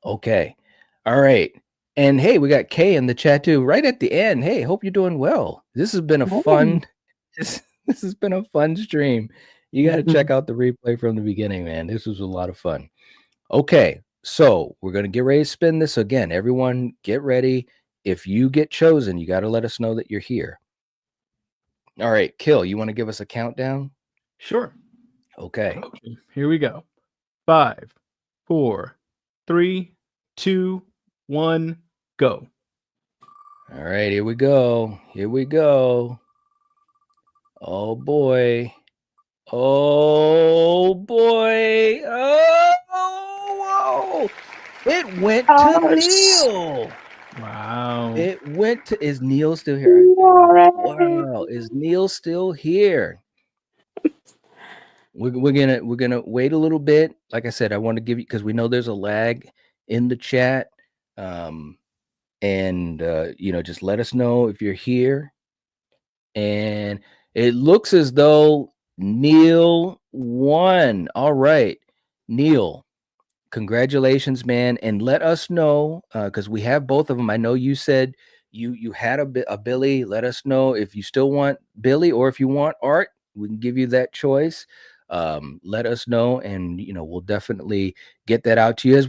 Okay. All right. And hey, we got Kay in the chat too, right at the end. Hey, hope you're doing well. This has been a fun, this has been a fun stream. You got to check out the replay from the beginning, man. This was a lot of fun. Okay, so we're going to get ready to spin this again. Everyone get ready. If you get chosen, you got to let us know that you're here. All right, Kill, you want to give us a countdown? Sure. Okay. Here we go. 5, 4, 3, 2, 1, go. All right, here we go. Here we go. Oh, boy. Oh, boy. Oh, whoa. It went to Neil. Wow. It went to, is Neil still here? Wow. Is Neil still here? We're gonna wait a little bit. Like I said, I want to give you, because we know there's a lag in the chat. Just let us know if you're here. And it looks as though Neil won. All right, Neil, congratulations, man. And let us know, because we have both of them. I know you said you had a Billy. Let us know if you still want Billy or if you want Art. We can give you that choice. Let us know, and we'll definitely get that out to you, as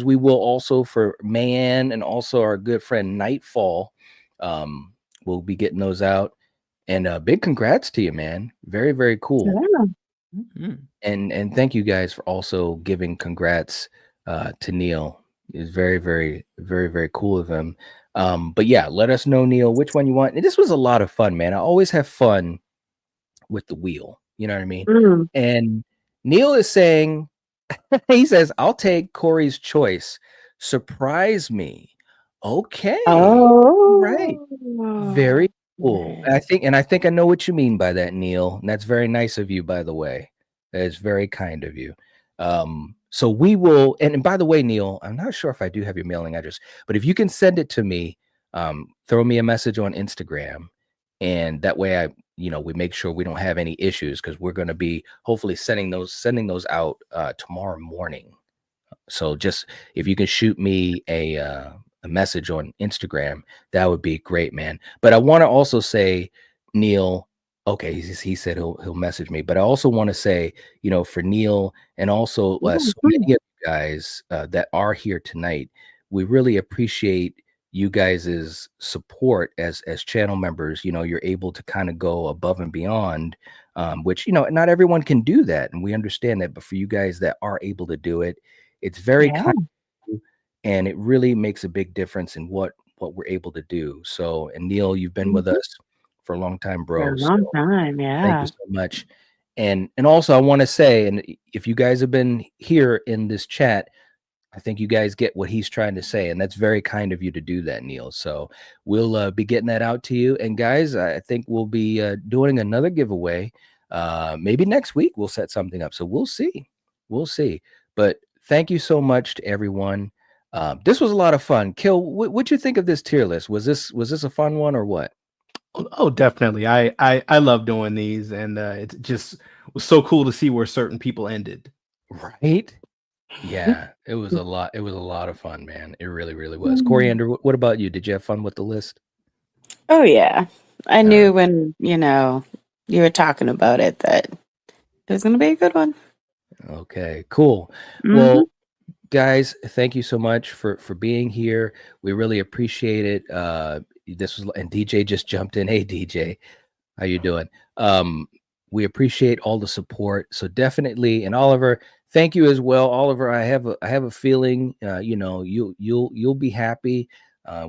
we will also for Mayan and also our good friend Nightfall. We'll be getting those out. And big congrats to you, man. Very, very cool. Yeah. And thank you guys for also giving congrats to Neil. It's very, very, very, very cool of him. But yeah, let us know, Neil, which one you want. And this was a lot of fun, man. I always have fun with the wheel. You know what I mean? And Neil is saying, he says, I'll take Corey's choice. Surprise me. Okay. Oh, right. Very cool. I think I know what you mean by that, Neil. And that's very nice of you, by the way. That is very kind of you. So we will, and by the way, Neil, I'm not sure if I do have your mailing address, but if you can send it to me, throw me a message on Instagram, and that way we make sure we don't have any issues, because we're going to be hopefully sending those out tomorrow morning. So just if you can shoot me a message on Instagram, that would be great, man. But I want to also say, Neil, okay, he said he'll message me, but I also want to say, for Neil and also so many of you guys that are here tonight, we really appreciate you guys' support as channel members. You're able to kind of go above and beyond, which not everyone can do that, and we understand that. But for you guys that are able to do it, it's very kind of you, and it really makes a big difference in what we're able to do. So, and Neil, you've been with us for a long time, bro. For a long time, Thank you so much. And also I want to say, and if you guys have been here in this chat, I think you guys get what he's trying to say, and that's very kind of you to do that, Neil. So we'll be getting that out to you. And guys, I think we'll be doing another giveaway. Maybe next week we'll set something up. So we'll see. But thank you so much to everyone. This was a lot of fun. Kill, what'd you think of this tier list? Was this a fun one or what? Oh, definitely. I love doing these, and it just was so cool to see where certain people ended. Right? Yeah, it was a lot. It was a lot of fun, man. It really, really was. Coriander, what about you? Did you have fun with the list? Oh yeah, I knew when you were talking about it that it was going to be a good one. Okay, cool. Well, guys, thank you so much for being here. We really appreciate it. And DJ just jumped in. Hey, DJ, how you doing? We appreciate all the support. So definitely, and Oliver, thank you as well, Oliver. I have a feeling, you'll be happy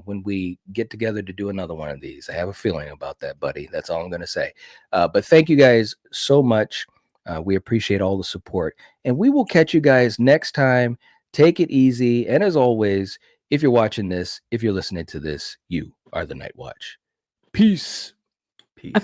when we get together to do another one of these. I have a feeling about that, buddy. That's all I'm going to say. But thank you guys so much. We appreciate all the support, and we will catch you guys next time. Take it easy, and as always, if you're watching this, if you're listening to this, you are the Night Watch. Peace. Peace.